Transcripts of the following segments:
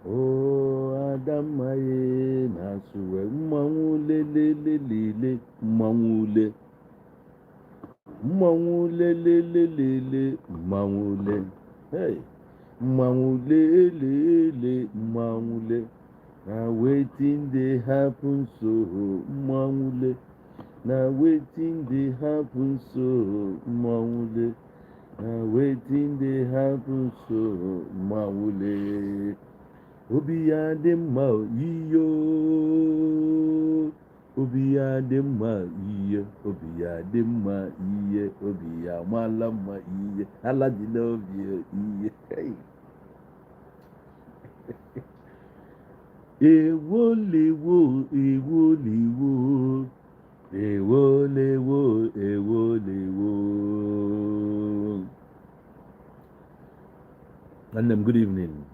Oh, Adamaye Nasuwe Mmanwule lele Mmanwule lele Mmanwule Hey Mmanwule lele Mmanwule Now waiting they happen so Mmanwule Now waiting they happen so Mmanwule Now waiting they happen so Mmanwule Obi ya dị mma iyo Obi ya dị mma iyo Obi ya dị mma iye Obi ya mala mma iye Ala dị n'obi iye Ewo lewo ewo lewo Ewo lewo ewo lewo And good evening.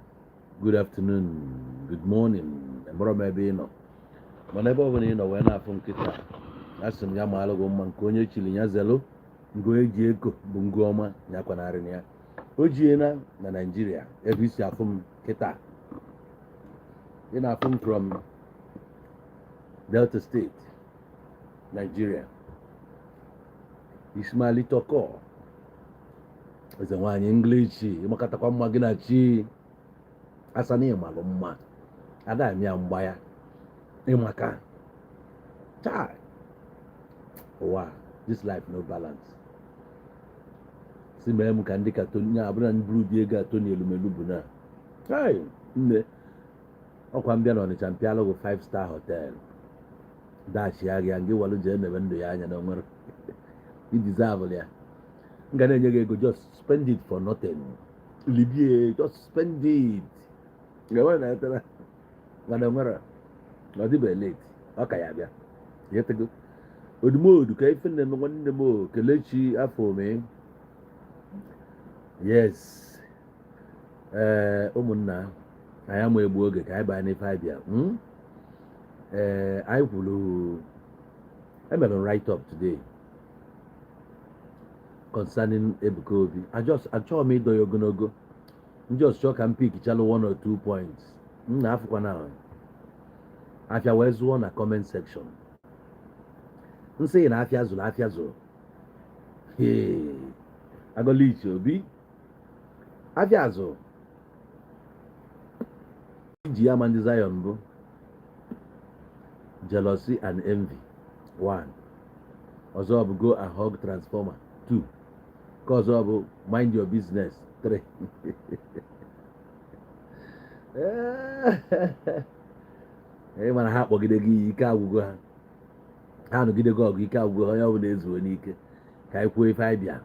Good afternoon, good morning, and what maybe you know. Whenever you know when I from Kita, that's some Yamalo man, Konyo Chili Yazelo, Goe Jeko, Bungoma, Yakanarinia, Ojiena, Nigeria, every year from Kita. Then I come from Delta State, Nigeria. Ismaili Toko. As a one English, Makataka Maginachi. Asani malụ mma ada mi mgba ya ịmaka chai ụwa this life no balance si mee m ka ndị katonya abụrụ na buru di ego atoni elumelu bụ na chai nne ọkwa mbịa na Ọnịcha mpịalụ gụ 5-star hotel dachi ya gị ngị walụ jee mebe ndụ ya anya na onwere i deserve ya m ga na-enye gị ego just spend it for nothing libie just spend it Gawa na tara mana nwara no di be late aka ya bịa yetego odumodu ka ife nne nwanne m kelechi afọ me yes ụmụnna anyị ama egbu oge ka anyị baa n'ife abịa anyị kwuru emere write up today concerning Ebuka Obi achọrọ m ịdọ ya ogologo just chọọ ka m pikichalụ 1 or 2 points m na-afụkwa na afịa wee zụọ na comment section nsị na afịa zụrụ agọlichi Obi afịa azụ iji ya ma ndị Zion bụ jealousy and envy 1 ọzọ bụ go and hug transformer 2 ka ọzọ bụ mind your business 3 mana ha kpọgide gị ike agwụgo ha nọgide gị ọgụ ike agwụgo ha onye ọbụla ezuo n'ike ka anyị kwuo ife anyị bịa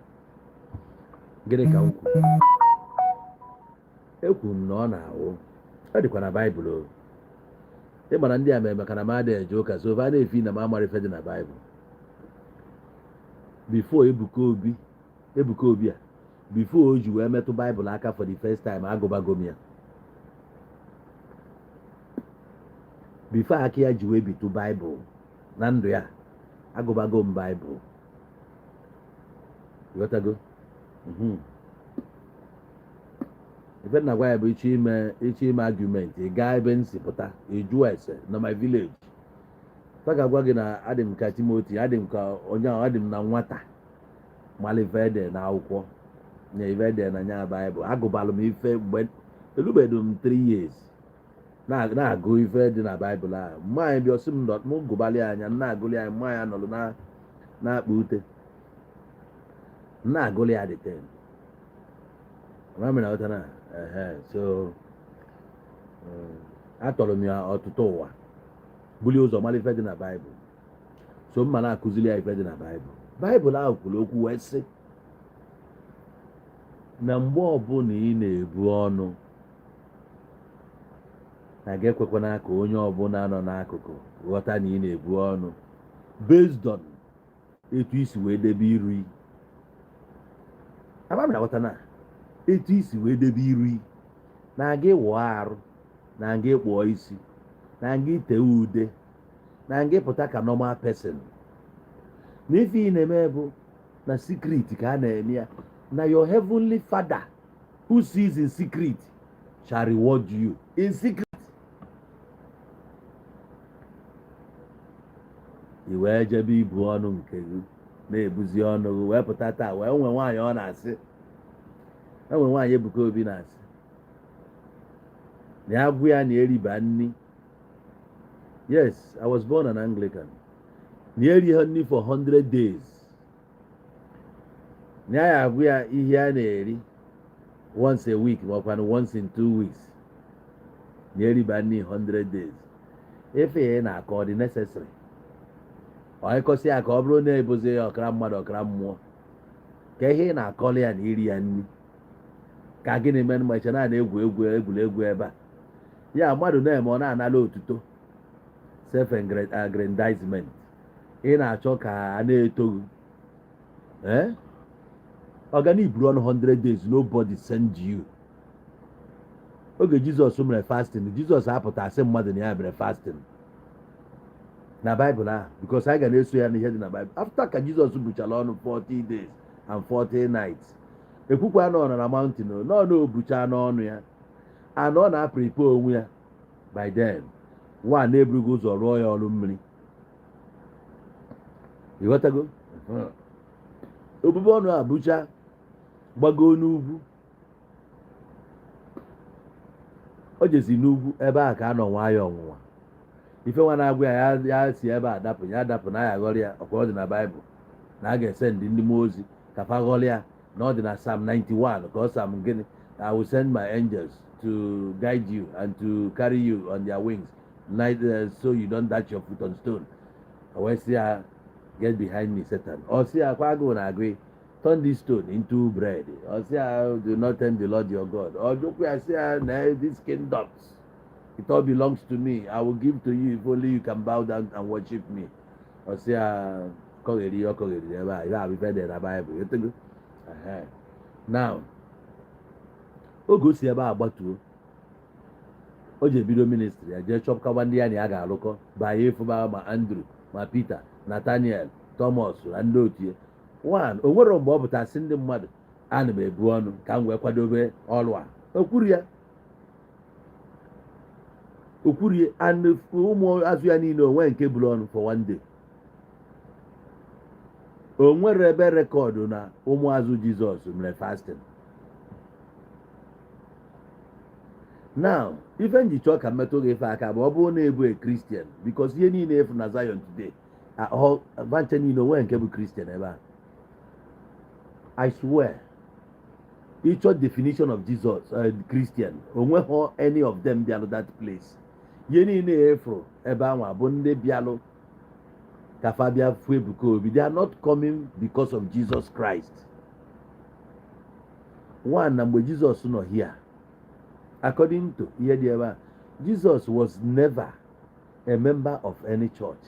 gịnị ka m kwuru ekwu m na ọ na-awụ ọ dịkwa na baịbụl ịgbara ndị a mere maka na m adịghị eje ụka so ofe a na-efi na m amara ife dị na baịbụl before Ebuka Obi a before o ji wee metụ baịbụl aka for the first time agụbago m ya before aka ya ji wee bitu baịbụl na ndụ ya agụbago m baịbụl ghọtago ife na gwa ya bụ ịchọ ime argument ị gaa ebe nsi pụta ịjụọ ese na my village ta ga-agwa gị na adị m ka Timoti adị m ka onye ahụ adị m na nwata malivede na akwụkwọ na ivede na nya baịbụl agụbalụ m ife mgbe elubedo m 3 years na-agụ ife dị na baịbụl ahụ mmanya bịa ọsị m gụbalị anya na-agụlị anya mmanya nọrụ na-akpa ute na-agụlị ya dị 10 mamịna ọtana so atọrọ m ya ọtụtụ ụwa bulie ụzọ mara ife dị na baịbụl so mma na-akụzili ya ife dị na baịbụl ahụ kwuru okwu wee sị na mgbe ọbụla ị na-ebu ọnụ na ga-ekwekwana ka onye ọbụla nọ n'akụkụ ghọta na ị na-ebu ọnụ based on etu isi wee debe iri abamna ghọta na etu isi wee debe iri na-aga ịwụ arụ na-aga ịkpụọ isi na-aga ite ude na-aga ịpụta ka normal person na ife ị na-eme bụ na secret ka a na-eme ya na your heavenly father who sees in secret shall reward you in secret. I wee jebe ibu ọnụ nke gị na-ebuzi ọnụ gị wee pụta taa wee nwe nwaanyị ọ na-asị enwe nwaanyị Ebuka Obi na-asị na ya bụ ya na eriba nni. Yes, I was born an Anglican. Na eri ha nni for 100 days. Na ya abụ ya ihe a na-eri once a week makwa once in 2 weeks. Na eriba nni 100 days. Ife na-akọ ọ dị necessary. Ọ ịkọsị ya ka ọ bụrụ na-ebozi ya ọkara mmadụ ọkara mmụọ. Ka ihe na-akọli ya na iri ya nni. Ka gịnị mere ma iche na-egwu egwuregwu ebe a. Ya mmadụ na-eme ọ na-anala otuto. Self-aggrandizement. Ị na-achọ ka a na-eto gị. Iburu ọnụ 100 days, nobody send you. Oge Jizọs mere fasting, Jizọs apụta asị mmadụ na ya mere fasting. Na Bible ahụ, because anyị ga na-eso ya n'ihe dị na Bible. After ka Jizọs buchara ọnụ 40 days and 40 nights. Ekwukwa na ọ nọ na mountain, nọ na obucha n'ọnụ ya. And ọ na-prepare onwe ya by then. Nwa na-eburughị ụzọ rụọ ya ọrụ mmiri. Ịghọtago? Obube ọnụ abụcha gbago n'ugwu. O jezi n'ugwu ebe a ka a nọ nwayọọ ọnwụnwa. Ife nwa na-agwa ya si ebe a dapụ ya adapụ na ya ghọrọ ya ọkwa ọ dị na Baịbụl na a ga-ese ndị mmụọ ozi ka fa ghọrọ ya na ọ dị na Psalm 91 ka ọ Psalm gịnị I will send my angels to guide you and to carry you on their wings so you don't dash your foot on stone. O wee sị ya get behind me Satan. Ọ sị ya kwa agụụ na-agụ turn this stone into bread. Ọ sị ya do not tempt the Lord your God. Ọ jụkwa ya sị ya na these kingdoms it all belongs to me. I will give to you if only you can bow down and worship me. Ọ sị ya kọgheri ebe a ihe abụ ife dị na Baịbụl. Now oge o si ebe a gbatuo o ji ebido ministry ya jee chọpụtawa ndị ya na ya ga-alụkọ banye efuba ma Andrew ma Peter Nathaniel Thomas na ndị otu ya. One o nwere mgbe ọ pụtasị ndị mmadụ ana m ebu ọnụ ka m wee kwadobe ọrụ a. Okwurie and ụmụ azụ ya niile onwe nke buru ọnụ for one day. O nwere ebe rekọdụ na ụmụ azụ Jizọs mere fasting. Now ife nji chọọ ka mmetụ gị ife aka bụ ọ bụrụ na ebu a Christian because ihe niile efu na Zion today vanche niile onwe nke bụ Christian ebe a. I swear each definition of Jesus Christian onweghị any of them bịalụ that place. Ihe niile efu ebe anwa bụ ndị bịalụ ka fa bịa fu Ebuka Obi. They are not coming because of Jesus Christ. One na mgbe Jesus nọ here according to ihe dị ebe a Jesus was never a member of any church.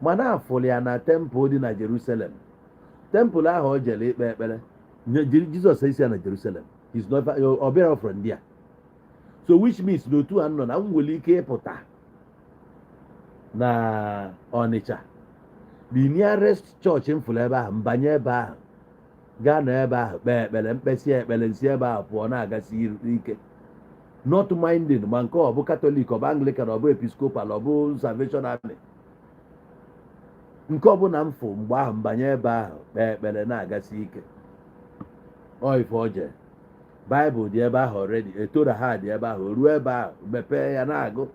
Mana afụlụ ya na temple dị na Jerusalem. Temple ahụ o jere ikpe ekpere Jesus isi ya na Jerusalem. He's not ọ bịara from there. So which means n'otu a nọ na m nwere ike ịpụta na Ọnịcha the nearest church m fụrụ ebe ahụ mbanye ebe ahụ gaa nọ ebe ahụ kpee ekpere mkpesi ekpere nsi ebe ahụ pụọ na-agasi ike not minding ma nke ọ bụ Catholic ọ bụ Anglican ọ bụ Episcopal ọ bụ Salvation Army nke ọbụla m fụ mgbe ahụ mbanye ebe ahụ kpee ekpere na-agasi ike. Ọ ife oje Bible dị ebe ahụ already etora ha dị ebe ahụ ruo ebe ahụ mepee ya na-agụ.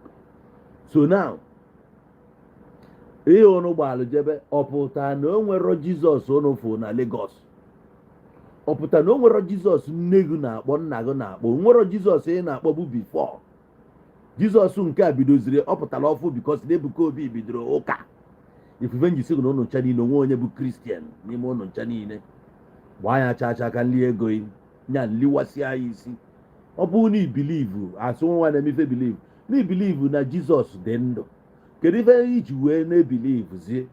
So now ihe unu gbalụ jebe ọpụta na o nwero Jizọs unu fụ na Lagos. Ọpụta na o nwero Jizọs nne gị na-akpọ nna gị na-akpọ o nwero Jizọs ị na-akpọ bụ before. Jizọs nke a bidoziri ọ pụtara ọfụ because na Ebuka Obi bidoro ụka. Ifufe njisi gị na unu ncha niile onwe onye bụ Christian n'ime unu ncha niile gbaa ya chacha ka nli ego nya nliwasị ya isi. Ọ bụ na ibilivu asụ nwa na-emefe bilivu na ibilivu na Jizọs dị ndụ. Kedu ife iji wee na-ebilivu zie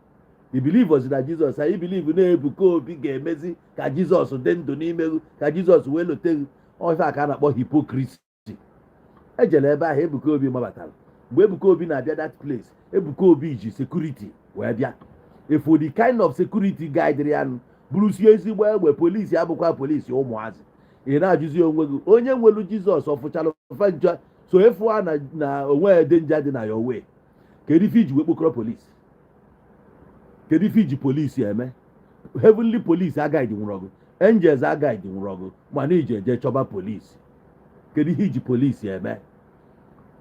ibilivu ozi na Jizọs anyị ibilivu na Ebuka Obi ga-emezi ka Jizọs dị ndụ n'ime ka Jizọs wee lote gị. Ife a ka a na-akpọ hypocrisy. Ejele ebe ahụ Ebuka Obi mabatara mgbe Ebuka Obi na-abịa that place Ebuka Obi ji security wee bịa. If the kind of security guide ya bụrụsie ezigbo egbe polisi abụkwa polisi ụmụazị ị na-ajụzi onwe gị onye nwelu Jizọs ọfụchalụ so efu na onwe danger dị na your way kedu ife iji wee kpokọrọ polisi kedu ife iji polisi eme heavenly police agaghị nwụrụ ọgụ angels agaghị nwụrụ ọgụ mana iji eje chọba polisi kedu ihe iji polisi eme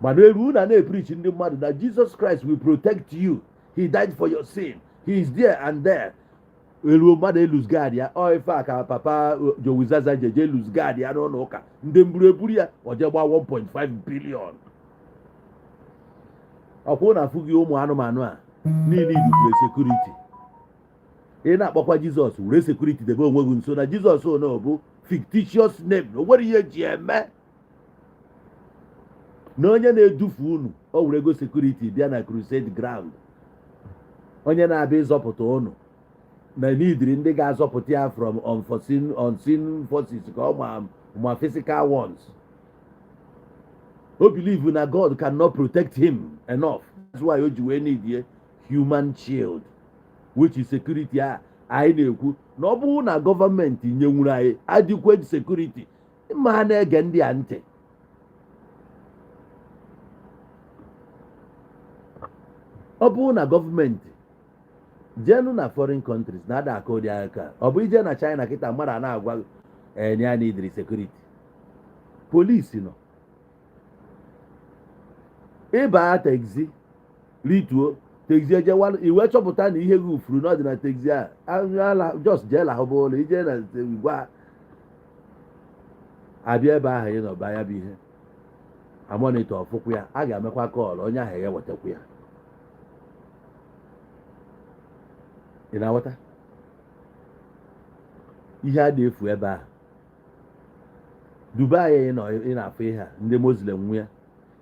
mana eru na na-epreach ndị mmadụ na Jesus Christ will protect you he died for your sin he is there and there eruo mmadụ elus guard ya ọ ife a ka papa Jowizaza jeje elus guard ya n'ụlọ ụka ndị mburu eburu ya oje gba 1.5 billion ọkwụ na afụghị ụmụ anụmanụ a niile idubere sekuriti ị na-akpọkwa Jizọs were sekuriti debe onwe gị nso na Jizọs ono bụ fictitious name na o nwere ihe eji eme na onye na-edufu unu o were ego sekuriti bịa na crusade ground onye na-abịa ịzọpụta unu na n'idiri ndị ga-azọpụta ya from unseen forces ka ọ ma physical ones o believe na God cannot protect him enough that's why o ji wee need a human shield which is security a anyị na-ekwu na ọ bụrụ na gọọmenti nyenwuru anyị adequate security ma ha na-ege ndị a ntị ọ bụrụ na gọọmenti jenu na foreign countries na-ada aka ụdị aka ọ bụ ije na China kịta mmadụ a na-agwa enye ya n'idiri security polisi nọ ịba taxi rituo taxi ejewa iwe chọpụta na ihe gị ufuru n'ọdị na taxi a just jee lahụba ụlọ ije na gwa abịa ebe ahụ ị nọba ya bụ ihe amonitọ ọfụkwu ya a ga-emekwa kọọlụ onye ahụ ya wetakwu ya ị na-aghọta ihe a na-efu ebe ahụ Dubai ị na-afụ ihe a ndị Muslim nwe ya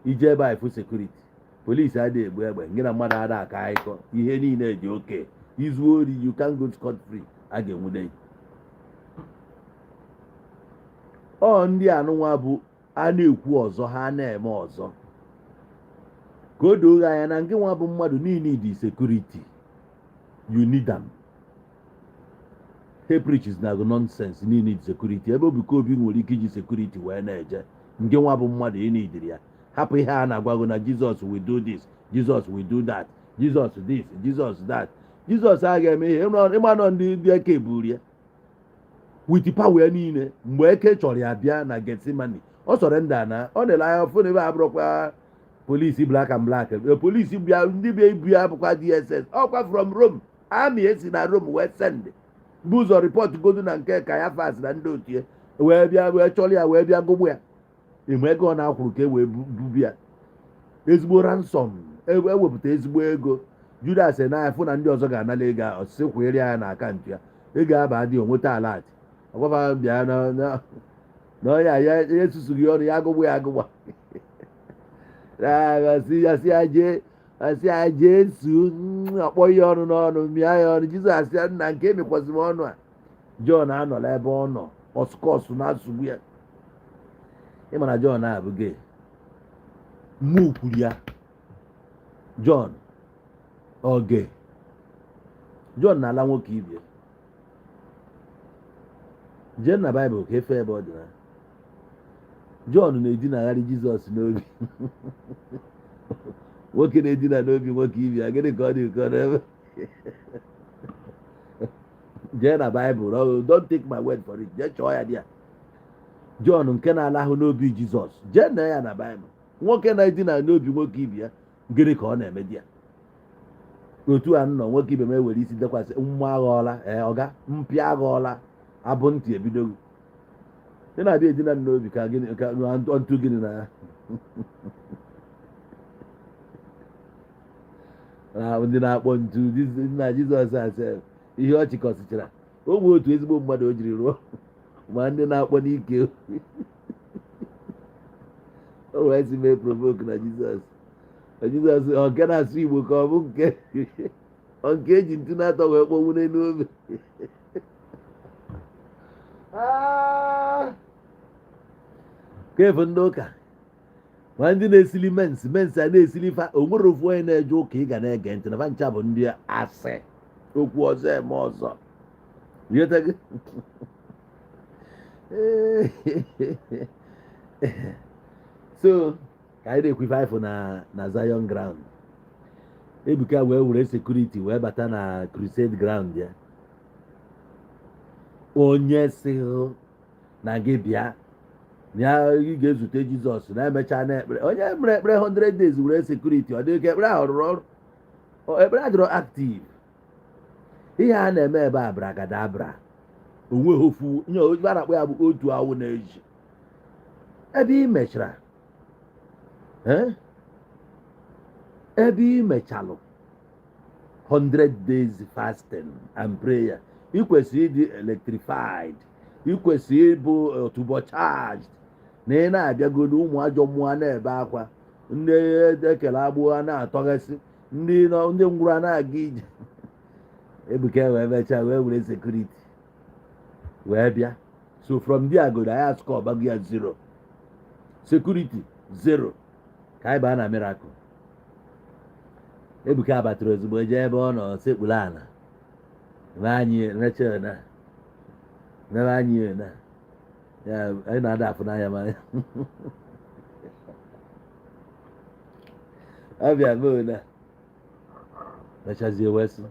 ije ebe a efu sekuriti polisi adịghị egbu egbe gị na mmadụ ada aka akụkọ ihe niile dị oke izu ori you can go scot free a ga-enwude ọ ndị anụnwa bụ a na-ekwu ọzọ ha na-eme ọzọ ka o doo anya na nke nwa bụ mmadụ niile dị sekuriti you need them he preaches na nonsense niile dị sekuriti ebe Ebuka Obi nwere ike iji sekuriti wee na-eje nke nwa bụ mmadụ ị na-idiri ya hapụ ihe a na-agwago na Jesus will do this Jesus will do that Jesus this Jesus that Jesus agaghị eme ihe ịmanụ ndị eke buru ya with power ya niile mgbe eke chọrọ ya bịa na Getsemani ọ sọrọ ndị ana ọ na-ele anya ọfụ na ebe abụrụkwa polisi black and black polisi bịa ndị bịa ibu ya bụkwa DSS ọkwa from Rome amị esi na Rome wee send bụ ụzọ ripọt godu na nke Caiaphas na ndị otu ya wee bịa wee chọrọ ya wee bịa gụgbu ya enwe ego ọ na-akwụrụ ka e wee bubia ezigbo ransom ewepụta ezigbo ego Judas na-afụ na ndị ọzọ ga-anala ego a ọsịsị kwere ya na akaụntụ ya ego aba dị onweta alat ọgwafa bịa na ọnya ya esusughị ọnụ ya agụgbu ya agụgba asị ya jee su akpọ ihe ọnụ n'ọnụ mịa ya ọnụ Jizọs asị ya nna nke emekwasị m ọnụ a Jọn anọla ebe ọ nọ ọskọsụ na-asụgbu ya ịma na Jọn abụghị mmụọ kwuru ya Jọn oge Jọn na-ala nwoke ibie jee na Baịbụl ka efe ebe ọ dị na Jọn na-edinagharị Jizọs n'obi nwoke na-edina n'obi nwoke ibie gịnị ka ọ dị nke ebe jee na Baịbụl don't take my word for it jee chọọ ya dị ya Jọn nke na-alahụ n'obi Jizọs jee na ya na Baịbụl nwoke na-edina n'obi nwoke ibe ya gịnị ka ọ na-eme di ya otu a nọ nwoke ibe m ewere isi dekwasị nwa aghọọla ọga mpịa aghọọla abụ ntị ebidogo ị na-abịa edina n'obi ka gịnị ka ntụ gịnị na ya ndị na-akpọ ntu na Jizọs asị ihe ọ chịkọsịchara o nwee otu ezigbo mmadụ o jiri rụọ ma ndị na-akpọ n'ike o wee si mee provoke na Jizọs nke na-asụ Igbo ka ọ bụ nke eji ntu na-atọ wee kpọnwụ n'elu obe kefu ndị ụka ma ndị na-esili mensi a na-esili fa o nwere ofu onye na-eje ụka ị ga na-ege ntị na fa ncha bụ ndị asị okwu ọzọ eme ọzọ so ka anyị na-ekwu ife anyị na Zion ground. Ebuka wee were security wee bata na crusade ground ya. Onye si na gị bịa ya ị ga-ezute Jizọs na-emecha na-ekpere. Onye mere ekpere 100 days were security, ọ dịghị ka ekpere ahụ rụrụ ọrụ, ekpere adịrọ active. Ihe a na-eme ebe a bragadabra, onweghị ofu nye a na-akpọ ya bụ otu awụ na-eji. Ebe ị mechara ebe ị mechalụ 100 days fasting and prayer, ị kwesịrị ịdị electrified, ị kwesịrị ịbụ turbocharged, na ị na-abịagodo ụmụ ajọ mmụọ na-ebe akwa, ndị ekele agbụ na-atọghasị, ndị ngwụrụ na-aga ije. Ebuka wee mechaa wee were security wee bịa. So from there agodo anyị asụkọ ọbago ya 0 security 0 ka anyị baa na miracle. Ebuka batara ozugbo jee ebe ọ nọ sekpuru ala ebe anyị neche na n'ebe anyị na ya anyị na-ada afụ n'anya ma abịa mee na mechazie wee sị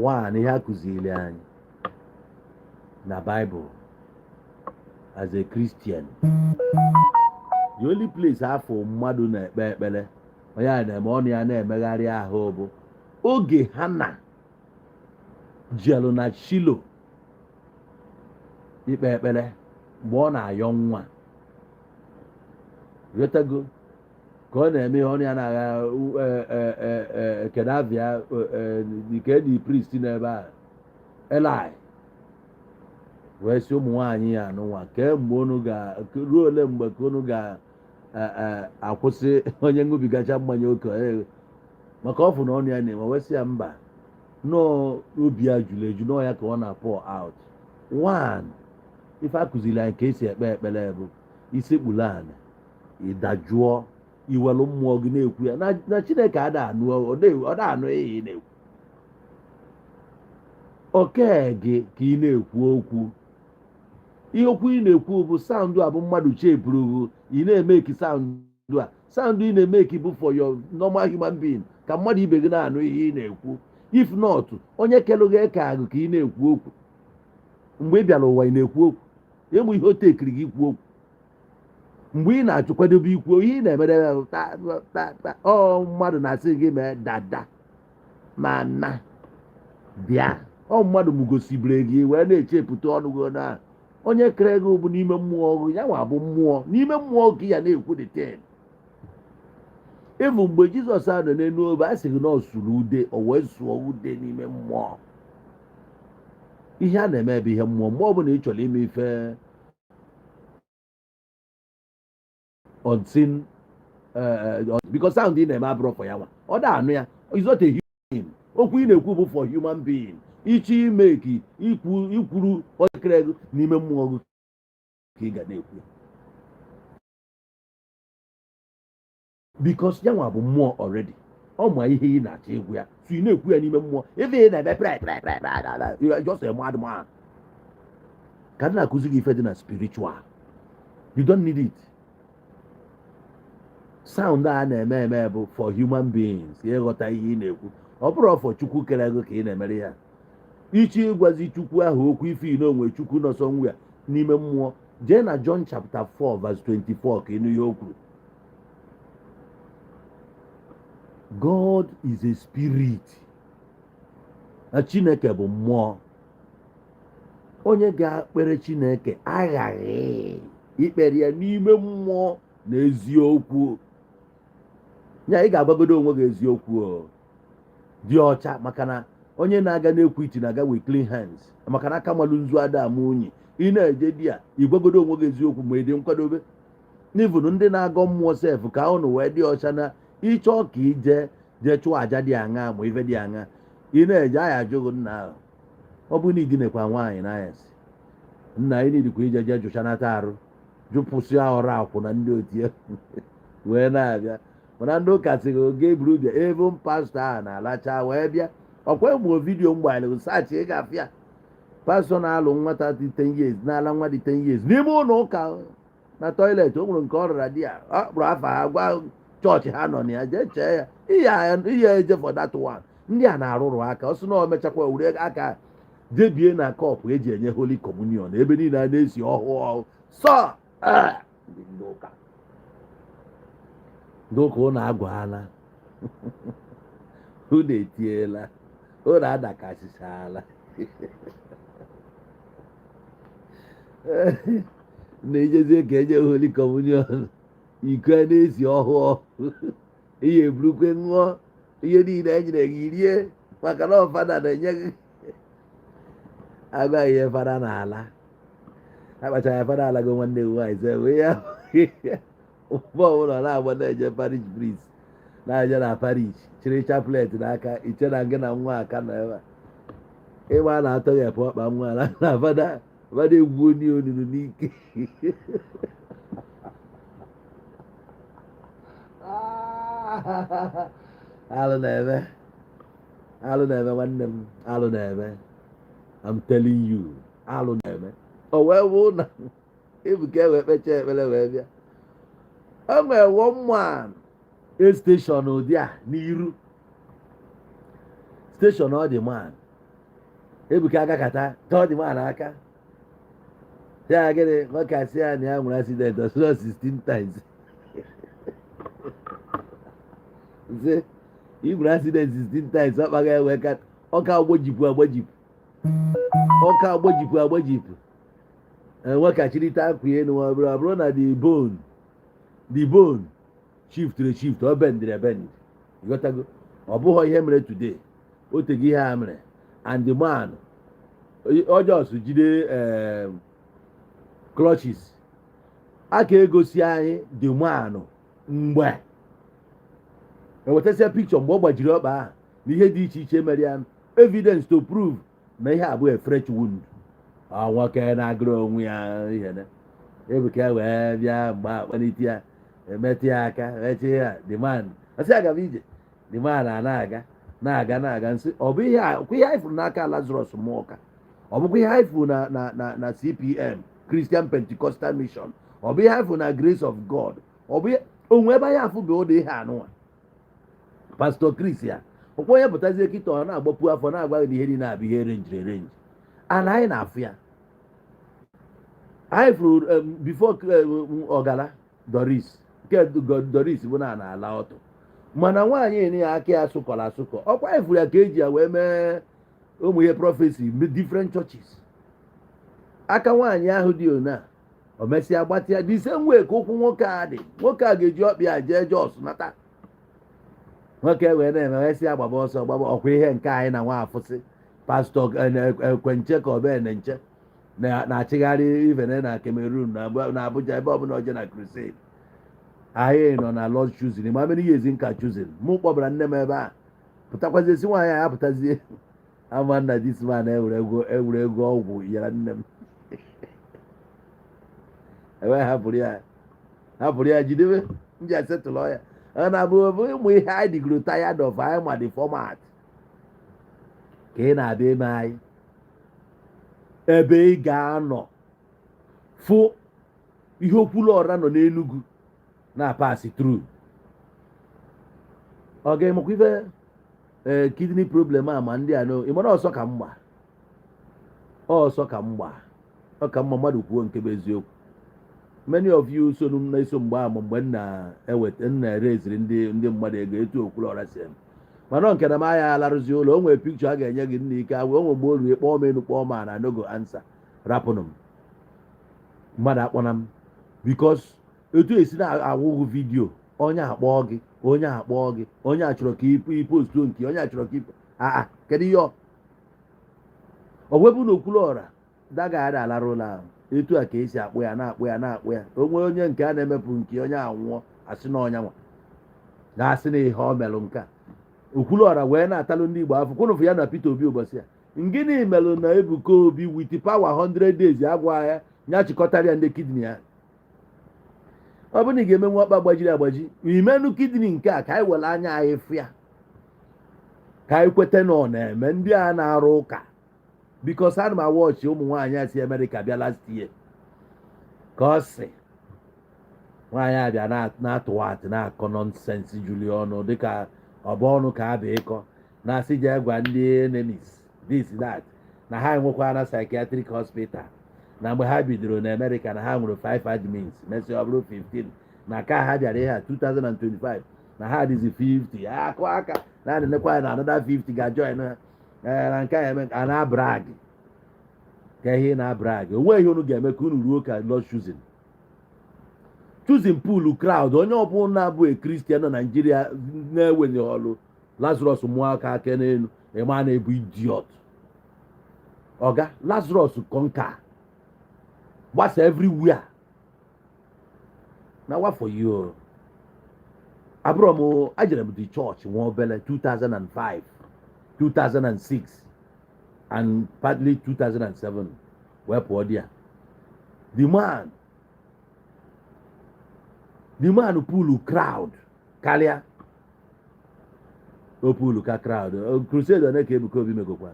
one ihe a kụziri anyị na Bible as a Christian, the only place afọ mmadụ na-ekpe ekpere onye a na-eme ọnụ ya na-emegharị ahụ bụ oge Hana jelu na Shilo ikpe ekpere mgbe ọ na-ayọ nwa. Yotago ka ọ na-eme ihe ọnụ ya na-agha kedavia nke dị priest n'ebe a Eli wee sị ụmụ nwaanyị ya anụnwa kemgbe unu ruo ole mgbe ka unu ga-akwụsị onye ṅụbigacha mmanya oke maka ọfụ na ọnụ ya na-eme. Wee sị ya mba, nọọ obi ya jụrụ eju, nọọ ya ka ọ na-pour out. One, ife akụziri anyị ka esi ekpe ekpere bụ isekpulu ala, ịdajụọ, iwelu mmụọ gị na-ekwu ya na Chineke ada anụ, ọ da anụ ihe ị na-ekwu. Oke gị ka ị na-ekwu okwu, ihe okwu ị na-ekwu bụ saụndụ a bụ mmadụ chepụrụ ị na-emeki saụndụ a, saụndụ ị na-emeki bụ for your normal human being, ka mmadụ ibe gị na-anụ ihe ị na-ekwu. If not, onye kelụ gị ka agụ ka ị na-ekwu okwu. Mgbe ị bịara ụwa ị na-ekwu okwu, ịmụ ihe o tekiri gị ikwu okwu. Mgbe ị na-achụ kwadobe ikwu ihe ị na-emere ọ mmadụ na-asị gị mee dada ma na bịa, ọ mmadụ mugosibere gị wee na-echepụta ọnụ gị na onye kere gị bụ n'ime mmụọ gị, ya nwa bụ mmụọ n'ime mmụọ gị ya na-ekwu the ten. Ịbụ mgbe Jizọs a nọ n'elu obe a sị gị na ọ sụrụ ude, o wee sụọ ude n'ime mmụọ. Ihe a na-eme bụ ihe mmụọ. Mmụọ bụ na ị chọrọ ime ife unseen because sound ị na-eme abụrụ for ya nwa, ọ da anụ ya, is not a human. Okwu ị na-ekwu bụ for human being. Ichi ime ka ikwuru onye kere gị n'ime mmụọ gị ka ị ga na-ekwu, because ya nwa bụ mmụọ already. Ọ ma ihe ị na-achọ egwu ya, so ị na-ekwu ya n'ime mmụọ. Ebe ị na-ebe just a mad man. Ka a na-akụzi gị ife dị na spiritual, you don't need it. Sound a na-eme bụ for human beings, ya ịghọta ihe ị na-ekwu. Ọ bụrụ for Chukwu kere gị ka ị na-emere ya. Ichi ịgwazi Chukwu ahụ okwu ife ị n'onwe Chukwu nọsọ nwa ya n'ime mmụọ. Jee na John chapter 4 verse 24 ka ịnụ ihe o kwuru. God is a spirit. Na Chineke bụ mmụọ. Onye ga-ekpere Chineke aghaghị ikpere ya n'ime mmụọ na eziokwu. Ya ị ga-agbagodo onwe gị eziokwu dị ọcha, maka na onye na-aga na-ekwu iti na-aga with clean hands, maka na aka malụ nzu ada ama unyi. Ị na-eje di ya igbagodo onwe gị eziokwu ma ị dị nkwadobe. N'ivụnụ ndị na-agọ mmụọ sef ka ụnụ wee dị ọcha, na ịchọ ka ije chụọ aja dị aṅa ma ife dị aṅa, ị na-eje aya ajụghị nna ahụ. Ọ bụ na idinekwa nwaanyị n'anyasị, nna anyị nidikwa ije jee jụchanata arụ, jụpụsị ọrụ akwụna ndị otie wee na-abịa. Mana ndị ụka sịrị oge eburu bịa even pastọ ahụ na-alacha wee bịa. Ọkwa ụmụ vidiyo mgbanyere saachị ị ga-afịa pastọ na-alụ nwata dị 10 years n'ala nwa dị 10 years n'ime ụlọ ụka na toilet o nwere nke ọ rara di ya ọ kpụrụ afa ha gwa chọọchị ha nọ na ya jee chee ya ihe eje for that one ndị a na-arụrụ aka ọ sị na o mechakwa were aka jebie na kọpụ eji enye holy communion ebe niile a na-esi ọhụụ sọ ndị ụka ụnụ agwala unu etiela unu adakasịchala na-ejezie ka enye holy communion iko a na-esi ọhụụ ihe eburukwe ṅụọ ihe niile e nyere gị rie maka na fada na-enye gị agwaghị ihe fada n'ala akpachara ya fada ala gị nwanne gị nwaanyị sị wee ya mgbe ọbụla na-agba na-eje parish priest na-eje na parish chịrị chaplet n'aka iche na gị na nwa aka nọ ebe a ịgba na-atọghepụ ọkpa nwa na fada egwu onye onunu n'ike alụ na-eme nwanne m alụ na-eme I'm telling you alụ na-eme o wee bụ na Ebuka wee kpechaa ekpere wee bịa o nwere one steshọn ụdị a n'iru steshọn ọ dị man Ebuka agakata ọ dị man aka ya gịnị nwoke asị ya na ya nwere accident ọsụsọ 16 times nse ị nwere accident 16 times ọ kpaga ewe ka ọka agbajipụ nwoke achịrịta akwa elu ọ bụrụ na the bone shift ọ bendịrị ịghọtago ọ bụghị ihe mere today o teghị ihe a mere and the man ọjọọsụ jide clutches aka egosi anyị the man mgbe ewetasịa picture mgbe ọ gbajiri ọkpa ahụ na ihe dị iche iche mere ya evidence to prove na ihe abụghị fresh wound nwoke na-agụrụ onwe ya ihe Ebuka wee bịa mgbe akpalite ya emetụ ya aka eche ya the man asị aga m ije the man na-aga nsị ọ bụ ihe anyị furu n'aka Lazarus Mụọka ọ bụkwa ihe anyị furu na CPM Christian Pentecostal Mission ọ bụ ihe anyị furu na Grace of God ọ bụ onwe ebe anyị afụbe ụdị ihe anụnwa Pastor Chris ya ọkwa onye pụtazie kịta ọ na-agbapụ afọ na-agwaghị na ihe dị na-abụ ihe renjiri ana anyị na-afụ ya anyị furu before ọgala Doris nke Doris bụ na ala ọtọ mana nwaanyị enye ya aka ya asụkọrọ asụkọ ọkwa anyị furu ya ka eji ya wee mee ụmụ ihe prophecy different churches aka nwaanyị ahụ dị ona o mesịa gbatịa dị ise nwee ka ụkwụ nwoke a dị nwoke a ga-eji ọkpịa jee Jos nata nwoke wee na-emewesị agbaba ọsọ ọkwa ihe nke anyị na nwa afụsị pastọ ekwenche ka obenenche na-achịgharị ivene na Cameroon na Abuja ebe ọbụla oje na crusade anyị nọ na Lord choosing ma mere ihe ezi nka choosing mụ kpọbara nne m ebe a pụtakwazie si nwaanyị ya pụtazie ama nna this man ewere ego ọgwụ yara nne m ewee hapụrụ ya jidebe nji asetụlọ ya ọ na-abụ ụmụ ihe anyị dịgoro tired of anyị ma the format ka ị na-abịa eme anyị ebe ị ga-anọ fụ ihe Okwuluọra nọ n'Enugu na-apasi tru ọ ga-emekwa ife kidney problem a ma ndị a ịmara ọsọ ka mgba ọ ka mma mmadụ kwuo nke bụ eziokwu many of you so na-eso mgbe ama mgbe na-ereziri ndị mmadụ ego etu Okwuluọra si eme mana nke na m anya alarụzi ụlọ o nwere pikchọ a ga-enye gị nna ike agwa o nwe mgbe o rue kpọọ m enu kpọọ m na nogo ansa rapụnụ m mmadụ akpọna m bikos etu esi na-awụghị vidio onye akpọọ gị onye achọrọ ka ipostu nke onye achọrọ ka kedu ihe o webụ na Okwuluọra dagaghara alarụ ụlọ ahụ etu a ka esi akpụ ya na-akpụ ya onwe onye nke a na-emepụ nke onye anwụọ asị na ọnya nwa ga-asị na ihe o melụ nke a Okwuluọra wee na-atalụ ndị Igbo afọ kwụnụfụ ya na Peter Obi ụbọchị ya ngịnị melụ na Ebuka Obi with power 100 days agwa ya nya chịkọtara ya ndị kidney ya ọ bụ na ị ga-emenwu ọkpa gbajiri agbaji imenu kidney nke a ka anyị were anya anyị fụ ya ka anyị kweta na ọ na-eme ndị a na-arụ ụka because ana m awọchị ụmụ nwaanyị a si Amerịka bịa last year ka ọ sị nwaanyị abịa na-atụwatị na-akọ nọnsensị juli ọnụ dịka ọba ọnụ ka a bụ ịkọ na-asị jee gwa ndị enemies this that na ha enwekwa na psychiatric hospital na mgbe ha bidoro na Amerịka na ha nwere 5 admins mesị ọ bụrụ 15 na ka ha bịara ihe a 2025 na ha dịzi 50 akụ aka na-anekwa na another 50 ga-join ha na nke a eme a na-abrag ka ihe na-abrag onwe ihe unu ga-eme ka unu ruo ka Lord choosing pool crowd onye ọbụla na-abụ Christian na Nigeria na-ewenye ọlụ Lazarus mụọ aka n'elu ịma na-ebu idiot ọga Lazarus conquer gbasa everywhere na what for you abụrụ m ajere m the church nwa obele 2005 2006 and partly 2007 wee pụọ dị ya the man pool crowd karịa o pool ka crowd crusade one ka Ebuka Obi megokwa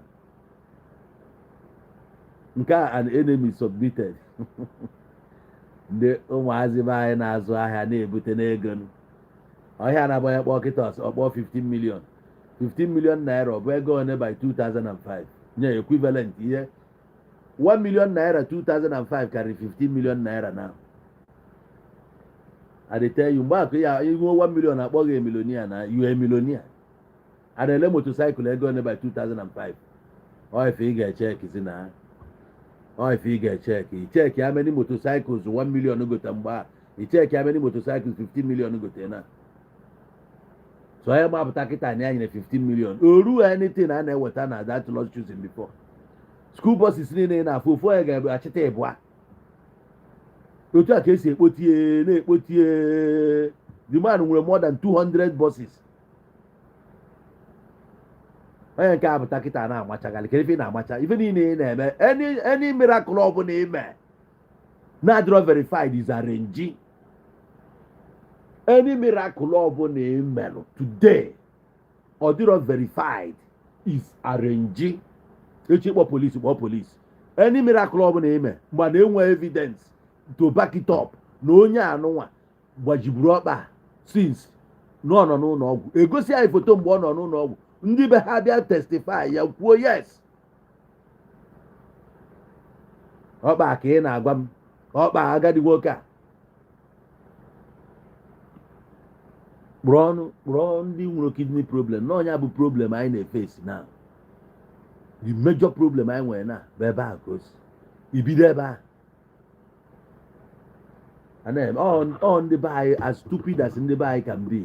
nke an enemy submitted ndị ụmụazị be anyị na-azụ ahịa na-ebute n'ego ọhịa na-agbanye kpọọ kịta ọkpọ 15 million naira ọ bụ ego one by 2005 nye equivalent ihe 1 million naira 2005 karịrị 15 million naira now. I dey tell you mgbe akụ ya ihu 1 million akpọghị emilonia na you a millionaire a na-ele motorcycle ego one by 2005 ọ ife ị ga-echeki si na ọ ife ị ga-echeki icheki how many motorcycles 1 million gote mgbe a icheki how many motorcycles 15 million gote na so onye gbapụta kịta na ya nyere 15 million oru anything a na-eweta na that Lord choosing before school buses niile na-afụ ofu onye ga-achịta ịbụa otu a ka esi ekpotie na-ekpotie the man nwere more than 200 buses onye nke apụta kịta na-amachagalị ka ife na-amacha ife niile na-eme any miracle ọbụla ime na-adịrọ verified is arrange any miracle ọbụla imelụ today ọ dịrọ verified is arrange echi kpọ police any miracle ọbụla ime mgbe na-enwe evidence to back it up na onye anụnwa gbajiburu ọkpa since nọ n'ụlọ ọgwụ egosi anyị foto mgbe ọ nọ n'ụlọ ọgwụ ndị be ha bịa testify ya kwuo yes ọkpa ka ị na-agwa m ọkpa agadi nwoke a kpụrụ ndị nwere kidney problem na ọnya bụ problem anyị na-efesi na the major problem anyị nwere na bụ ebe a ka o si ibido ebe a ọ ndị be anyị as stupid as ndị be anyị can be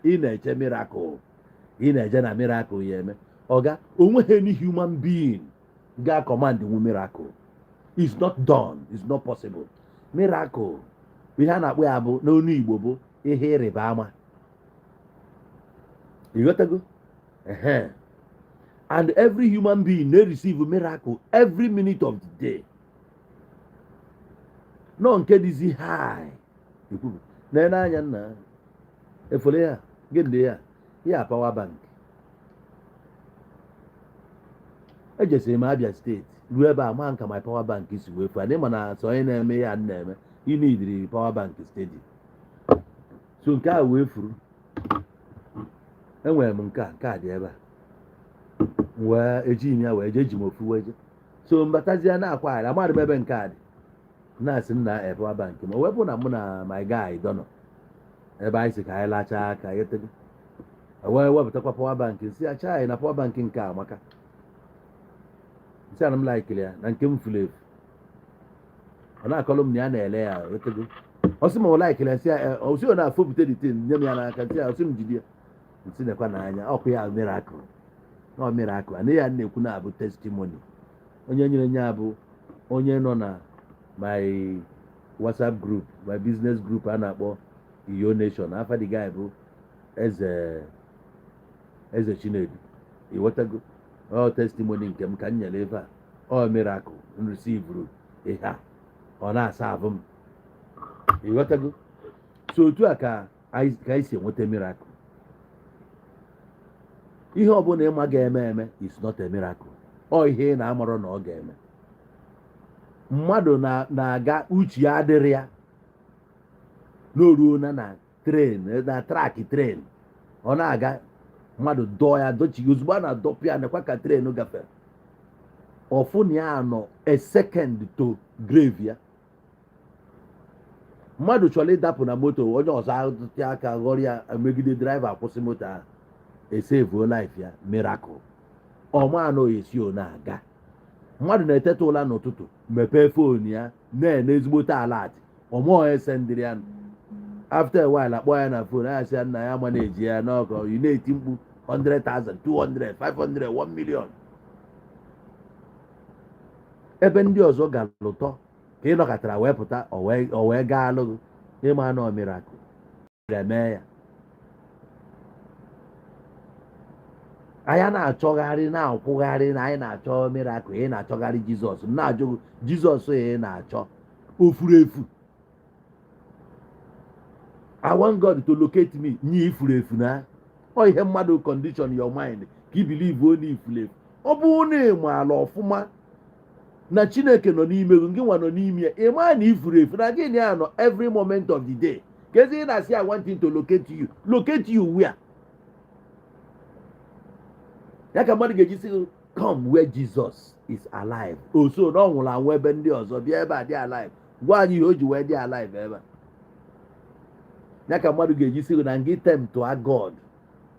ị na-eche miracle ị na-eje na miracle ya eme ọga onweghị any human being ga command nwu miracle it's not done, it's not possible. Miracle ihe a na-akpọ ya bụ n'onu Igbo bụ ihe ịrịba ama ịghọtago and every human being they receive a miracle every minute of the day. No nke dịzi high na anya nna efole ya gende ya power bank ejesiri m Abia steeti ruo ebe a ma nka my power bank si wee fu anyị ma na so onye na-eme ya na-eme ị need power bank steady so nke a wee furu enwere m nke a dị ebe a wee eji ya wee eji m ofu wee je so mbatazie na akwa ala amadị m ebe nke a dị na-asị m na power bank ma wepụ na mụ na my guy dọnọ ebe anyị si ka anyị lachaa aka yetego wee wepụtakwa power bank si acha anyị na power bank nke a amaka nsị ana m laikili ya na nke m furu efu ọ na-akọlụ m na ya na-ele ya yetego ọsị m laikili ya nsị ya osi ọ na-afọpụta ditin nye m ya n'aka nsị ya osi m jide ya nsị nekwa n'anya ọkụ ya miracle ọ miracle ana ya na-ekwu na abụ testimony onye nyere nya abụ onye nọ na my WhatsApp group my business group a na-akpọ Iyo Nation afa the guy bụ eze Chinedu iwetago ọ testimony nke m ka m nyere ebe a ọ miracle m receive ihe a ọ na-asa abụ m iwetago so otu a ka anyị si enweta miracle ihe ọbụla ịma ga-eme eme is not a miracle ọ ihe ị na-amarọ na ọ ga-eme. Mmadụ na-aga uche ya adịrị ya n'oruo na tren na traki tren ọ na-aga mmadụ dọọ ya dochighị ozugbo a na-adọpụ ya nekwa ka tren gafere ọfụ na ya nọ a second to grave ya. Mmadụ chọrọ ịdapụ na moto onye ọzọ atụtụ aka ghọrọ ya megide draiva akwụsị moto ahụ esevuo life ya miracle. Ọma anọghị esi ọ na-aga. Mmadụ na-eteta ụla n'ụtụtụ mepee fon ya na-ene ezigbote alat ọmụọ esendịrị ya after a while akpọ ya na fon ya sị nna ya ma na-eji ya n'ọkọ ị na-eti mkpu 100,000 200 500 1 million. Ebe ndị ọzọ ga-alụtọ ka ị nọkọtara wee pụta o wee gaa alụghị ịma anọ miracle eme ya. Anyị na-achọgharị na-akwụgharị na anyị na-achọ miracle ị na-achọgharị Jizọs na-ajụ Jizọs ị na-achọ ofuru efu. I want God to locate me nye ifuru efu na ọ ihe mmadụ condition your mind ka i believe onye ifuru efu. Ọ bụrụ na ị maala ọfụma na Chineke nọ n'ime gị nwa nọ n'ime ya ị maa na ifuru efu na gị na nọ every moment of the day kezi ị na-asị I want him to locate you where? Ya ka mmadụ ga-eji sị come where Jesus is alive. So na ọ nwụrụ anwụ ebe ndị ọzọ bịa ebe a dị alive. Gwa anyị ihe o ji wee dị alive ebe a. Ya ka mmadụ ga-eji sị na ngị tempt to God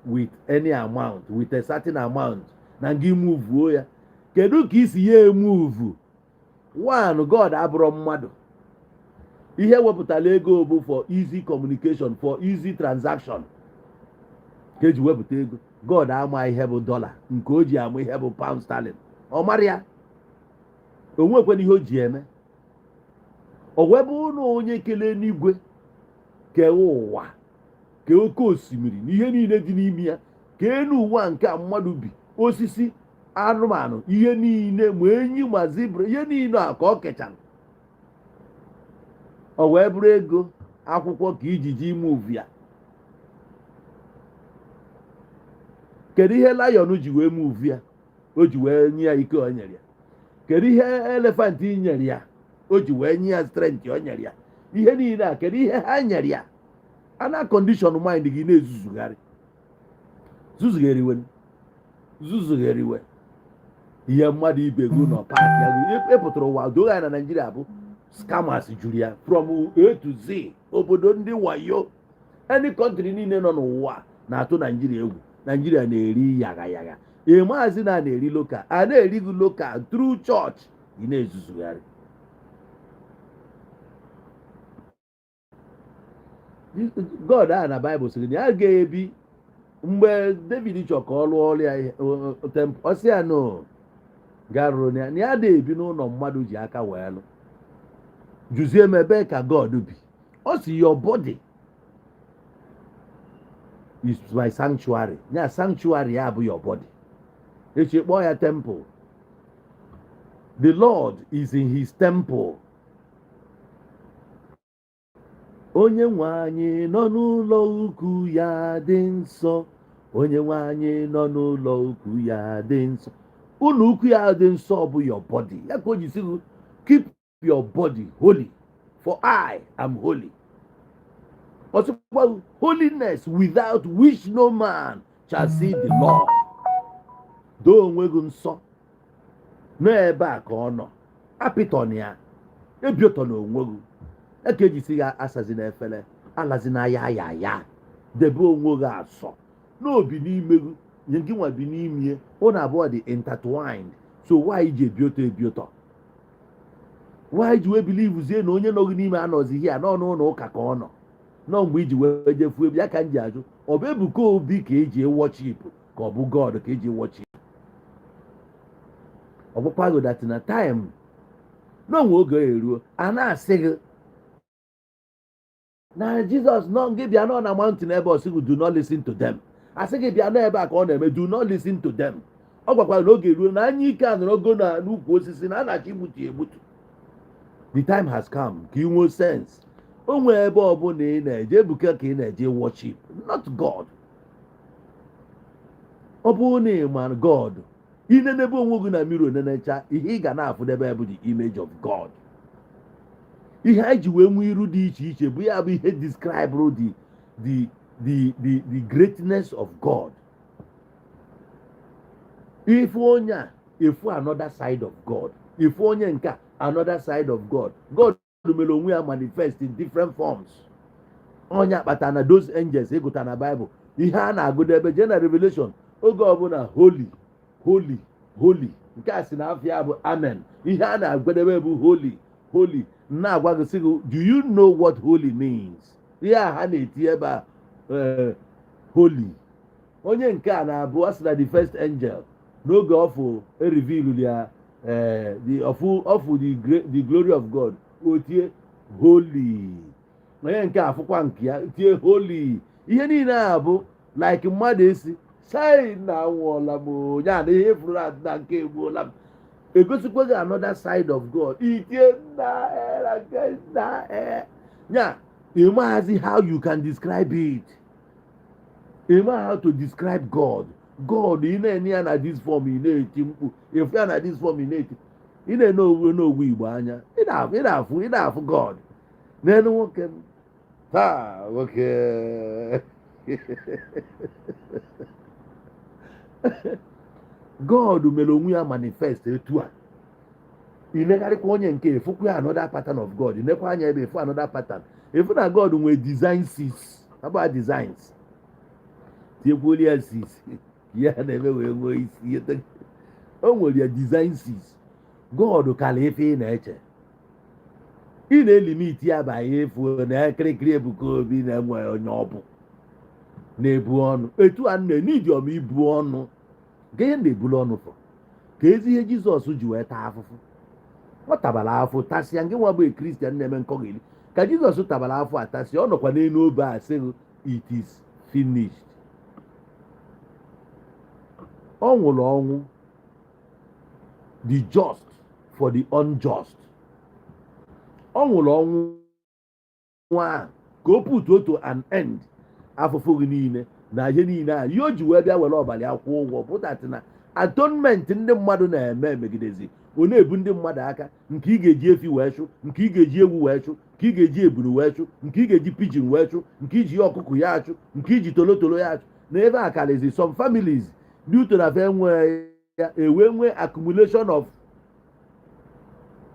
with any amount with a certain amount na ngị move ya. Kedu ka isi ya emove? One, God abụrụ mmadụ. Ihe wepụtara ego bụ for easy communication, for easy transaction. Ka eji wepụta ego. God ama ihe bụ dollar nke o ji ama ihe bụ pound sterling. Ọ mara ya. O nwekwana ihe o ji eme. O webụ na onye kelee n'igwe kee ụwa kee oke osimiri na ihe niile dị n'ime ya kee n'ụwa nke a mmadụ bi osisi anụmanụ ihe niile ma enyi ma zibra ihe niile a ka ọ kechara. O wee bụrụ ego akwụkwọ ka ijiji move ya. Kedu ihe lion ji wee move ya? O ji wee nye ya ike o nyere ya. Kedu ihe elephant nyere ya? O ji wee nye ya strength o nyere ya. Ihe niile a kedu ihe ha nyere ya? Ana condition mind gị na-ezuzugharị. Zuzugheriwe. Ihe mmadụ ibe gị nọ paaki ya epụtara ụwa doga ya na Naịjirịa bụ scammers juru ya from A to Z. Obodo ndị wayo any country niile nọ n'ụwa na-atụ Naịjirịa egwu. Nigeria na-eri yaga maazị na-eri local a na-eri gị local through church ị na-ezuzugharị. God a na Bible sịrị na ya ga-ebi mgbe David chọ ka ọ lụọ ọrụ ya ọ sị ya no garụrụ na ya na-ebi n'ụlọ mmadụ ji aka wee lụ. Jụzie m ebe ka God bi. Ọ sị your body is my sanctuary. Ya sanctuary ya bụ your body. Echi kpọọ ya temple. The Lord is in his temple. Onye nwe anyị nọ n'ụlọ ukwu ya dị nsọ. Onye nwe anyị nọ n'ụlọ ukwu ya dị nsọ. Ụlọ ukwu ya dị nsọ bụ your body. Ya ka o ji sị keep your body holy for I am holy. Also, holiness without which no man shall see the Lord. Do onwe gị nsọ n'ebe a ka ọ nọ. Apịtọ ya ebiọtọ n'onwe gị. Eke ejisi ya asazi n'efere alazi na ya debe onwe gị asọ n'obi n'ime gị nye gị nwa bi n'ime ọ na-abụọ dị intertwined. So why ji ebiọtọ? Why ji we believe zie na onye nọ gị n'ime anọzi here n'ọnụ ụlọ ụka ka ọ nọ? Nọ mgbe iji wee jefu ebe ya ka m ji ajụ ọ bụ Ebuka Obi ka eji worship ka ọ bụ God ka eji worship? Ọ bụkwa gị that na time n'onwe oge eruo a na-asị gị na Jesus nọ gị bịa nọ na mountain ebe ọ sị gị do not listen to them. Asị gị bịa n'ebe a ka ọ na-eme do not listen to them. Ọ gwakwara na oge eruo na anya ike a nọrọ ogo na n'ukwu osisi na a na-achọ egbutu. The time has come ka ị nwee sense. O nwee ebe ọbụla ị na-eje Ebuka ka ị na-eje worship not God. Ọ bụrụ na ị ma God inenebe onwe gị na mmiri onenecha ihe ị ga na-afụdebe bụ the image of God. Ihe anyị ji wee nwee iru dị iche iche bụ ya bụ ihe describe the greatness of God. Ife onye a efu another side of God, ife onye nke another side of God. God mere onwe ya manifest in different forms. Onye akpata na those angels ịgụta na Bible ihe a na-agụdebe je na Revelation oge ọbụla holy holy holy, nke a si na afịa bụ amen. Ihe a na-agụdebe bụ holy holy. Na-agwa gị sị gị, do you know what holy means? Ihe a ha na-eti ebe a holy. Onye nke a na-abụ asị na the first angel n'oge ọfụ reveal ya the glory of God o tie holy. Onye nke afụkwa nke ya tie holy. Ihe niile a bụ like mmadụ esi sai na anwụọla m onye a na ihe furu na nke egbuola m. Egosikwa gị another side of God. Itie nya imagine how you can describe it. Imagine how to describe God. God ị na-enye ya na this form ị na-eti mkpu, efu ya na this form ị na-eti, ị na-ene n'ogwu Igbo anya, ị na-afụ God n'elu nwoke m taa nwoke. God mere onwe ya manifest etu a. Inegharịkwa onye nke efukwa ya another pattern of God. Inekwa anya ebe efu another pattern. Efu na God nwere design six. About designs. Tiekwuoli ya six. Ya na-eme wee nwee isi. O nwere ya design six. God kala efe ị na-eche. Ị na-elimiti ya banye efu na kirikiri Ebuka Obi na-enwe onye ọbụ na-ebu ọnụ. Etu a nne n'idi ọma ibu ọnụ. Gee na-ebulu ọnụ fọ. Ka ezi ihe Jizọs ji wee taa afụfụ. Ọ tabara afụ tasịa nke nwa bụ Kristian na-eme nkọghịrị. Ka Jizọs tabara afụ atasịa ọ nọkwa n'elu obe a sịghị it is finished. Ọ nwụrụ ọnwụ the just for the unjust. Ọ nwụrụ ọnwụ nwa ka o put to an end afụfụ gị niile na ihe niile a ihe o ji wee bịa were ọbara akwụ ụgwọ pụtatị na atonement ndị mmadụ na-eme emegidezi ọ na-ebu ndị mmadụ aka nke ị ga-eji efi wee chụ, nke ị ga-eji ewu wee chụ, nke ị ga-eji ebunu wee chụ, nke ị ga-eji pidgin wee chụ, nke iji ọkụkọ ya achụ, nke iji tolotolo ya achụ. Na ebe a karịzi some families due to na enwe ya ewe nwee accumulation of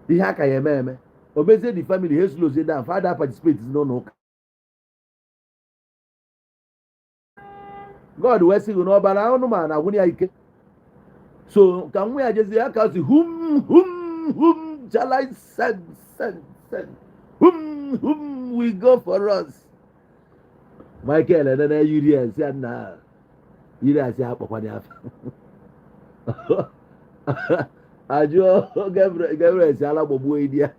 ihe aka ya eme o mezie the family ha slozie down father participate n'ụlọ ụka. God wee sị gị na ọbara anụmanụ agwụrụ ya ike, so ka nwa ya jezie aka si whom shall I send whom will go for us. Michael edena yiri ya si na yiri asị akpọkwana afọ ajụọ Gabriel si ala gbagbuo idi ya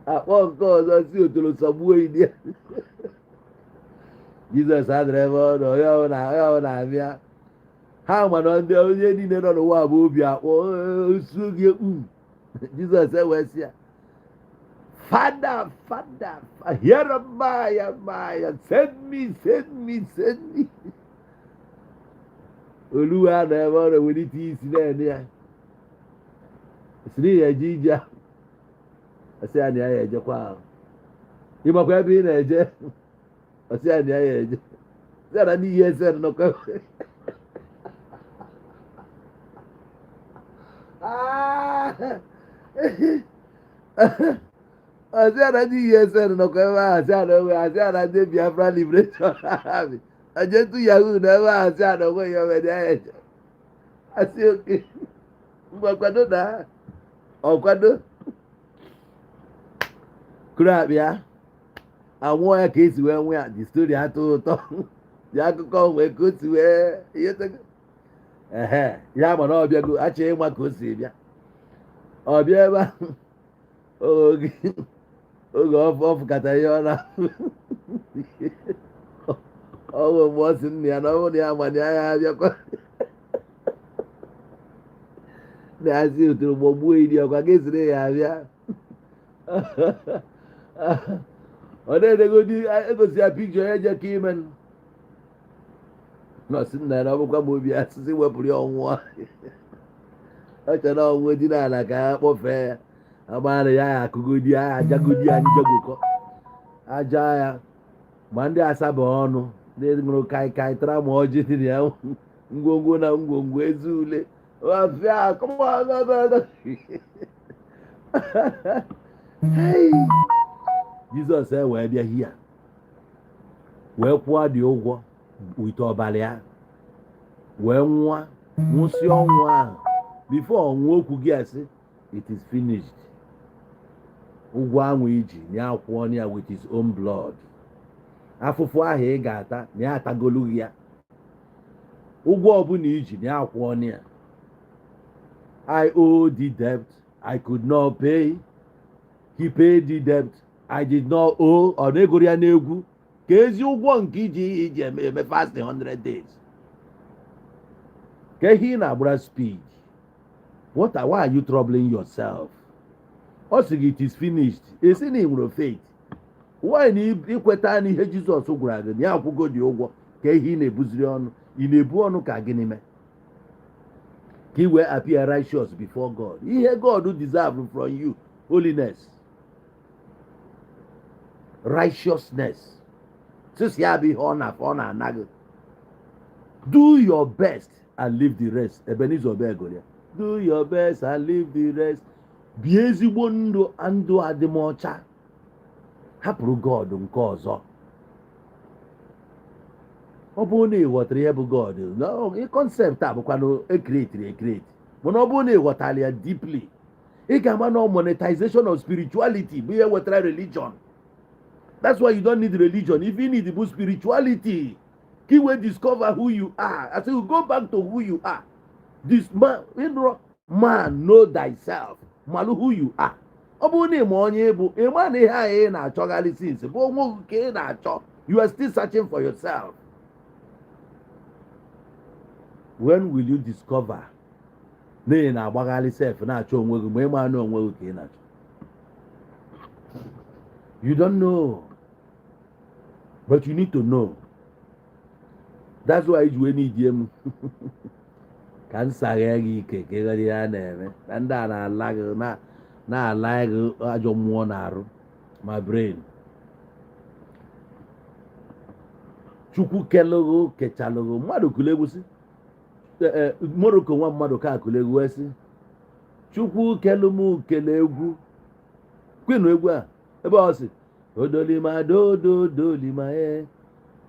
akpọ nke ọzọ si otolo sọgbuo idi ya. Jizọs adịrị ebe ọ nọ onye ọ na-abịa ha mana ndị onye niile nọ n'ụwa bụ obi akpọ osu gị ekpu. Jizọs ewee sị ya Father, hear my send me. Oluwa na ebe ọ na-ewelite isi na-ene ya siri ya eje ije ahụ ọsị ya na ya ejekwa ahụ ịmakwa ebe ị na-eje ọsị ya na ya eje sị ya na n'ihe ese nọkwa ọsị ya na n'ihe ese nọkwa ebe ahụ sị ya na onwe asị ya na ndị Biafra Liberation Army ajetu yahoo na ebe ahụ sị ya na onwe ya nwere ya eje asị oke mgbakwado na ọkwado kuru akpịa anwụọ ya ka esi wee nwee ya. The story atọ ụtọ dị akụkọ wee ka o si wee ihe ya mana ọ bịago achọghị ịma ka o si bịa ọ bịa ebe ahụ oge ọ fụkọtara ihe ọ na-ahụ ọnwụ mgbe ọ sị nna ya na ọ bụrụ na ya mana ya abịakwa na-asị otoro gbọgbuo iri ọkwa ga-esiri ya abịa ọ na-edegodi egosi ya pikchọ ya je ka ime nọọsụ nna ya na ọbụkwa ma obi asịsị wepụrụ ya ọnwụọ ọ chọrọ ọnwụ dị n'ala ka ha kpọfee ya agbara ya ya akụgodi ya ajagodi ya njọgụkọ aja ya ma ndị asaba ọnụ ndị ṅụrụ kaikai tara ma ọjị dị na ya ngwongwo na ngwongwo ezi ule Jizọs wee bịa hia wee kwụọ dị ụgwọ wite ọbara ya wee nwụsị ọnwụ ahụ bifo ọnwụ okwu gị asị it is finished. Ụgwọ ahụ iji na ya kwụọ ya with his own blood. Afụfụ ahụ ị ga-ata na ya atagolu ya. Ụgwọ ọbụla iji na ya kwụọ ya. I owe the debt I could not pay. He paid the debt I did not owe. Ọ na-egoro ya n'egwu ka ezi ụgwọ nke iji eme fasting 100 days. Ka ihe ị na-agbara speed. Why are you troubling yourself? Ọ sị gị it is finished. Esi na ị nwere faith. Why na ikweta n'ihe Jizọs gwara gị na ya akwụgo dị ụgwọ ka ihe ị na-ebuziri ọnụ ị na-ebu ọnụ ka gịnị mee? Ka ị wee appear righteous before God. Ihe God deserve from you, holiness, righteousness. Since ya bụ ihe ọ na-ana gị. Do your best and leave the rest. Ebenezer Obegoria. Do your best and leave the rest. Bie ezigbo ndụ adịmọcha. Hapụrụ God nke ọzọ. Ọ bụrụ na ị ghọtara ihe bụ God, concept a bụkwa na ekreti. Mana ọ bụrụ na ị ghọtara ya deeply, ị ga-ama na monetization of spirituality bụ ihe wetara religion. That's why you don't need religion. If you need the spirituality, you will discover who you are. I say you go back to who you are. This man know thyself. Malu who you are. Ọ bụrụ na ịma onye bụ ịma na ihe anyị na-achọgharị since bụ onwe nke ị na-achọ. You are still searching for yourself. When will you discover na ị na-agbagharị self na-achọ onwe gị ma ịma na onwe gị ka ị na-achọ? You don't know. But you need to know. That's why you need him. Can say ike ka ịghọrị ya na-eme na ndị a na-ala gị ajọ mmụọ na-arụ ma brain. Chukwu kelụgụ kechalụgụ mmadụ kulegwusi Morocco nwa mmadụ ka akulegwu wee sị Chukwu kelụmụ kele egwu kwenu egwu a ebe ọ sị odolima dodolima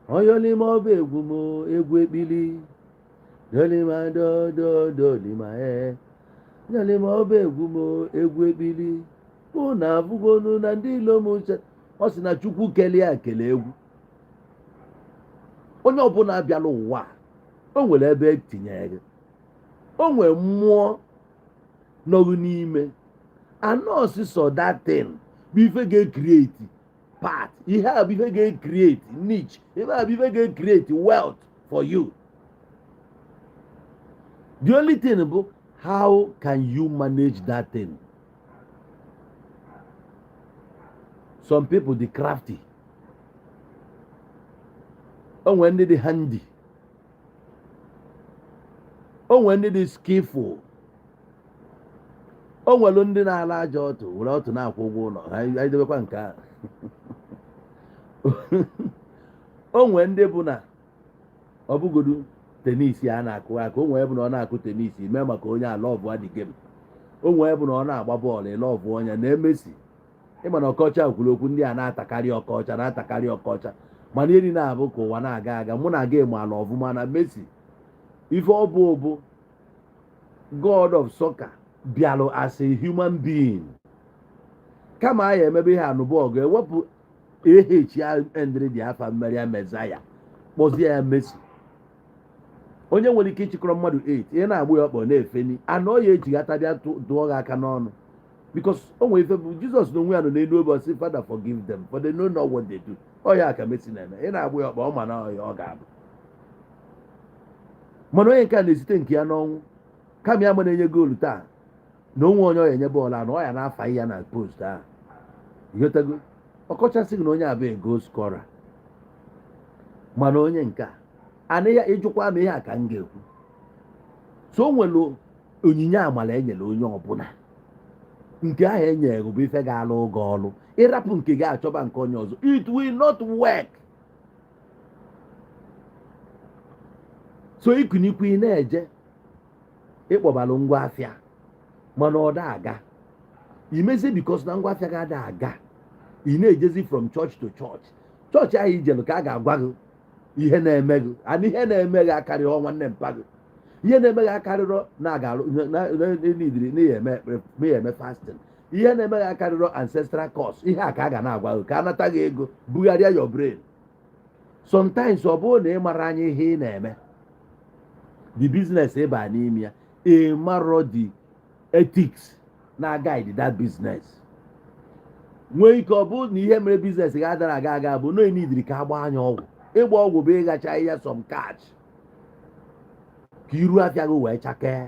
oyolima ọba egwu m egwu ekpili dolima dodolima yolima ọba egwu m egwu ekpili mụ na abụgonu na ndị ilo m uche. Ọ sị na Chukwu kelee akele egwu. Onye ọbụla abịala ụwa o nwere ebe etinyere gị. O nwere mmụọ nọgụ n'ime anọọsị so that thing bụ ife ga-create part. Ihe a bụ ife ga-create niche. Ihe a bụ ife ga-create wealth for you. The only thing bụ how can you manage that thing? Some people dey crafty. O nwere ndị dị handy. O nwere ndị dị skillful. O nwere ndị na-ala aja ọtụ were ọtụ na-akwụ ụgwọ ụlọ ha idebekwa nke a. O nwere ndị bụ na ọ bụgodu tenisi a na-akụ aka. O nwere bụ na ọ na-akụ tenisi mee maka onye a lọvụ adị game. O nwere bụ na ọ na-agba bọọlụ lọvụ onye na-emesi. Ịma na ọkọcha kwuru okwu ndị a na-atakarị ọkọcha mana eri na-abụ ka ụwa na-aga aga mụ na-aga ịma ala ọvụma na Messi ife ọ bụ God of soccer bịalụ as a human being. Kama a ya emebe ihe anụbọọgụ ewepụ ya endịrị dị afa mmeri ya Mezaya kpọzie ya Messi. Onye nwere ike ịchịkọrọ mmadụ 8 ihe na-agbụ ya ọkpọ na-efeni anọ ya ejighata bịa dụọ gị aka n'ọnụ. Because o nwere ife bụ Jizọs n'onwe ya nọ n'elu obe ọsị Father forgive them for they know not what they do. Ọ ya ka Messi na-eme ị na-agbụ ya ọkpọ ọ ma na ọ ga-abụ. Mana onye nke a na-esite nke ya n'ọnwụ kama ya mana enye goolu taa na onwe onye ọ ya enye bọọlụ anọ ọ ya na-afa ya na post ahụ. Ịghọtago ọkọchasị gị na onye abụghị goal scorer. Mana onye nke a ana ya ịjụkwa m ihe a ka m ga-ekwu so o nwere onyinye amala enyere onye ọbụla nke ahụ enyere bụ ife ga-alụ oge ọlụ ịrapụ nke gị achọba nke onye ọzọ it will not work. So ikunikwu na-eje ịkpọbalụ ngwa afịa mana ọ da aga imezi bikos na ngwa afịa ga-ada aga ị na-ejezi from church to church chọọchị ahụ ijelu ka a ga-agwa gị ihe na-eme gị ana ihe na-eme gị akarịrị nwanne mpa gị ihe na-eme gị akarịrị na-aga-alụ eme fasting ihe na-eme gị akarịrị ancestral curse ihe a ka a ga na-agwa gị ka a nata gị ego bugharịa your brain. Sometimes ọ bụrụ na ị mara anya ihe ị na-eme the business ịba n'ime ya ị marọ the ethics na guide that business nwee ike ọ bụrụ na ihe mere business ga-adara aga bụ na enidiri ka agba anya ọgwụ ịgba ọgwụ bụ ịgacha ihe some catch ka iru afịa gị wee chakee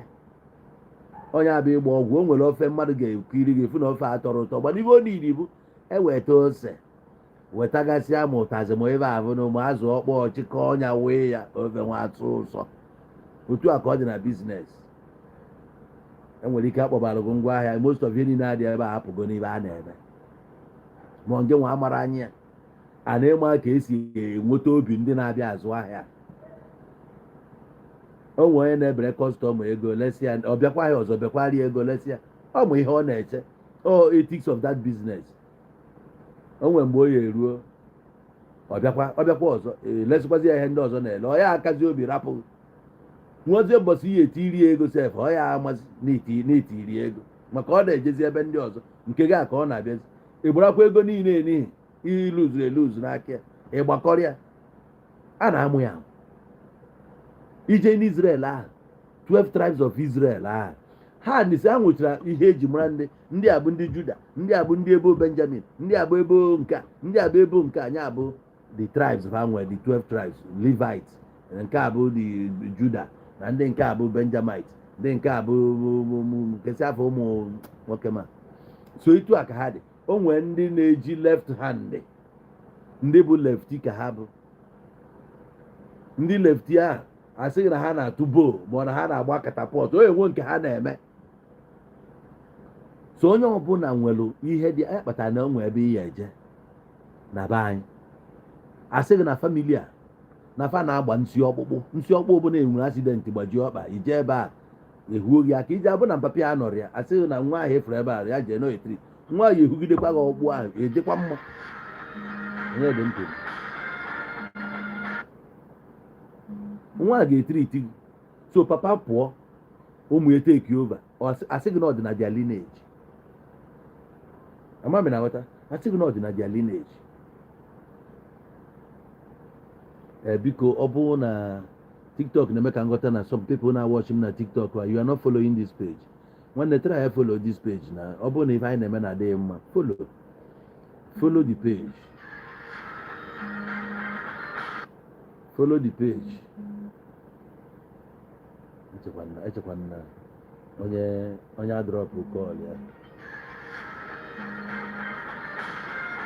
onye abịa ịgba ọgwụ o nwere ofe mmadụ ga-ekiri gị efu na ofe atọrọ ụtọ gbana ibe ọ niile bụ eweta ose wetagasịa ma ụtazị ma ebe ahụ na ụmụ azụ ọkpọ ọchịkọ ọnya wee ya ofe nwa atụ ụsọ otu a ka ọ dị na biznes enwere ike akpọbalụ gị ngwa ahịa most of ihe niile adị ebe a hapụgo n'ibe a na-eme ma nge nwa amara anya ya a na-ịma ka esi enweta obi ndị na-abịa azụ ahịa o nwere onye na-ebere kọstọma ego lesịa ọ bịakwa ahịa ọzọ bịakwarịa ego lesịa ọ mụ ihe ọ na-eche ethics of that business. O nwere mgbe o ya eruo ọ bịakwa ọzọ lesịkwazi ya ihe ndị ọzọ na-ele ọ ya akazi obi rapụ nwazie ụbọchị ihe etiri ego sef ọ ya amazi n'itiri ego maka ọ na-ejezi ebe ndị ọzọ nke gị a ka ọ na-abịazi ịgbarakwa ego niile n'ihi iluzuru eluzu n'aka ya ịgbakọrịa a na-amụ ya ije n'Israel ahụ 12 tribes of Israel ahụ ha nisi ha nwechara ihe eji mara ndị a bụ ndị Juda ndị a bụ ndị ebo Benjamin ndị a bụ ebo nka ndị a bụ ebo nke anyị abụ the tribes ha nwere the 12 tribes Levites nke a bụ the Juda na ndị nke a bụ Benjamite ndị nke a bụ nkesị afọ ụmụ nwoke ma so etu a ka ha dị o nwere ndị na-eji left hand ndị bụ lefti ka ha bụ ndị lefti a asịghị na ha na-atụ boo ma ọ na ha na-agba katapọt o enwe nke ha na-eme so onye ọbụla nwere ihe dị anya kpatara na onwe ebe ihe eje na be anyị asịghị na famili a na fa na-agba nsi ọkpụkpụ bụ na enwere asidenti gbajie ọkpa ije ebe a ehuo gị aka ije abụ na mpapị ya nọrọ ya asịghị na nwa ahụ efere ebe a ya jee n'etiri nwa ahụ ehugidekwa gị ọkpụ ahụ edekwa mma onye dị ntị nwa a ga-etiri iti so papa pụọ ụmụ ya take over asịghị na ọ dị na their lineage amami na ghọta asịghị na ọ dị na their lineage biko ọ bụrụ na TikTok na-eme ka nghọta na some people na-watch m na TikTok you are not following this page nwanne try follow this page na ọ bụrụ na ife anyị na-eme na adịghị mma follow the page echekwana na onye adrọpụ kọl ya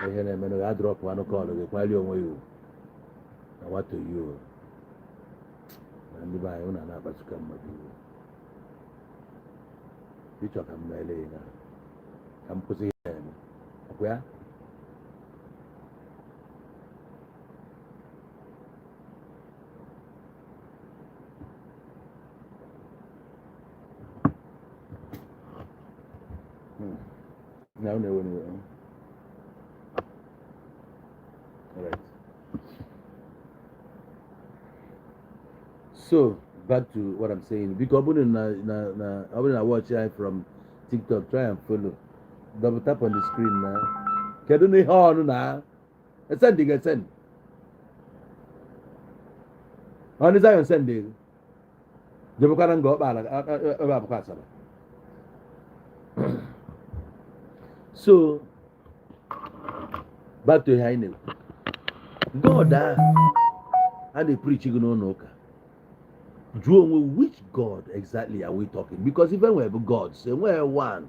ihe na-eme na adrọpụ anụ kọl gị kwali onwe ya na wato yi na ndị be anyị ụna na-akpasuka mmadụ iwe ịchọ ka m na-ele ya ka m kwụsị ihe na-eme ọkwa ya now all right. So back to what I'm saying. Because I will watch it from TikTok. Try and follow. Double tap on the screen now. Kedu ni horn na? Send. On is I send it. Ebuka na Ngokpala Ebuka sala. So back to high name. God and they preach no. Which God exactly are we talking? Because even we have gods, and we're one.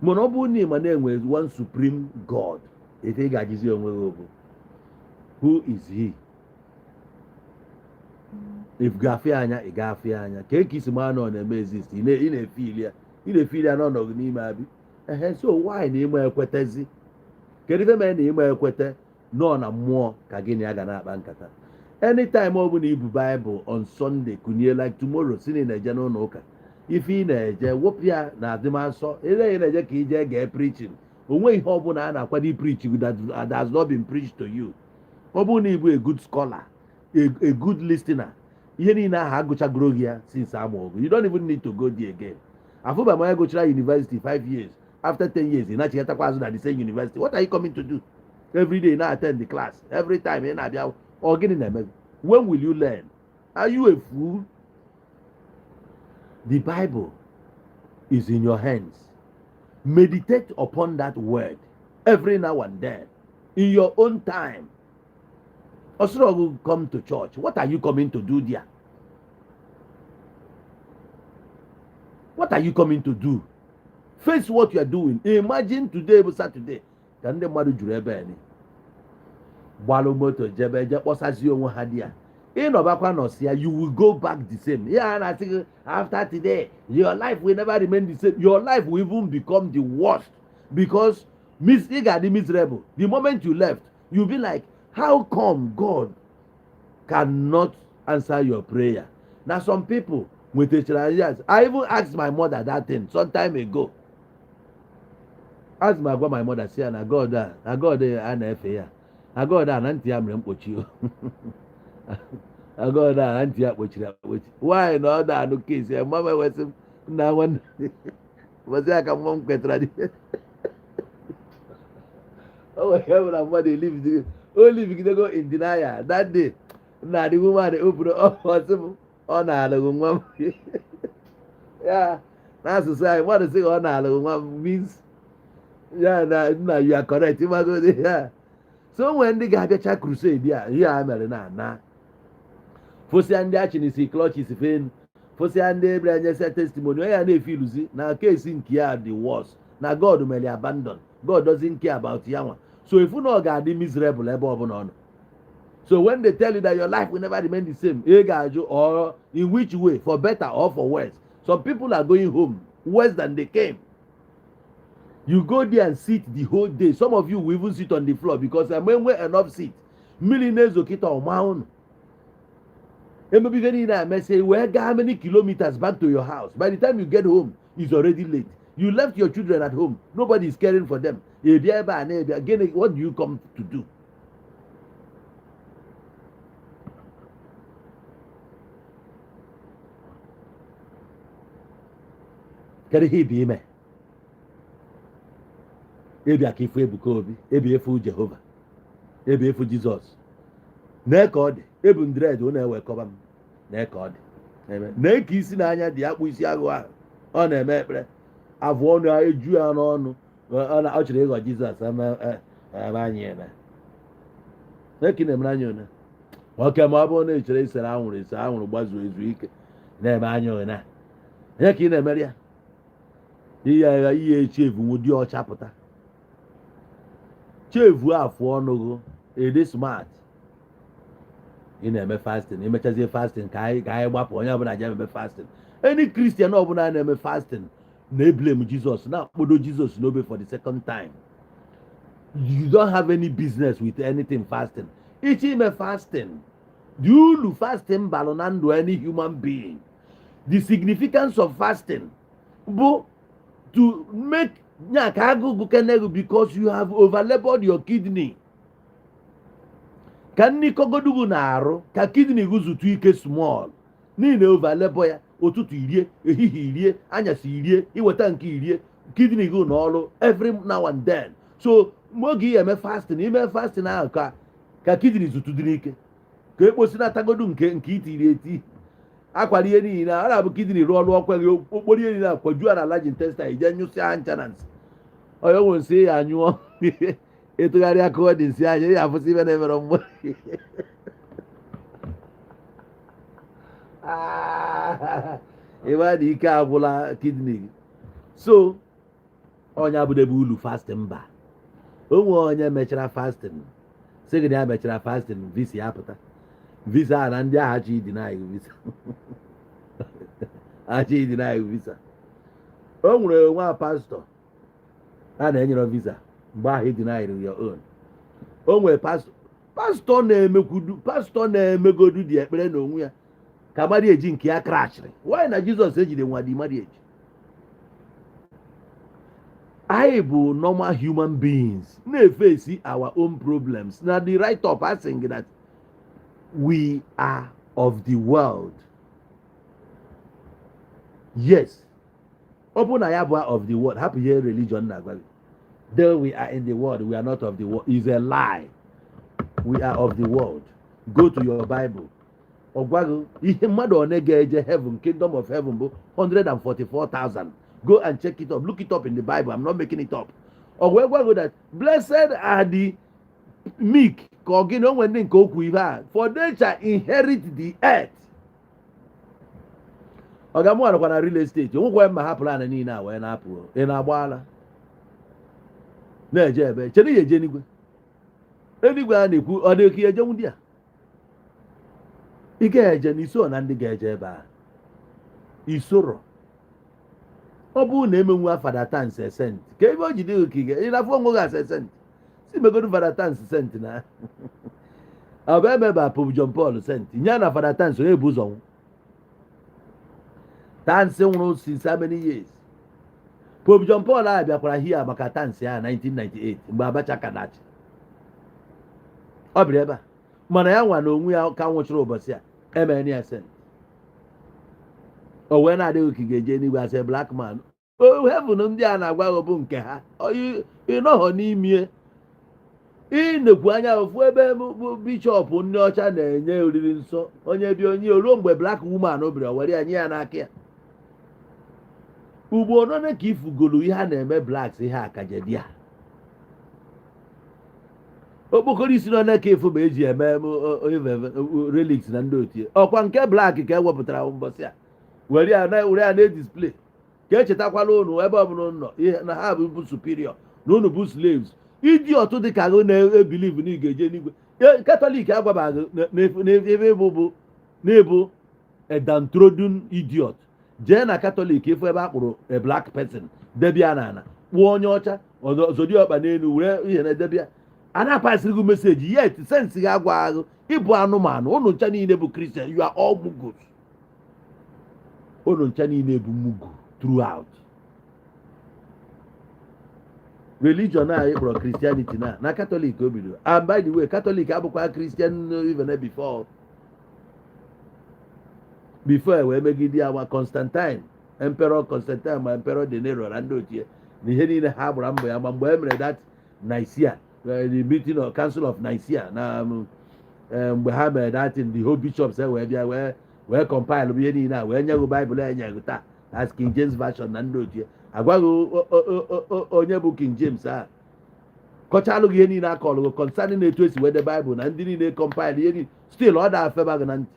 Monobu name and then with one supreme God. Who is he? if gafee anya ị gafee anya ka isi ma nọ na-eme exist ị na-efili ya n'ọnọdụ n'ime abi so why na ịma ekwetezi kedu ife mere na ịma ekwete nọ na mmụọ ka gị na ya ga na-akpa nkata anytime ọ bụla ibu Bible on Sunday kunye like tomorrow si na ị na-eje n'ụlọ ụka ife ị na-eje wepụ ya na adịmansọ ị na-eje ka ije gee preaching onwe ihe ọ bụla a na-akwado preach that has not been preached to you. Ọ bụrụ na ị bụ a good scholar a good listener ihe niile ahụ agụchagoro gị ya since amụọgụ you don't even need to go there again. Afụba m onye gụchara university 5 years after 10 years ị nachigatakwa azụ na the same university. What are you coming to do? Every day na attend the class every time ị na-abịa ọ gịnị na-eme? When will you learn? Are you a fool? The Bible is in your hands. Meditate upon that word every now and then in your own time. Also, will come to church. What are you coming to do there? What are you coming to do? Face what you are doing. Imagine today was Saturday. Can the mother do any? Balomoto jebe posasio onwe ha dia. In Obakwa no sia, you will go back the same. Yeah, and I think after today, your life will never remain the same. Your life will even become the worst because miserable. The moment you left, you'll be like, how come God cannot answer your prayer? Now some people with the I even asked my mother that thing some time ago. Ask my mother say, "Na God, ana-efe God ananti ya mere mkpochi." God ananti ya kpochiri. Why no other no case? Mama was na one. Was ya ka mom kwetra di. Oh, my mother live. Only if you go in denial that day. Now the woman they open up possible on a yeah. That's society. What to say on a means yeah, now you are correct. You must go there. So when the guy get a crusade, yeah, I'm a na. Fosi and the action is he clutch is pain. Fosi and the brand said testimony. I and if you lose it, now case in care the worst. Now God may abandon. God doesn't care about Yama. So if you know God is miserable, so when they tell you that your life will never remain the same, or in which way, for better or for worse, some people are going home worse than they came. You go there and sit the whole day. Some of you will even sit on the floor because when we enough seat, millionaires will get on mountain. And maybe very say, well, how many kilometers back to your house? By the time you get home, it's already late. You left your children at home. Nobody is caring for them. Again, what do you come to do? Kedu ihe ibe ime? Ebi aka ifu Ebuka Obi, ebi efu Jehova, ebi efu Jizọs. Na ka ọ dị, ebu ndred ọ na-ewekọba m. Na ka ọ dị. Na ka isi n'anya dị akpụ isi agụ ahụ. Ọ na-eme ekpere. Avụ ọnụ eju ya n'ọnụ. Ọ chọrọ ịghọ Jizọs ebe anyị eme. Na ka na-emere anyị one. Nwoke ma ọ bụrụ na ị chere isere anwụrụ gbazuo ezu ike na-eme anyị one. Onye ka ị na-emere ya? Ihe echi evu nwụdị ọcha pụta. Chevu afụ ọnụ ede smart. Ị na-eme fasting, emechazie fasting ka anyị gbapụ onye ọbụla je ememe fasting. Any Christian ọbụla na-eme fasting na-eblame Jesus, na-akpodo Jesus n'obe for the second time. You don't have any business with anything fasting. Ichi ime fasting. The ulu fasting balụ na ndụ any human being. The significance of fasting bụ to make because you have overlabored your kidney. Ka nni kogodugu na arụ ka kidney guzutu ike small. Niile overlabor ya ụtụtụ irie, ehihie irie, anyasị irie, iweta nke irie, kidney go n'ọrụ every now and then. So mogi eme fasting, ime fasting ahụ ka kidney zutu dị n'ike. Ka ekposi na tagodu nke itiri eti. Akwali ihe niile a na-abụ kidney rụọ ọrụ ọkwa gị okporo ihe niile akwajuo na large intestine ije nyụsị anya na nsị. Onye nwe nsị ya anyụọ etụgharị aka ọ dị nsị anya ya afụsị ibe na-emere mgbe ịba dị ike agwụla kidney. So onye abụdebe ulu fasting mba. Onwe onye mechara fasting sị gị na ya mechara fasting visi ya pụta. visa na ndị agha chi deny visa achi deny visa o nwere nwa pastọ a na-enyere visa mgbe ahụ deny your own o nwere pastọ na-emegodu dị ekpere n'onwe ya ka marriage nke ya krashịrị why na Jizọs ejide nwa dị marriage anyị bụ normal human beings na-face our own problems na the right of asking that we are of the world. Yes. Open na ya bụ of the world. Hapụ ihe religion na-agwa gị. Though we are in the world, we are not of the world. Is a lie. We are of the world. Go to your Bible. Ogwago, ihe mmadụ one ga-eje heaven, kingdom of heaven bụ 144,000. Go and check it up. Look it up in the Bible. I'm not making it up. Ogwago that blessed are the meek. For they shall inherit the earth. Ogamu anakwa na real estate. Onwekwe mma ha plan niile a wee na-apụ. Ị na-agbaala. Na-eje ebe. Chere ya eje enigwe. Enigwe a na-ekwu ọ dị ka eje ndị a. Ị ga-eje n'iso na ndị ga-eje ebe a. Isoro. Ọ bụrụ na emenwu afada tans sent. Ka ebe o jide okige. Ị na-afụ onwe gị sent. Si megodu Father Tans sent na abebe ba Pope John Paul sent nya na Father Tans onye bụ ụzọ Tans nwụrụ since how many years Pope John Paul abịakwara here maka Tans ya 1998 mgbe Abacha kadachi ọ bịara ebe a mana ya nwa na onwe ya ka nwụchiri ụbọchị a emere ya sent o wee na-adịghị ka ga-eje n'igwe asị black man heaven ndị a na-agwa bụ nke ha ịnọghọ n'ime inekwu anya ofu ebe bishọp ndị ọcha na-enye oriri nsọ onye bi onye ruo mgbe black woman bịara were ya nye ya n'aka ya ugbo none ka ifugolu ihe a na-eme blacks ihe akajedi ha okpokoro isi none ka ifu ma eji eme relics na ndị otie ọkwa nke black ka ewepụtara mbọsị a were ya na-edisplay ka echetakwala unu ebe ọbụla nọ ihe na ha bụ superior na unu bụ slaves ịdị ọtụ dị ka agụ na-ebiliv na ị ga-eje n'igwe katọlik agwabaghị n'ebe bụ na-ebu a downtrodden idiot jee na katọlik efu ebe a kpụrụ a black person debia na ana kpụọ onye ọcha ọzọdịọkpa n'elu were ihe na edebia a na-apasịrị gị meseji yet sensi gị agwa agụ ịbụ anụmanụ ụnụ ncha niile bụ kristian you are all mugus ụnụ ncha niile bụ mugu throughout religion anyị kpọrọ Christianity na Catholic o bido and by the way Catholic abụkwa Christian even before wee megide ya nwa Constantine Emperor Constantine ma Emperor de Nero na ndị ochie na ihe niile ha gbara mbọ ya ma mgbe e mere that Nicaea the meeting of Council of Nicaea na mgbe ha mere that in the whole bishops wee bịa wee compile ihe niile a wee nyegụ Bible enyegụ taa as King James version na ndị ochie agwaghị onye bụ King James a kọchalụ gị ihe niile akọlụ concerning etu esi wede Bible na ndị niile compile ihe niile still ọ da afeba gị na ntị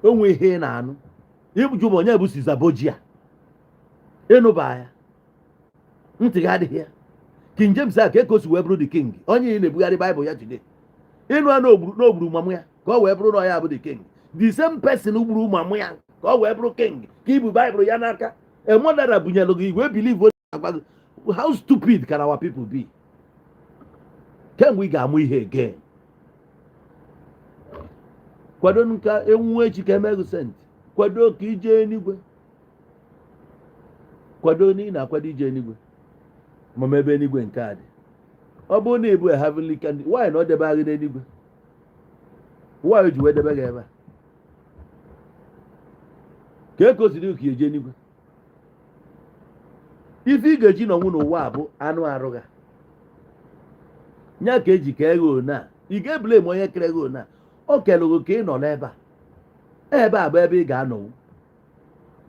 onwe ihe na-anụ ịbụjụ ma onye bụ Sizabogia ịnụba ya ntị gị adịghị ya King James a ka ekosi wee bụrụ the king onye ị na-ebugharị Bible ya today ịnụ ya n'ogburu mamụ ya ka ọ wee bụrụ na ya bụ the king the same person gburu mamụ ya ka ọ wee bụrụ king ka ibu Bible ya n'aka emodara bunyelu gị wee believe how stupid can our people be kemgbe ị ga-amụ ihe again kwado nka enwu echi ka emegụ sent kwado ka ije n'igwe kwado n'ihi na akwado ije n'igwe ma ebe n'igwe nke a dị ọ bụrụ na ịbụ heavenly candidate why na ọ debe gị n'eluigwe why o ji wee debe gị ebe a ka ekosiri ka eje n'igwe ife ị ga-eji n'ọnwụ n'ụwa bụ anụ arụ ga nya ka eji kee gị one a ị ga-ebule ma onye kere gị one a o kelụghị ka ị nọ n'ebe a bụ ebe ị ga-anọwu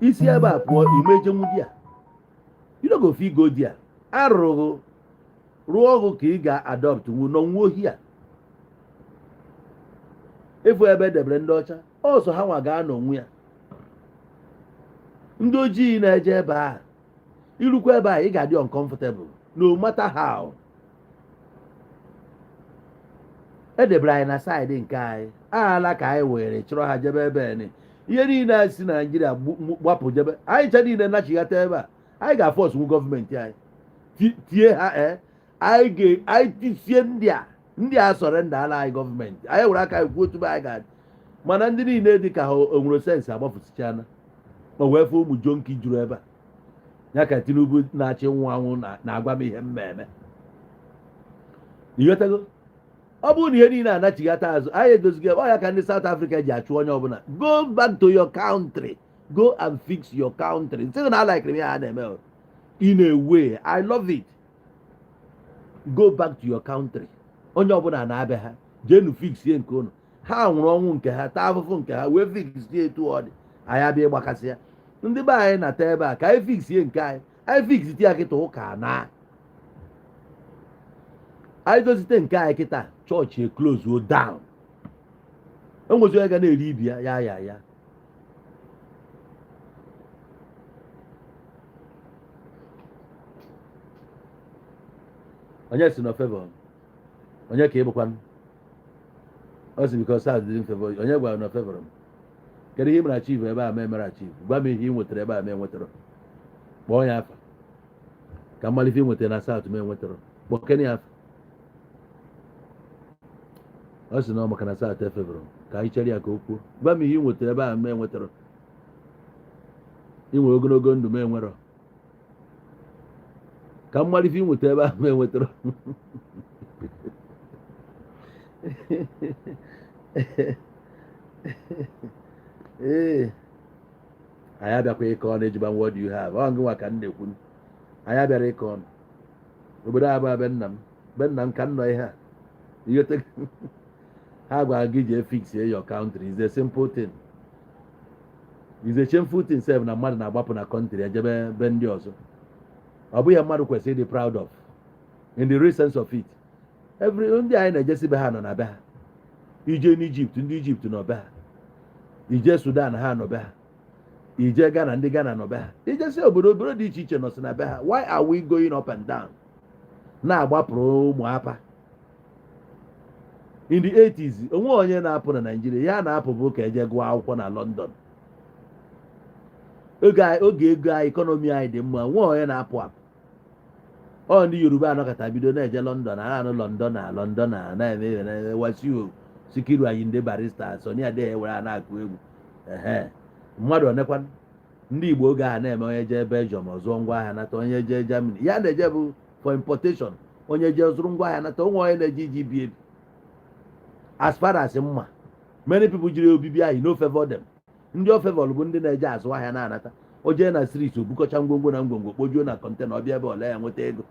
isi ebe a pụọ imejenwu di a you no go fit go there arụrụ rụọ ọgụ ka ị ga-adọpt nwu n'ọnwụ ohi a efu ebe debere ndị ọcha ọsọ ha nwa ga-anọ onwe ya ndị ojii na-eje ebe a irukwa ebe a ị ga-adị uncomfortable no matter how edebere anyị na saịdị nke anyị ala ka anyị were chọrọ ha jebe ebe ni ihe niile anyị si na Naịjirịa gbapụ jebe anyị cha niile nachighata ebe a anyị ga-afọsụ gọọmenti anyị tie ha anyị tisie ndị a sọrenda ala anyị gọọmenti anyị were aka anyị kwuo tupu anyị ga-adị mana ndị niile dị ka ha onwere sensị agbapụsịchana ma wee fụ ụmụ jonki juru ebe a ya ka Tinubu na-achị nwụ anwụ na-agwa m ihe mmemme ịghọtago ọ bụrụ na ihe niile anachighata azụ anyị edozigo ọ ya ka ndị South Africa ji achụ onye ọbụla go back to your country go and fix your country nsị na alaikiri ya ha na-eme in a way I love it go back to your country onye ọbụla na-abịa ha jenu fix ye nke unu ha nwụrụ ọnwụ nke ha taa afụfụ nke ha wee fix ye etu ọ dị anyị abịa ịgbakasị ya ndị be anyị na-ata ebe a ka anyị fix ye nke anyị fix ya kịta ụka na anyị dozite nke anyị kịta chọọchị eklozuo down enwezi onye ga na-eri ibi ya onye si na favor onye ka ị bụkwanụ ọ si bikọ sad dị favor onye gwara na favor m kedu ihe ị mere achieve ebe a ma emere achieve gwa m ihe ị nwetara ebe a ma enwetara kpọọ ya afa ka mmalite ị nwetara na south ma enwetara kpọkene ya afa ọ sị na ọ maka na south efevọrọ ka anyị chere ya ka o kwuo gwa m ihe ị nwetara ebe a ma enwetara ị nwere ogologo ndụ ma enwero ka mmalite ị nwetara ebe a ma enwetara ee anyị abịakwa ịkọ ọnụ ejiba what do you have ọ ngịnwa ka m na-ekwu anyị abịara ịkọ ọnụ obodo abụọ be nna m ka m nọ ihe a igote ha gwara gị jee fix your country is a simple thing is a shameful thing sef na mmadụ na-agbapụ na country ejebe be ndị ọzọ ọ bụghị mmadụ kwesịrị ịdị proud of in the real sense of it ndị anyị na-ejesi be ha nọ na be ha ije n'Ijipt ndị Ijipt nọ be ha ije Sudan ha nọ be ha ije Ghana ndị Ghana nọ be ha ijesi obodo dị iche iche nọsị na be ha why are we going up and down na-agbapụrụ ụmụapa in the 80s onwe onye na-apụ na Naịjirịa ya na-apụ bụ ka eje gụọ akwụkwọ na London oge ego anyị ikọnọmi anyị dị mma nwe onye na-apụ ọ ndị Yoruba anọkọta bido na-eje London anụ London na-eme Wasiu Sikiru anyị ndị barista Soni Ade were na-akụ egwu mmadụ onekwa ndị Igbo oge a na-eme onye jee Belgium ọzụọ ngwa ahịa nata onye jee Germany ya na-eje bụ for importation onye jee zụrụ ngwa ahịa nata onwe onye na-eji iji bi ebi as far as mma many people jiri obibi ahụ no favor them ndị o favor bụ ndị na-eje azụ ahịa na-anata o jee na street obukọcha ngwongwo na ngwongwo kpojuo na container ọbịa ebe ole ya nweta ego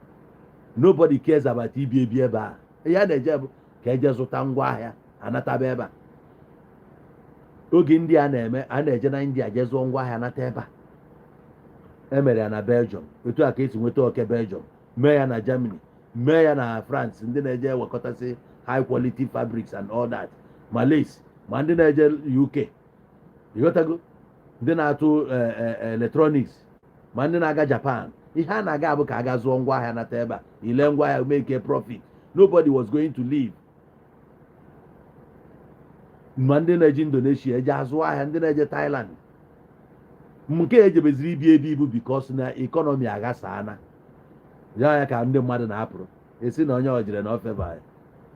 nobody cares about ibi ebi ebe a ya na-eje bụ ka eje zụta ngwa ahịa anataba ebe a oge ndị a na-eje na India jee zụọ ngwa ahịa anata ebe a emere ya na Belgium otu a ka esi nweta oke Belgium mee ya na Germany mee ya na France ndị na-eje ewekọtasị high quality fabrics and all that Malays ma ndị na-eje UK ịghọtago ndị na-atụ electronics ma ndị na-aga Japan ihe a na-aga abụ ka aga zụọ ngwa ahịa nata ebe a ile ngwa ahịa make a profit nobody was going to leave ma ndị na-eje Indonesia eje azụ ahịa ndị na-eje Thailand nke ejebeziri ibi ibu because na economy aghasaana ya ka ndị mmadụ na-apụrụ esi na onye ojire na ofe ba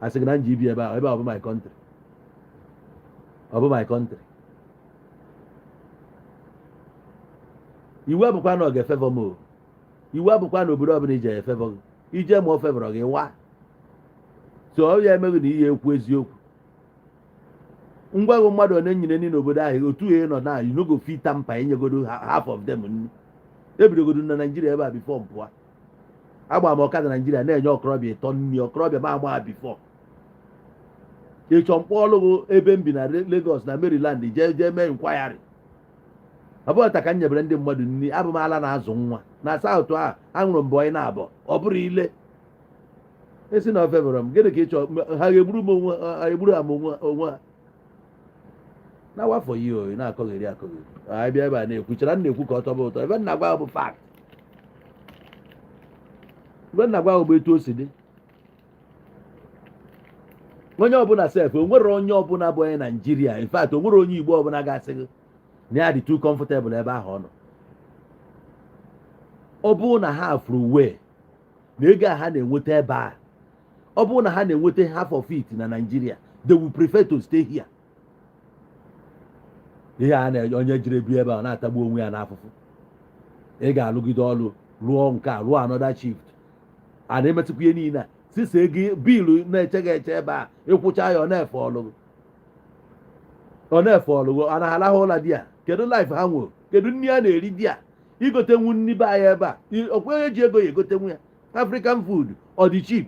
asị gị na nji ibi ebe a ọ bụ my country ọ bụ my country iwu abụkwa na ọ ga-efevọ m iwu abụkwa na obodo ọbụla ije efevọ gị ije ma o fevọrọ gị wa so ọ ya emeghị na ihe ekwu eziokwu ngwa gụ mmadụ one nyere nri n'obodo ahụ otu ihe nọ na you no go fit tampa enyegodo half of them nri ebidogodo na Naịjirịa ebe a bifọ mpụa agba m ọkada Naịjirịa na-enye ọkọrọbịa ịtọ nri ọkọrọbịa ma agba bifọ ịchọ mkpọọlụgụ ebe m bi na Lagos na Maryland jee mee inquiry ọ bụghị ta ka m nyebere ndị mmadụ nri abụ m ala na-azụ nwa na South a aṅụrụ m bọyị na-abọ ọ bụrụ ile esi na ofevọrọ m gịnị ka ịchọ ha ga-egburu m egburu ha m onwe ha na wafọ yi oyi na-akọgheri anyị bịa ebe a na-ekwuchara m na-ekwu ka ọ tọba ụtọ ebe m na-agwa bụ fact ebe m na-agwa bụ etu o si dị onye ọbụla sef onwere onye ọbụla bụ onye Naijiria, in fact onwere onye Igbo ọbụla ga-asị gị na ya dị too comfortable ebe ahụ ọ nọ. Ọ bụrụ na ha furu wee na ego a ha na-enweta ebe a, ọ bụrụ na ha na-enweta half of it na Nigeria, they will prefer to stay here. Ihe a na onye jiri bi ebe a na-atagbu onwe ya n'afụfụ. Ị ga-alụgide ọlụ rụọ nke a rụọ another shift, a na-emetụkwa ihe niile a sisi ego biilu na-eche gị eche ebe a ịkwụcha ya ọ na-efe ọlụgo a na-alahụ ụla di ya. Kedu life ha nwere? Kedu nri a na-eri di ya? Igotenwu nri be anyị ebe a okwenye ji ego ya egotenwu ya. African food ọ dị cheap.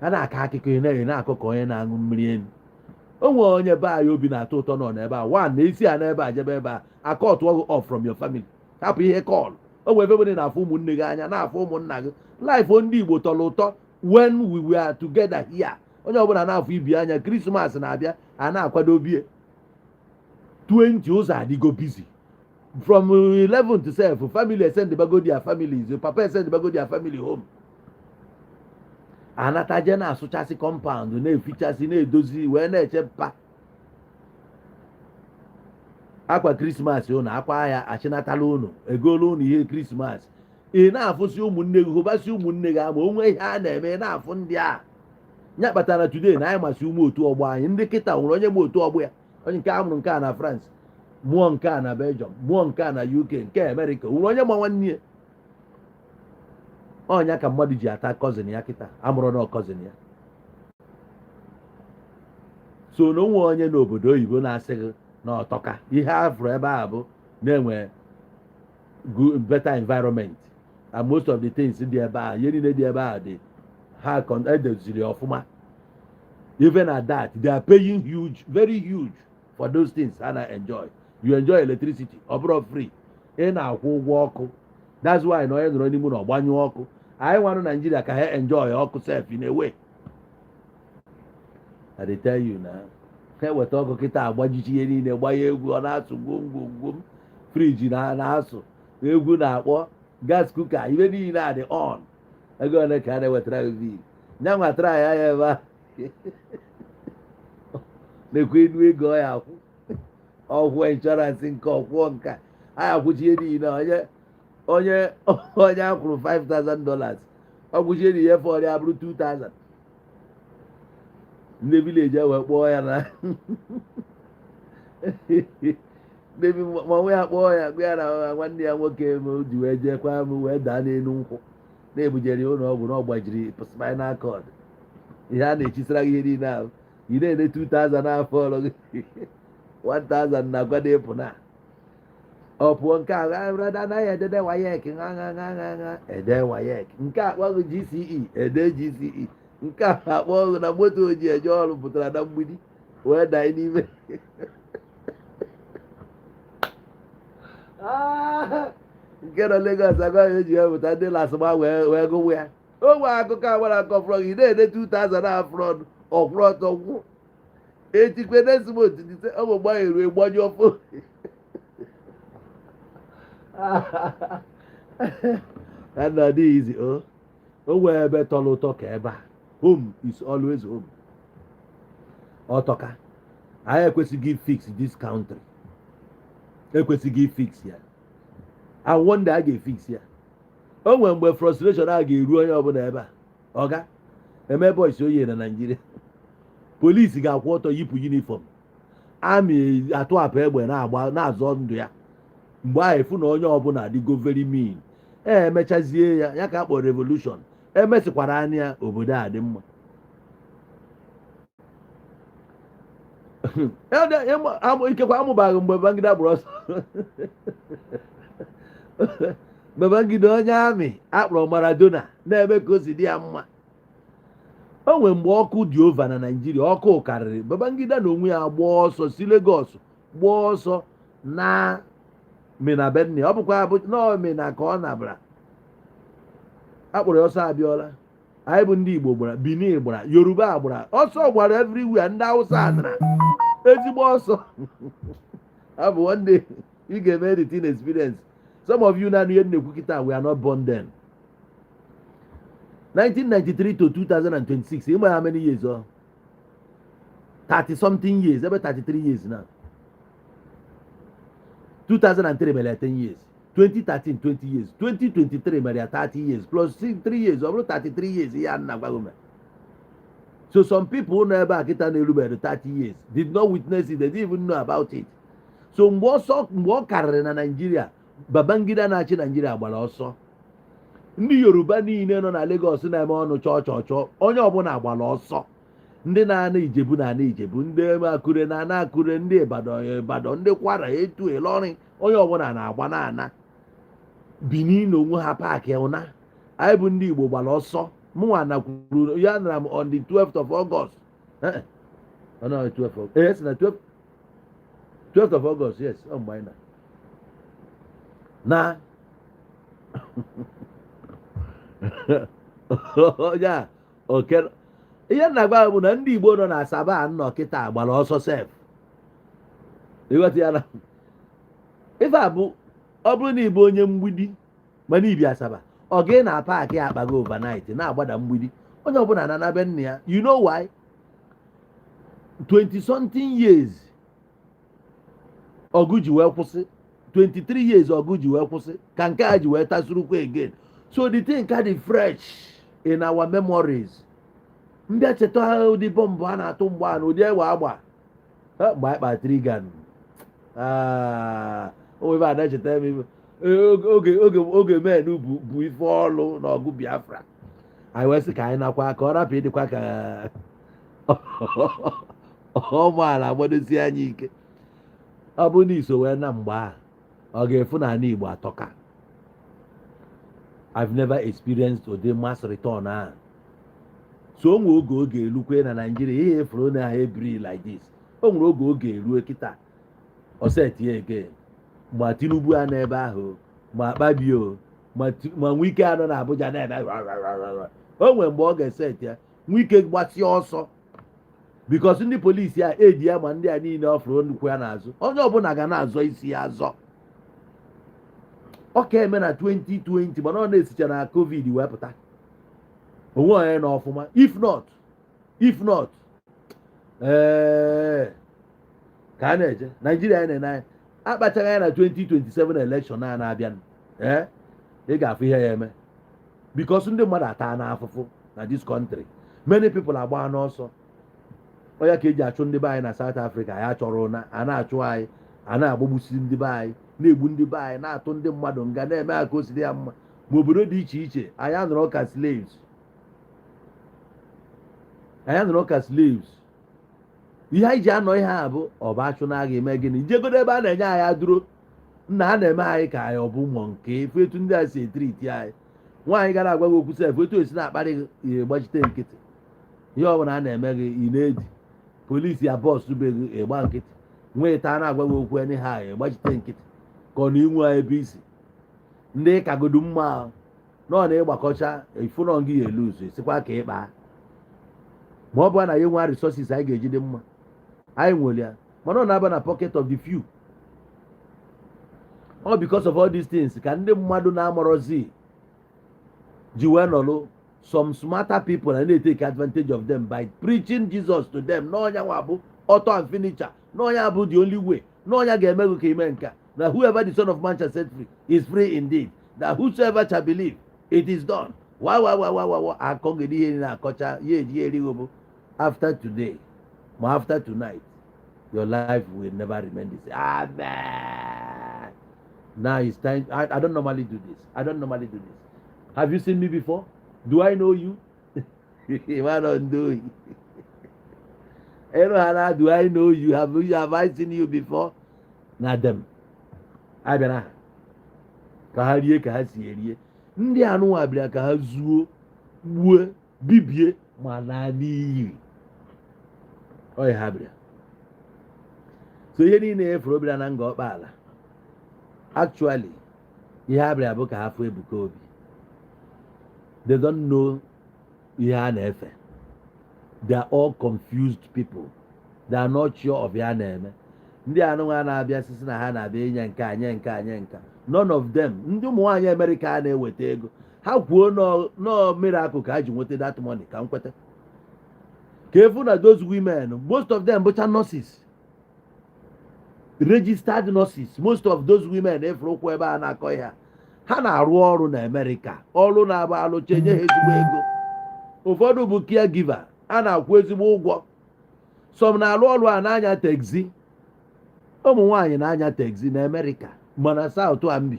A na-aka akụkọ ị na-akụkọ onye na-aṅụ mmiri elu. O nwere onye be anyị obi na-atọ ụtọ nọ n'ebe a, one na-esi ya n'ebe a jebe ebe a akọtụ ọgụ off from your family, hapụ ihe kọl. O nwere ebe na-afụ ụmụnne gị anya na-afụ ụmụnna gị. Life ndị Igbo tọrọ ụtọ when we were together here. Onye ọbụla na-afụ ibi anya, Christmas na-abịa a na-akwado bie 20 ụzọ adịgo busy from 11 to 7 family send bago their families, papa send bago their family home. Anataje na-asụchasị compound na-efichasị na-edozi wee na-eche mpa akwa Christmas ụnụ akwa ya achịnatala ụnụ egolu ụnụ ihe Christmas. Ị na-afụsị ụmụnne gị hụbasị ụmụnne gị ama onwe ihe a na-eme na-afụ ndị a nya kpatara today na anyị masị ụmụ otu ọgbọ anyị. Ndị kịta nwere onye bụ otu ọgbọ ya, onye nke a mụrụ nke a na France, mụọ nke a na Belgium, mụọ nke a na UK, nke America, nwere onye ma nwanne ya. Ọnya ka mmadụ ji ata cousin ya kịta amụrụ na cousin ya. So na onwe onye n'obodo oyibo na-asị gị na ọtọka ihe afro ebe a bụ na-enwe better environment, and most of the things dị ebe a, ihe niile dị ebe a dị ha edoziri ọfụma. Even at that they are paying huge, very huge for those things ha na-enjoy. You enjoy electricity ọ bụrụ free, ị na-akwụ ụgwọ ọkụ. That's why na onye nọrọ n'ime na ọgbanyụ ọkụ. Anyị nwanụ Nigeria ka ha enjoy ọkụ self in a way. I dey tell you na ha eweta ọkụ kịta agbajichi ihe niile gbanye egwu ọ na-asụ gwomgwomgwom, friji na-asụ egwu na-akpọ, gas kuka ihe niile a dị on. Ego ole ka a na-ewetara gị nya nwatara ya ebe a na-ekwe enu ego ọ ya akwụ ọkwụ insurance nke ọkwụọ nka a akwụchi ihe niile onye akwụrụ $5,000 ọkwụchie na ihe fọrọ ya bụrụ 2,000. Ndị village wee kpọọ ya na ndị nwe ya kpọọ ya gwa ya na nwanne ya nwoke o ji wee jekwa m wee daa n'elu nkwụ na-ebujere ụlọ ọgwụ na ọ gbajiri spinal cord. Ihe a na-echisara gị ihe niile ahụ ị na-ene 2,000 afọ ọrụ gị 1,000 na-akwado ịpụ na ọ pụọ nke a brada anaghị edede wayek nha ede wayek, nke akpọghị GCE ede GCE, nke a akpọghị na moto oji eje ọrụ pụtara na mgbidi wee daa n'ime nke nọ Lagos agaghị eji wepụta ndị lasụma wee gụwa ya. O nwere akụkọ agbara akọ frọd ị na-ede 2,000 afrọd ọkwụrụ ọtọ gwụ etikwe nesmot ọmụ gbanyere gbanye ọfụ and not easy. O nwere ebe tọrọ ụtọ ka ebe a. Home is always home. Ọtọka anyị ekwesịghị fix this country, ekwesịghị fix ya. And one day a ga-efix ya. O nwere mgbe frustration a ga-eru onye ọbụla ebe a. Ọga eme boys oyi na Nigeria, polisi ga-akwụ ọtọ yipụ uniform, amị atụ apụ egbe na-agba na-azọ ndụ ya. Mgbe ahụ efu na onye ọbụla adịgo very mean. Emechazie ya ka akpọ revolution. Emesikwara anya obodo a dị mma. Ikekwa amụbaghị mgbe Babangida gburu ọsọ. Babangida onye amị akpọrọ Maradona na-eme ka o si dị ya mma. O nwere mgbe ọkụ dị ova na Nigeria, ọkụ karịrị. Babangida na onwe ya gbaa ọsọ si Lagos gbaa ọsọ na Mina Benni, ọ bụkwa nọọ Mina ka ọ nabara. Akpọrọ ọsọ abịọla. Anyị bụ ndị Igbo gbara, Benin gbara, Yoruba gbara, ọsọ gbara everywhere. Ndị Hausa adara ezigbo ọsọ. Abụ one day ị ga-eme the teen experience. Some of you na ihe na-ekwu kịta we are not born then. 1993 to 2026 ịma how many years 30 something years ebe 33 years now. 2003 mere 10 years, 2013 20 years, 2023 mere 30 years plus 3 years, ọ bụrụ 33 years ihe a na-agwago m. So some people nọ ebe a kịta na-erubere 30 years did not witness it, they didn't even know about it. So mgbe ọ karịrị na Nigeria, Babangida na-achị Nigeria gbara ọsọ. Ndị Yoruba niile nọ na Lagos na-eme ọnụ chọọ onye ọbụla gbara ọsọ. Ndị na-ana Ijebu na-ana Ijebu, ndị Akure na-ana Akure, ndị Ibadan, ndị Kwara, Etu, Ilorin, onye ọbụla na-agba na-ana. Benin onwe ha paakị ụna. Anyị bụ ndị Igbo gbara ọsọ. Mụnwa na kwuru ya nara m on the 12th of August. No, 12th of August. Yes, na 12th of August, yes. Oh my God. Na ya okay. Ihe na-agba bụ na ndị Igbo nọ na Asaba nnọ kịta gbara ọsọ sef. Ịghọta ya na ife a bụ ọ bụrụ na ịbụ onye mgbidi mana ibi Asaba, ọ gị na paakị akpago overnight na-agbada mgbidi, onye ọbụla na be nna ya. You know why? 20 something years ọgụ ji wee kwụsị, 23 years ọgụ ji wee kwụsị ka nke a ji wee tasurukwa again. So the thing ka dị fresh in our memories. Mbịa cheta ụdị bọmbụ a na-atụ mgbe a na ụdị egbe agba mgbe anyị kpa trigan. Onwebe a na-echeta eme oge men bụ ife ọlụ n'ọgụ Biafra. Anyị wee sị ka anyị nakwa ka ọ rapụ ịdịkwa ka ọmaala agbadosi anyị ike. Ọ bụ na iso wee na mgbe a ọ ga-efu na ala Igbo atọka. I've never experienced ụdị mass return a. So o nwere oge elukwe na Nigeria ihe efuru na ha ebiri like this. O nwere oge erue kịta o set ya again. Ma Tinubu a n'ebe ahụ, ma Akpabio, ma Nwike anọ na Abuja na-eme. O nwere mgbe ọ ga-eset ya Nwike gbasie ọsọ because ndị polisi a eji ya ma ndị a niile ọfụrụ nnukwu ya n'azụ. Onye ọbụla ga na-azọ isi ya azọ. Ọ ka eme na 2020 mana ọ na-esicha na COVID wee pụta. Onwe onye na ọfụma. If not ka a na-eje Nigeria anyị na-enye akpachaghị ya na 2027 election na-abịa. Ị ga-afụ ihe ya eme because ndị mmadụ ata n'afụfụ na this country. Many people agba n'ọsọ. Onye ka eji achụ ndị be anyị na South Africa ya chọrọ na a na-achụ anyị, a na-agbagbusi ndị be anyị, na-egbu ndị be anyị, na-atụ ndị mmadụ nga, na-eme aka o siri ya mma. Ma obodo dị iche iche anyị anọrọ ka slaves. Ihe anyị ji anọ ihe a bụ ọba achụ na aga eme gịnị jegodo ebe a na-enye anyị adụro nna a na-eme anyị ka anyị ọ bụ mmụọ nke efu etu ndị a si etriti anyị. Nwaanyị gara agwa gị okwu sef etu esi na-akparị gị gbachite nkịtị. Ihe ọ bụla a na-eme gị ị na-eji polisi ya bọọsụ be gị ịgba nkịtị. Nwee taa na-agwa gị okwu enyi ha ịgbachite nkịtị ka ọ na inwe ebe isi. Ndị kagodu mma nọ na ịgbakọcha ifụnọ gị ya eluzu sikwa ka ịkpa. Ma ọ bụ na ya nwe resources anyị ga-eji dị mma anyị nwere ya mana ọ na-aba na pocket of the few. All because of all these things ka ndị mmadụ na-amọrọzi ji wee nọlụ some smarter people and they take advantage of them by preaching Jesus to them. N'ọnya nwa bụ author and finisher. N'ọnya bụ the only way. N'ọnya ga-eme gị ka ime nka. Na whoever the Son of Man shall set free is free indeed. That whosoever shall believe it is done. Akọgide ihe na-akọcha ya eji erigo bụ after today ma after tonight your life will never remain the same. Amen. Now it's time. I don't normally do this. Have you seen me before? Do I know you? I don't know you. Do I know you? Have I seen you before? Na them. I bịara ka ha rie ka ha si erie. Ndị anụ abịara ka ha zuo, gbuo, bibie ma na n'iyi. Oye ha bịara. So ihe niile efuru bịara na Ngokpala. Actually, ihe ha bịara bụ ka ha fụ Ebuka obi. They don't know ihe a na-efe. They are all confused people. They are not sure of ihe a na-eme. Ndị anụnwa na-abịa sisi na ha na-abịa inye nka. None of them. Ndị ụmụ nwaanyị Amerịka a na-eweta ego. ha kwuo nọọ miracle ka ha ji nweta that money ka m kweta ka efu na those women most of them bụcha nurses registered nurses most of those women efuru ụkwụ ebe a na-akọ ya ha na-arụ ọrụ na Amerịka ọrụ na-aba alụcha enye ha ezigbo ego ụfọdụ bụ caregiver a na-akwụ ezigbo ụgwọ some na-arụ ọrụ a na-anya taxi ụmụ nwaanyị na-anya taxi na Amerịka mana South ambi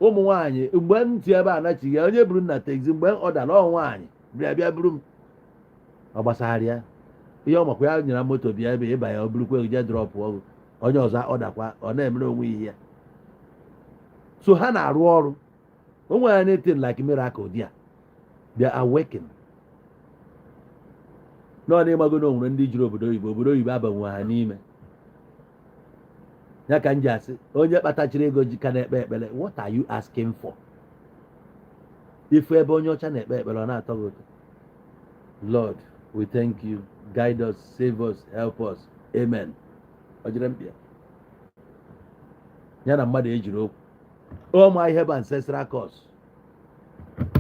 ụmụ nwaanyị mgbe m ti ebe a nachighị onye buru na taxi mgbe ọ dara nwaanyị bịa buru m ọ gbasara ya ihe ọmakwa ya nyere moto bịa ebe ịba ya ọ burukwa je drọpụ ọgụ onye ọzọ ọ dakwa ọ na-emere onwe ihe ya so ha na-arụ ọrụ o nwere anything like miracle dị a bịa awaken nọ na ịmago na onwere ndị jiri obodo oyibo abanwe ha n'ime ya ka m ji asị onye kpatachiri ego ji ka na-ekpe ekpere what are you asking for ifu ebe onye ọcha na-ekpe ekpere ọ na-atọ gị ụtọ Lord we thank you guide us save us help us amen ọ jire mkpịa ya na mmadụ ejiri okwu ọma ihe bụ ancestral cause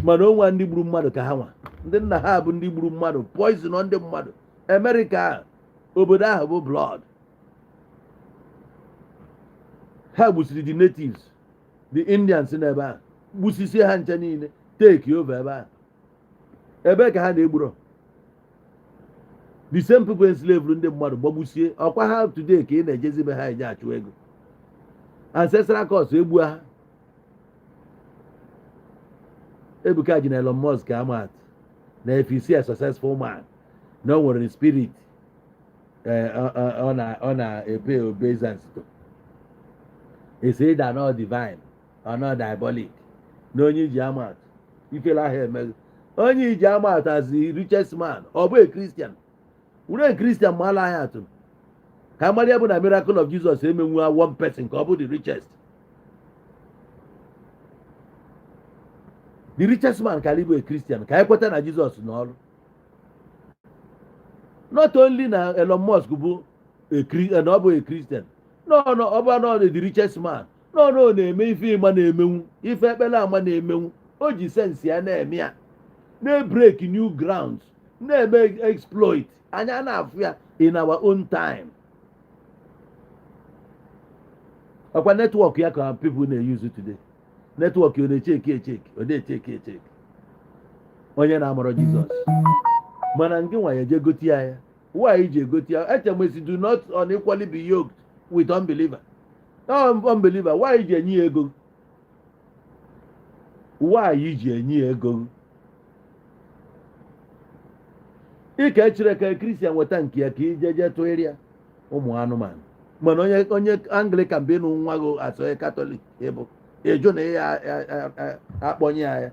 mana onwe ndị gburu mmadụ ka ha nwa ndị nna ha bụ ndị gburu mmadụ poison ndị mmadụ Amerịka obodo ahụ bụ blood ha gbusiri the natives the Indians n'ebe a gbusisie ha nche niile take over ebe a ebe ka ha na-egburo the same people enslaved ndị mmadụ gbagbusie ọkwa ha today ka ị na-ejezi be ha eje achụ ego ancestral cause egbu ha Ebuka ji na Elon Musk amat na if you see a successful man na o nwere spirit ọ na-epe obeisance to is either not divine or not diabolic na onye iji amat ifela ahụ emeghe onye iji amat as the richest man ọ bụ a Christian were Christian ma ala anya atụ ka amara ya bụ na miracle of Jesus emenwu one person ka ọ bụ the richest man ka bụ a Christian ka anyị kweta na Jesus n'ọrụ not only na Elon Musk bụ na ọ bụ a Christian no ọ bụ na the richest man no na-eme ife ịma na-emenwu ife ekpere ama na-emenwu o ji sense ya na-eme ya na-break new grounds na-eme exploit anya na-afụ ya in our own time ọkwa netwọk ya ka people na-use today netwọk ọ na-echeki ọ na-echeki onye na-amụrụ Jizọs mana nke nwa ya eje gote ya why ji egote ya echemesi do not unequally be yoked with unbeliever unbeliever why ji enye ego ike echere ka Kristian weta nke ya ka ijeje tụgharị ya ụmụ anụmanụ mana onye Anglican bụ ịnụ nwa gị asọ Katọlik ịbụ ejo na ya akpọnye ya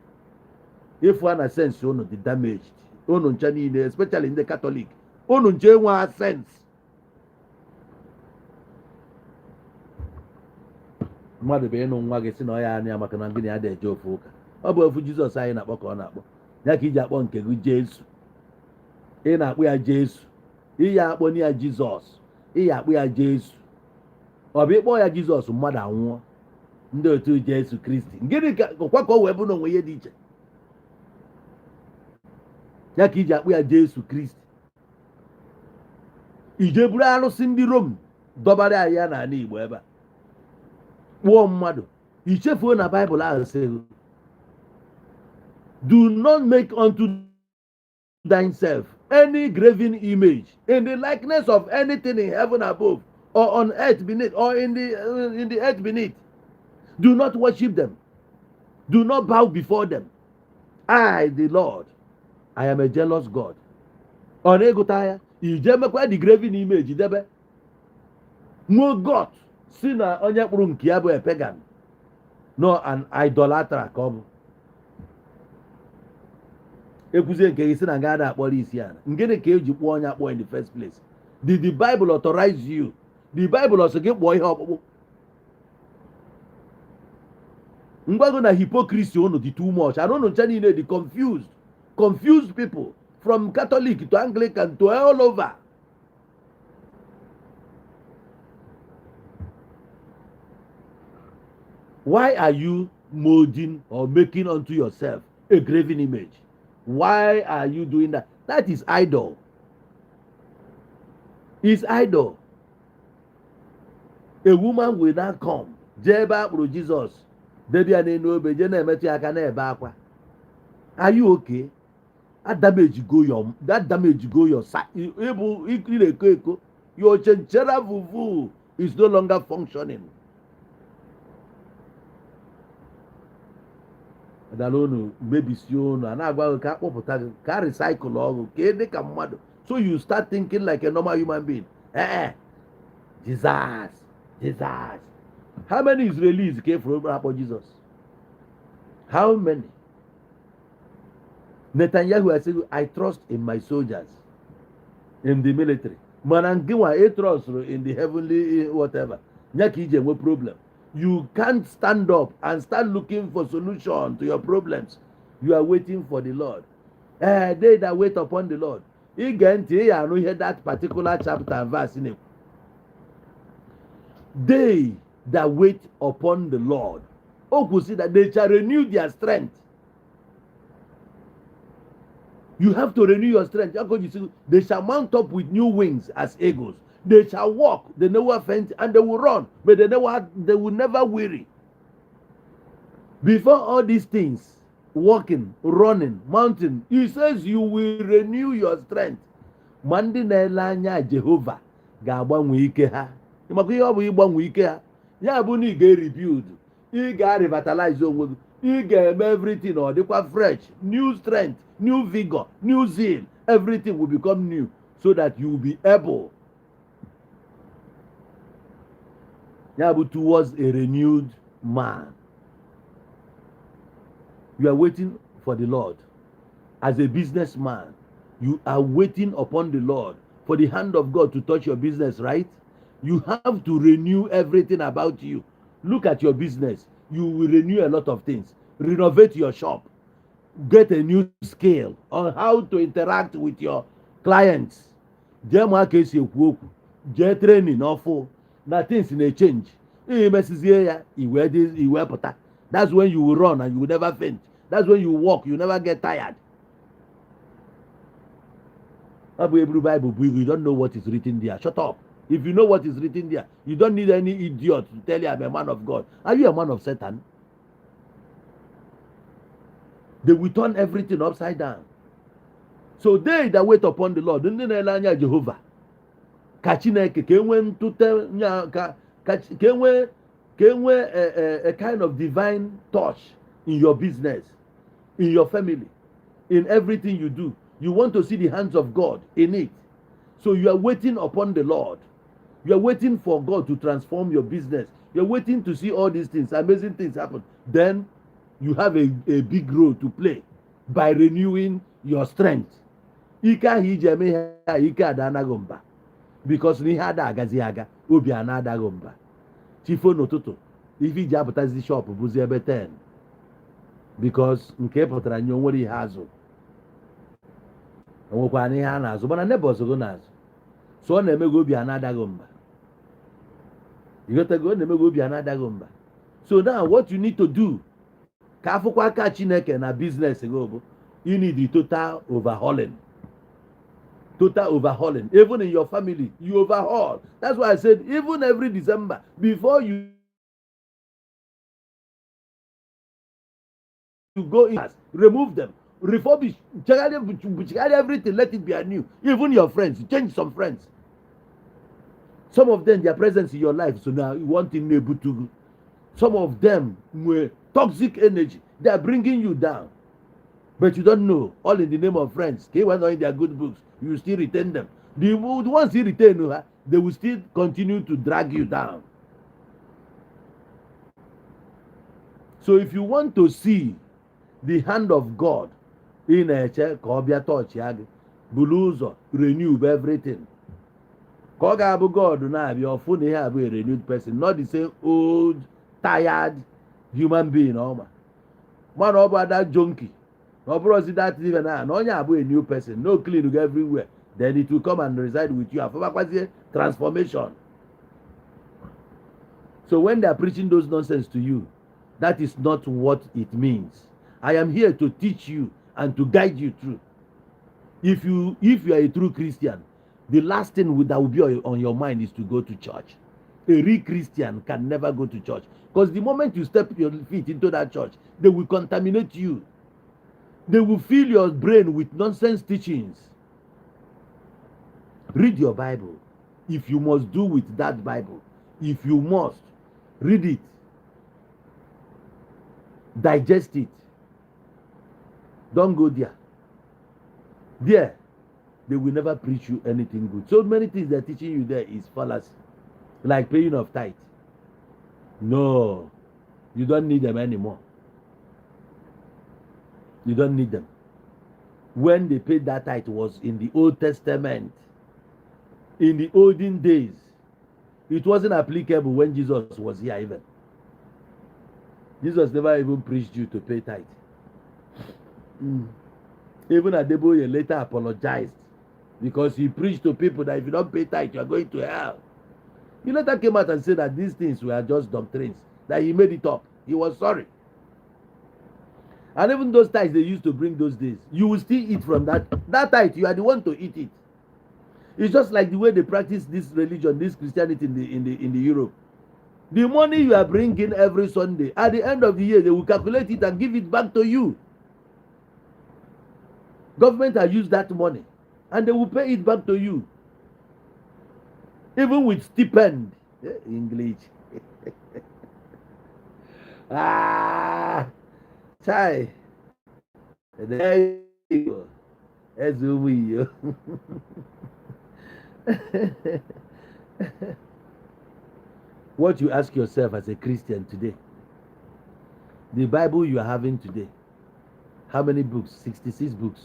ịfụ na sense unu dị damaged unu ncha niile especially ndị Katọlik unu nche nwe sense mmadụ bụ ịnụ nwa gị si na ọ ya anya maka na gịnị adị eje ofu ụka ọ bụ ofu Jizọs anyị na-akpọ ka ọ na-akpọ ya ka iji akpọ nke gị Jesu ị na-akpụ ya Jesu iyi akpọ ya Jizọs iyi akpụ ya Jesu ọ bụ ịkpọ ya Jizọs mmadụ anwụọ ndị otu Jesu Kristi gịnị ka ọkwa ka o wee bụ na onwe ihe dị iche ya ka iji akpụ ya Jesu Kristi ije buru arụsị ndị Rom dọbara anyị ya n'ala Igbo ebe a kpụọ mmadụ ichefuo na Baịbụl ahụ sị do not make unto thyself any graven image in the likeness of anything in heaven above or on earth beneath or in the earth beneath. Do not worship them. Do not bow before them. I, the Lord, I am a jealous God. On egotaya ije mekwa the graven image debe no God si na onye kpụrụ nke ya bụ a pagan no an idolatra ka ọ bụ ekwuzie nke gị si na nga ada akpọrọ isi ala ngịnị ka eji kpụọ onye akpọ in the first place did the Bible authorize you the Bible ọsọ gị kpụọ ihe ọkpụkpụ ngwago na hypocrisy unu dị too much and unu ncha niile dị confused people from Catholic to Anglican to all over. Why are you molding or making unto yourself a graven image. Why are you doing that? That is idol. It's idol. A woman will not come. Jeba bro Jesus. Debia n'enu obe je na-emetụ ya aka na-ebe akwa. Are you okay? That damage go your side. Your chenchera vuvu is no longer functioning. Dalonu maybe si unu ana-agwa ka akpọpụta gị ka recycle ọgụ ka ede ka mmadụ. So you start thinking like a normal human being. Jesus. How many Israelis came from Abraham Jesus? How many? Netanyahu has said, I trust in my soldiers, in the military. Manangiwa, I trust in the heavenly whatever. Nyaki no problem. You can't stand up and start looking for solution to your problems. You are waiting for the Lord. They that wait upon the Lord. Again, I know hear that particular chapter and verse in it. They that wait upon the Lord. Oh, could see that they shall renew their strength. You have to renew your strength. They shall mount up with new wings as eagles. They shall walk, they never faint, and they will run, but they will never weary. Before all these things, walking, running, mounting, he says you will renew your strength. Mandi na-ele Jehovah ga-agbanwe ike ha. Ịmakwa ihe ọ bụ ịgbanwe ike ha. Ya bụ na ị ga-rebuild, ị ga-revitalize onwe gị, ị ga-eme everything ọ dịkwa fresh, new strength, new vigor, new zeal. Everything will become new so that you will be able. Ya bụ towards a renewed man. You are waiting for the Lord. As a businessman, you are waiting upon the Lord for the hand of God to touch your business, right? You have to renew everything about you. Look at your business. You will renew a lot of things. Renovate your shop. Get a new scale on how to interact with your clients. Get training awful. Now things may change. That's when you will run and you will never faint. That's when you walk, you never get tired. Bible, you don't know what is written there. Shut up. If you know what is written there, you don't need any idiot to tell you I'm a man of God. Are you a man of Satan? They will turn everything upside down. So they that wait upon the Lord, Jehovah, a kind of divine touch in your business, in your family, in everything you do. You want to see the hands of God in it. So you are waiting upon the Lord. You are waiting for God to transform your business. You are waiting to see all these things, amazing things happen. Then you have a big role to play by renewing your strength. Because ni hada agazi aga obi anada gomba. Chifo n'ụtụtụ ife iji apụtazi shop bụzi ebe 10 because nke pụtara nye onwere ihe azụ onwekwana ihe a na-azụ mana neighbors go na-azụ so ọ na-eme gị obi anadaghị mba ịghọtago ọ na-eme gị obi anadaghị mba. So now what you need to do ka afụkwa aka Chineke na business gị bụ you need the total overhauling. Total overhauling. Even in your family, you overhaul. That's why I said, even every December, before you go in, remove them, refurbish, check everything, let it be anew. Even your friends, change some friends. Some of them, their presence in your life, so now you want in to. Some of them were toxic energy. They are bringing you down. But you don't know, all in the name of friends. Okay, when in their good books, you still retain them. The ones you retain, they will still continue to drag you down. So if you want to see the hand of God in a church, touch, buluzo, renew everything. God now be a renewed person, not the same old, tired human being. Man about that junkie. No bros that even now. No a new person. No clean everywhere. Then it will come and reside with you. Transformation. So when they are preaching those nonsense to you, that is not what it means. I am here to teach you and to guide you through. If you are a true Christian, the last thing that will be on your mind is to go to church. A real Christian can never go to church, because the moment you step your feet into that church, they will contaminate you. They will fill your brain with nonsense teachings. Read your Bible. If you must do with that Bible, if you must, read it, digest it. Don't go there. There, they will never preach you anything good. So many things they're teaching you there is fallacy, like paying of tithe. No, you don't need them anymore. You don't need them. When they paid that tithe was in the Old Testament. In the olden days, it wasn't applicable when Jesus was here even. Jesus never even preached you to pay tithe. Even Adeboye later apologized because he preached to people that if you don't pay tithe, you are going to hell. He later came out and said that these things were just doctrines, that he made it up. He was sorry. And even those tithes they used to bring those days, you will still eat from that tithe. You are the one to eat it. It's just like the way they practice this religion, this Christianity in the Europe. The money you are bringing every Sunday, at the end of the year, they will calculate it and give it back to you. Government has used that money, and they will pay it back to you, even with stipend. English. Chai. There you go. That's who we are. What you ask yourself as a Christian today, the Bible you are having today, how many books? 66 books.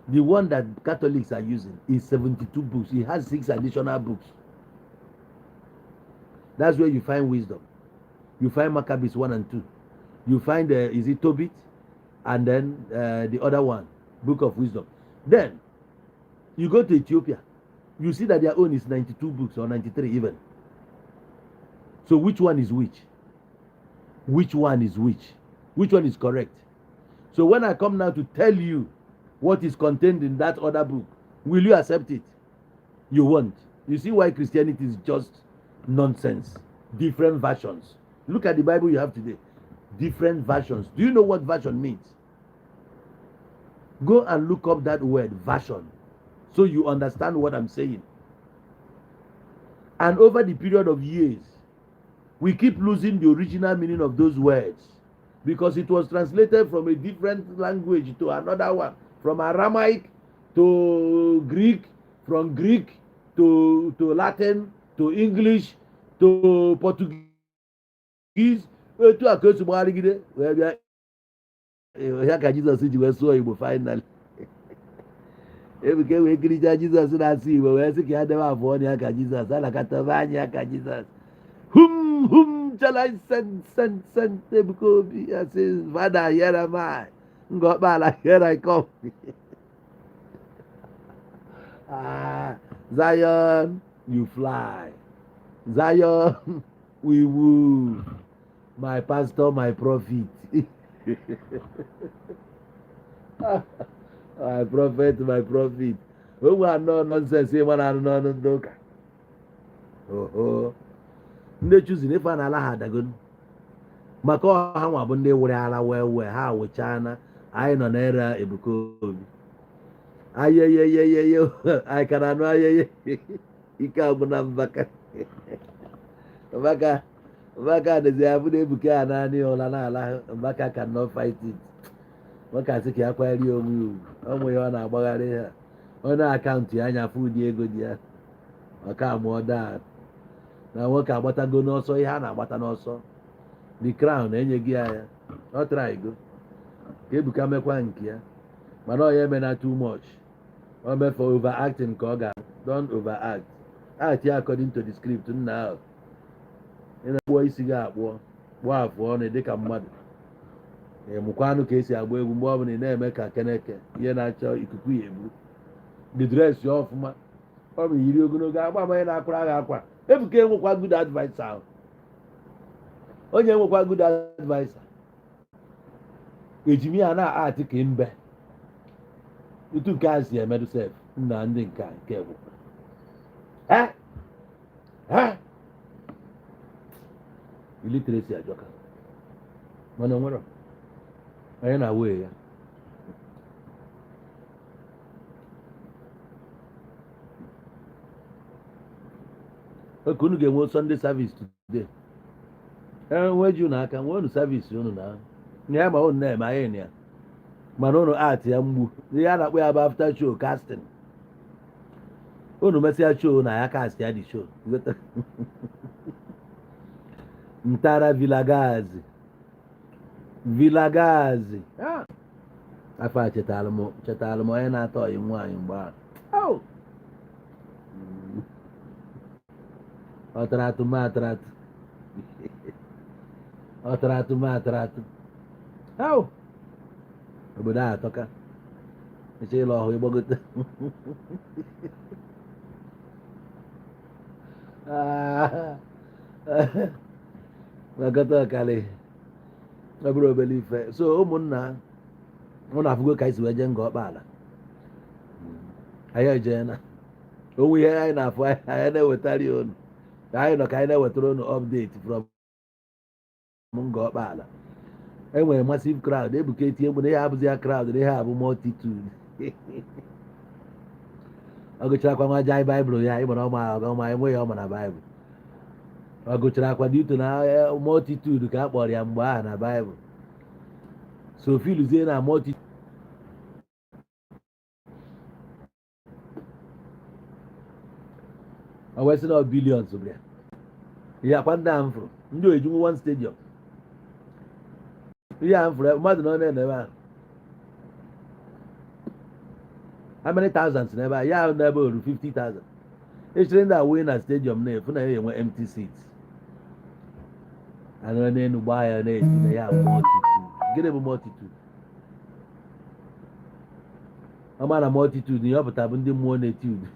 The one that Catholics are using is 72 books. It has 6 additional books. That's where you find wisdom. You find Maccabees 1 and 2. You find is it Tobit, and then the other one, Book of Wisdom. Then you go to Ethiopia, you see that their own is 92 books or 93 even. So which one is which? Which one is which? Which one is correct? So when I come now to tell you what is contained in that other book, will you accept it? You won't. You see why Christianity is just nonsense. Different versions. Look at the Bible you have today. Different versions. Do you know what version means? Go and look up that word, version, so you understand what I'm saying. And over the period of years, we keep losing the original meaning of those words because it was translated from a different language to another one, from Aramaic to Greek, from Greek to Latin to English to Portuguese. To a curse of Marigide, where we are here, Jesus said you were so Igbo finally. Ebuka we kirija Jesus na si Igbo, we say you never born here, Jesus. Ala katabanya ka Jesus. Whom shall I send? Ebuka I says, Father, here am I. Ngokpala, here I come. Zion, you fly. Zion, we woo. My pastor, my prophet. My prophet, my prophet. Who are no nonsense, one and no doka. Oh. Ndị choosing if an ala had a good. Maka ọha nwa bụ ndị were ala wee ha wechana anyị nọ n'era Ebuka. Ayeyeyeyeye anyị ka na-anụ ayeye ike agwụ na mbaka. Mbaka dịzi abụ na Ebuka a naanị ụla n'ala. Mbaka cannot fight it. Mbaka sị ka ya kwanyere onwe ugwu. Ọ nwere ọ na-agbagharị ha. Onye akaụntụ ya anya fụ ụdị ego dị ya. Ọka amụọ daa. Na nwoke agbatago n'ọsọ ihe a na-agbata n'ọsọ. The crown enyeghị ya. Ọ try go. Ka Ebuka mekwa nke ya. Mana ọ ya eme na too much. Ọ mefe overacting ka ọ ga. Don't overact. Act ya according to the script nna ahụ. Ị na-akpụọ isi gị akpụọ. Kpụọ afụ ọnụ dị ka mmadụ. Mụkwanụ ka esi agba egwu mgbe ọ bụla ị na-eme ka keneke ihe na-achọ ikuku ya egbu. The dress ya ọfụma. Ọ bụ yiri ogologo agba ama onye na-akwara agha akwa. Ebuka enwekwa good advice ahụ. Onye enwekwa good advice. ejimi ya na-atị ka mbe otu nke a si emerụ sef na ndị nke bụ iliteracy ajọka mana nwere onye na-awee ya oke unu ga-enwe Sunday service today enwe ji unu aka nwee unu service unu na ya ma unu na-eme anyị na ya mana unu art ya mgbu ihe a na-akpọ ya bụ after show casting unu mesịa show na ya cast ya dị show ntara vilagazi afọ a chetara m onye na-atọ ọyị nwaanyị mgbe ahụ ọtara atụmatụ obodo a atọka eche ịlọ ọhụ ịgbagote gbagota ọkali ọ bụrụ obere ife so ụmụnna ụnụ afụgo ka anyị si wee jee Ngokpala anyị ejeena onwe ihe anyị na-afụ anyị na-ewetara ya unu anyị nọ ka anyị na-ewetara unu update from Ngokpala enwere massive crowd Ebuka etinye mgbe na ihe abụzi ya crowd na ihe abụ multitude ọ gụcharakwa nwa jai baịbụl ya ịmara ọma enweghị ọma na baịbụl ọ gụchara akwa dị ito na multitude ka a kpọrọ ya mgbe ahụ na baịbụl so filuzie na multitude ọ wee sị na billions bịa ihe akwa ndị ahụ fụrụ ndị ojinwu one stadium ihe ahụ fụrụ mmadụ na ọ na-ebe ahụ how many thousands n'ebe ahụ ya ahụ n'ebe oru 50,000 echere ndị awụghị na stadium na-efu na ya enwe empty seats anụrụ n'elu gbaa ya na-eti na ya multitude gịnị bụ multitude ọ ma na multitude ihe ọ pụtara bụ ndị mmụọ na-etude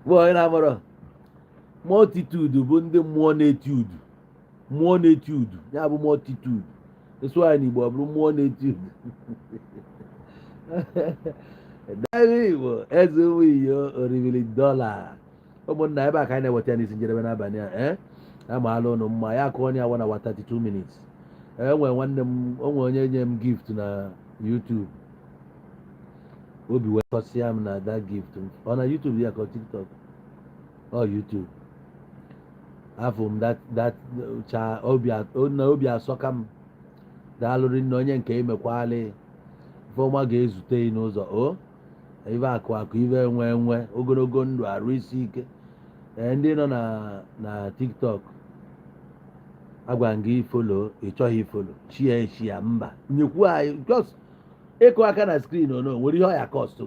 bụ onye na-amụrụ multitude bụ ndị mmụọ na-etude ya bụ multitude eso anyị n'Igbo ọ bụrụ mmụọ na-etude daghị Igbo eze ụmụ iyo oribiri dọla ụmụnna ebe a ka anyị na-eweta ya n'isi njedebe n'abalị a amaala ụnụ mma ya kụọ onye awa na 32 minutes enwe nwanne m onwe onye nye m gift na YouTube obi wee kọsịa m na that gift ọ na YouTube ya ka TikTok ọ YouTube afọ m that cha obi asọka m daalụrị nne onye nke imekwalị ifeọma ga-ezute ị n'ụzọ o ife akụ ife enwe ogologo ndụ arụ isi ike ndị nọ na TikTok agwa m gị ifolo ị chọghị ifolo chi ya mba nyekwu anyị just ịkụ aka na skrin ono nwere ihe ọya kọstụ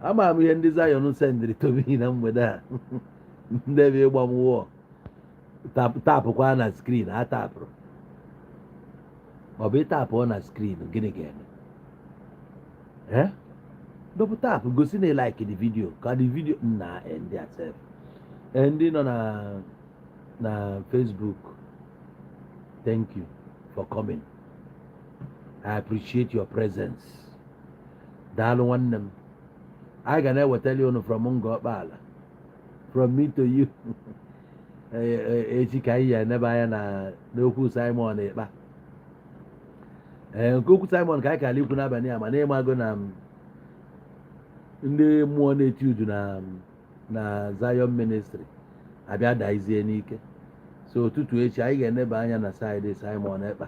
ama m ihe ndị Zion sendịrị tobi na mgbede a ndị ebe ịgba m wụọ tapụkwa na skrin ha tapụrụ ọ bụ ịtapụ na skrin gịnị ga-eme double tap gosi na like the video ka the video na end yourself ndị nọ na Facebook thank you for coming I appreciate your presence daalụ nwanne m anyị ga na-ewetali unu from Ngokpala from me to you echi ka anyị ya enebe anya n'okwu Simon Ekpa nke okwu Simon ka anyị kala ikwu n'abalị a ma na-ịmago na ndị mmụọ na-etudu na Zion Ministry abịa daizie n'ike so ụtụtụ echi anyị ga-eneba anya na saịdị Simon Ekpa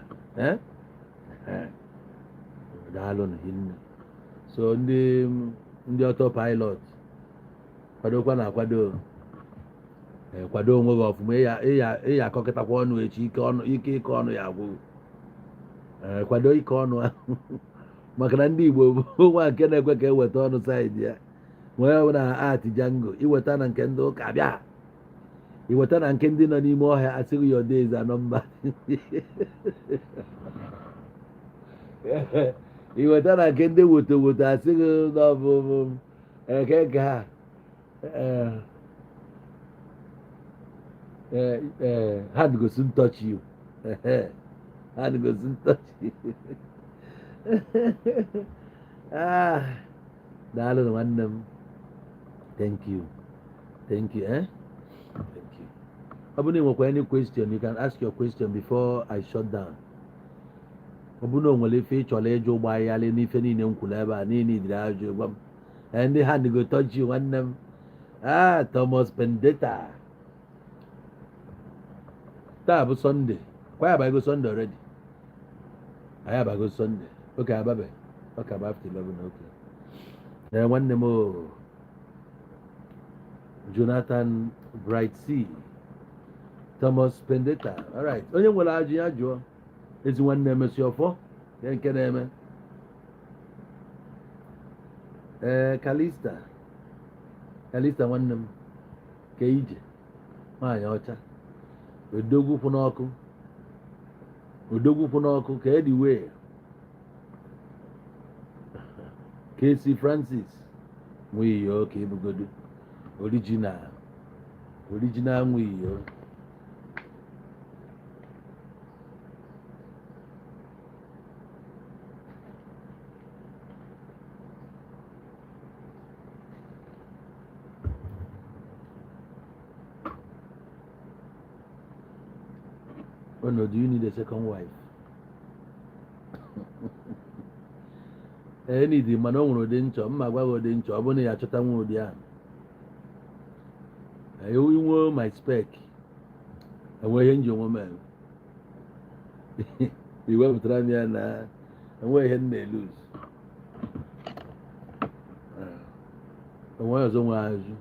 daalụ hinne so ndị ọtọ pilot kwadokwa na akwado kwado onwe gị ọfụma ịya akọkịtakwa ọnụ echi ike ịkọ ọnụ ya agwụ kwado ike ọnụ ahụ maka na ndị Igbo bụ nwa nke na-ekwe ka eweta ọnụ saịdị ya nwee na art Django iweta na nke ndị ụka bịa iweta na nke ndị nọ n'ime ọhịa asịghị your days are numbered iweta na nke ndị woto asịghị n'ọbụbụ eke ha hand go soon touch you. Hand go soon touch you. Ah, daalụ nwanne m. Thank you. Thank you, eh? Thank you. Ọ bụrụ na ị nwekwa any question, you can ask your question before I shut down. Ọ bụrụ na o nwere ife ị chọrọ ịjụ gbagharị n'ife niile m kwuru ebe a niile idiri ajụ gwa m. Ndị hand go touch you nwanne m. Ah, Thomas Pendeta. Taa bụ Sunday. Kwa ya abago Sunday already. Anyị abago Sunday. Okay, ababe. Okay, about after 11, okay. Nwanne m o. Jonathan Bright C. Thomas Pendeta. All right. Onye nwere ajụ ya jụọ. Ezi nwanne m si ọfọ. Ya nke na-eme. Kalista. Kalista nwanne m. Ka ije. Nwaanyị ọcha. Odogwu kwụ n'ọkụ. Odogwu kwụ n'ọkụ ka edi wee. Casey Francis. Nwiyo ka ebugodo. Original Nwiyo. Oh no, do you need a second wife? Need mana o nwere ụdị nchọ mma gwa gị ụdị nchọ ọ bụrụ na ya achọta nwa ụdị ahụ. Inwe my spec enwe ihe nji onwe m eme. Iwepụtara m ya na enwe ihe m na-eluz. Enwe ọzọ nwe azụ.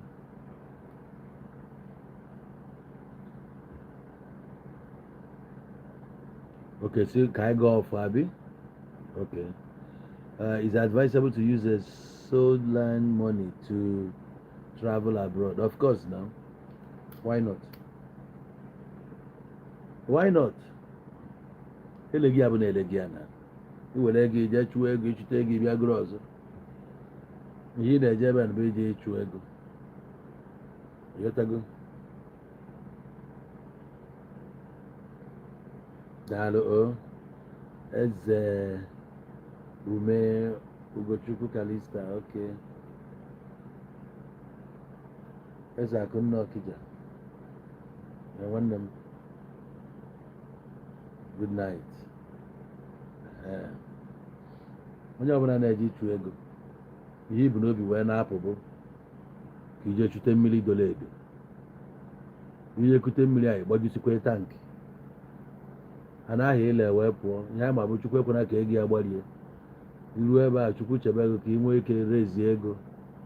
Okay, so can I go off, Abby? Okay. Is it advisable to use a sold land money to travel abroad? Of course, now. Why not? Why not? Elegi abụ na elegi ana. Iwere ego ije chụọ ego ịchụta ego bịa gụrụ ọzọ. Ihe ị na-eje ebe a na bụ ije ịchụ ego. Ịghọtago? Daalụ o. Eze Ume Ugochukwu Kalista, okay. Eze Akụnna Ọkịja. Nwanne m. Good night. Onye ọbụla na-eje ịchụ ego. Ihe ibu n'obi wee na-apụ bụ ka ije chute mmiri doro edo. Ihe ekute mmiri anyị gbajusikwa tankị. Anaghị ile wee pụọ ihe ama bụ Chukwu ekwena ka ego ya gbarie. Iru ebe a Chukwu chebe ego ka ị nwee ike rezie ego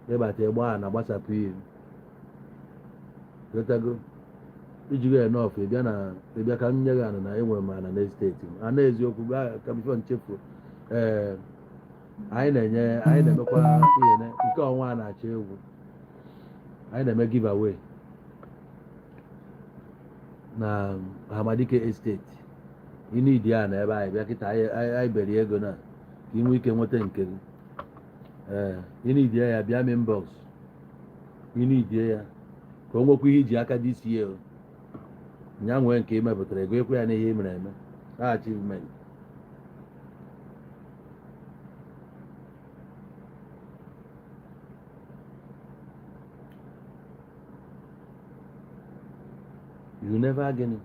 ịbata ịgba ha na gbasapụ ihe. Gotago iji go enough ịbịa ka m nye gị ana na enwere m ana n'esteti m. Ana eziokwu ka bifo nchefu. Anyị na-emekwa ihe nke ọnwa a na-achọ egwu. Anyị na-eme giveaway na Hamadike Estate. Ị need ya na ebe anyị bịa kịta anyị beri ego na ka ị nwee ike nweta nke gị. Ị need ya bịa m inbox. Ị need ya ka o nwekwa ihe iji aka dị isi ya. Nya nwee nke ị mepụtara ego ekwe ya n'ihe ị mere eme. Achievement. You never again.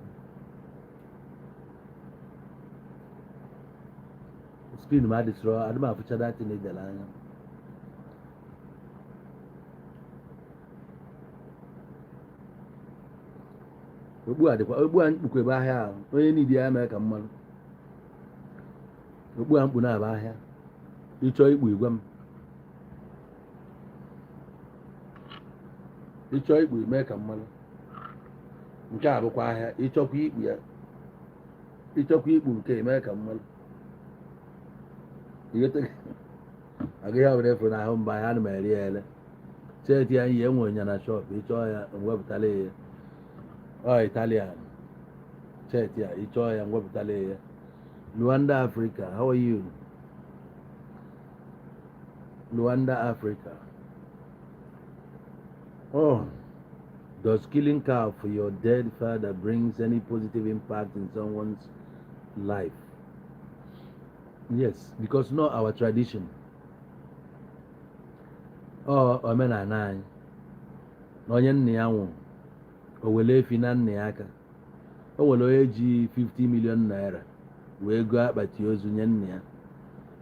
Screen ma destroy. I don't have to that in the line. Ogbu a mkpu ebe ahịa ahụ onye niile ya mee ka mmanụ. Ogbu a mkpu na-aba ahịa. Ịchọ ikpu igwe m. Ịchọ ikpu mee ka mmanụ. Nke a bụkwa ahịa ịchọkwa ikpu ya. Ịchọkwa ikpu nke mee ka mmanụ. Agaghị ọ bụla efu na ahụ mba ya na m eri ele. Cheti ya ihe enwe nya na shop ịchọ ya mwepụtala ya. Italian. Cheti ya ịchọ ya mwepụtala ya. Luanda Africa, how are you? Luanda Africa. Oh, Does killing cow for your dead father brings any positive impact in someone's life? Yes, because not our tradition. Omenala anyị na onye nna ya nwụrụ o were efi na nna ya aka, o were onye ji 50 million naira wee gụọ akpati ozu nye nna ya.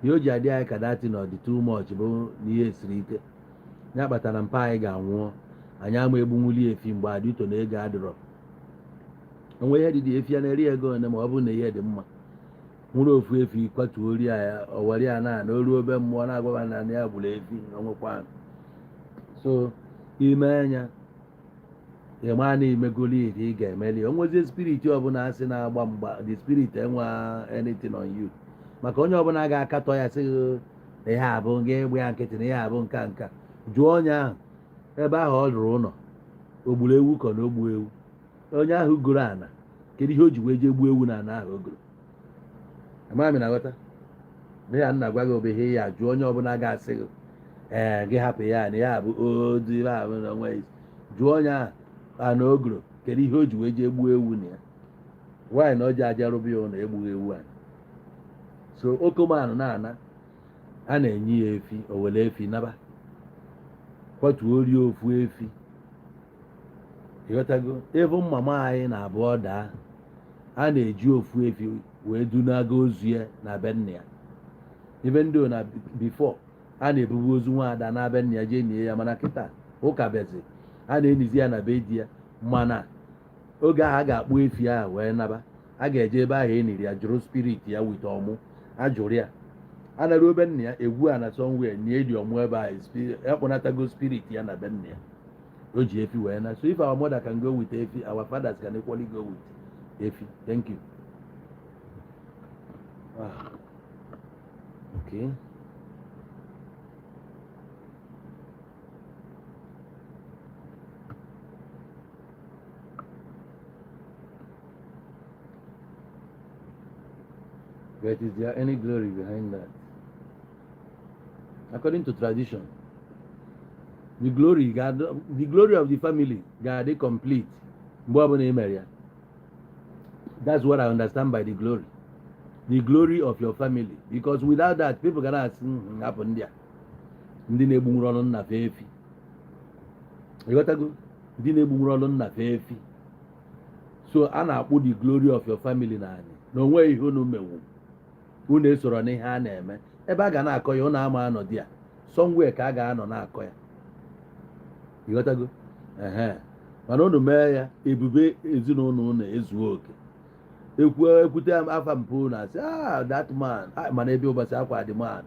Ihe o ji adị anyị ka dati na ọ dị too much bụ na ihe siri ike ya kpatara mpa anyị ga-anwụọ anyị ama egbunwuli efi mgbe adịto na ego adịrọ. Onwe ihe dịdị efi ya na-eri ego one ma ọ bụrụ na ihe dị mma nwụrụ ofu efi kwatuo ori ya owere ya na oruo obe mmụọ na-agwaba na ya gburu efi onwekwa. So ime anya ịma na imegoli iri ị ga-emeli onwezie spiriti ọbụla asị na-agba mgba the spirit enwe anything on you, maka onye ọbụla ga-akatọ ya sị na ihe abụ nga egbe ya nkịtị na ihe abụ nka nka. Jụọ onye ahụ ebe ahụ ọ rụrụ ụlọ o gburu ewu ka na o gbuo ewu. Onye ahụ goro ana kedu ihe o ji wee jee gbuo ewu na ana ahụ o goro? Amami na ghọta na ya nna gwa gị obehe ya. Jụọ onye ọbụla ga-asị gị gị hapụ ya na ya bụ odu ihe ahụ na onwe isi. Jụọ onye ahụ ana ogoro kedu ihe o ji wee jee gbuo ewu na ya. Nwaanyị na o ji aja rụba ya ụlọ egbughị ewu anyị. So okomanụ na-ana a na-enye ya efi o were efi naba kwatuo rie ofu efi. Ịghọtago ebe mama anyị na abụọ daa a na-eji ofu efi wee dunaga ozu ya na be nna ya. Ibe ndị na before a na-ebubu ozu nwaada na be nna ya jee nie ya, mana kịta ụka bezi a na-enizi ya na be di ya. Mana oge ahụ a ga-akpụ efi ahụ wee naba a ga-eje ebe ahụ eniri ya jụrụ spirit ya wite ọmụ ajụrụ ya anara obe nna ya egwu a na somewhere nie dị ọmụ ebe ahụ akpọnatago spirit ya na be nna ya o ji efi wee na. So if our mother can go with efi, our fathers can equally go with efi. Thank you. Okay. But is there any glory behind that? According to tradition, the glory of the family God complete. That's what I understand by the glory. The glory of your family. Because without that, people can ask, happen there. Ndị na-egbu nwụrụ ọnụ nna fee efi. Ịghọtago? Ndị na-egbu nwụrụ ọnụ nna fee efi. So a na-akpụ the glory of your family na anyị. Na onwe ihe unu mewu. Unu esoro n'ihe a na-eme. Ebe a ga na-akọ ya unu ama anọ dị ya. Somewhere ka a ga-anọ na-akọ ya. Ịghọtago? Mana unu mee ya ebube ezinụlọ unu ezuo oke. Ekwute afa mpụ na asị that man mana ebe ụbọchị akwa dị man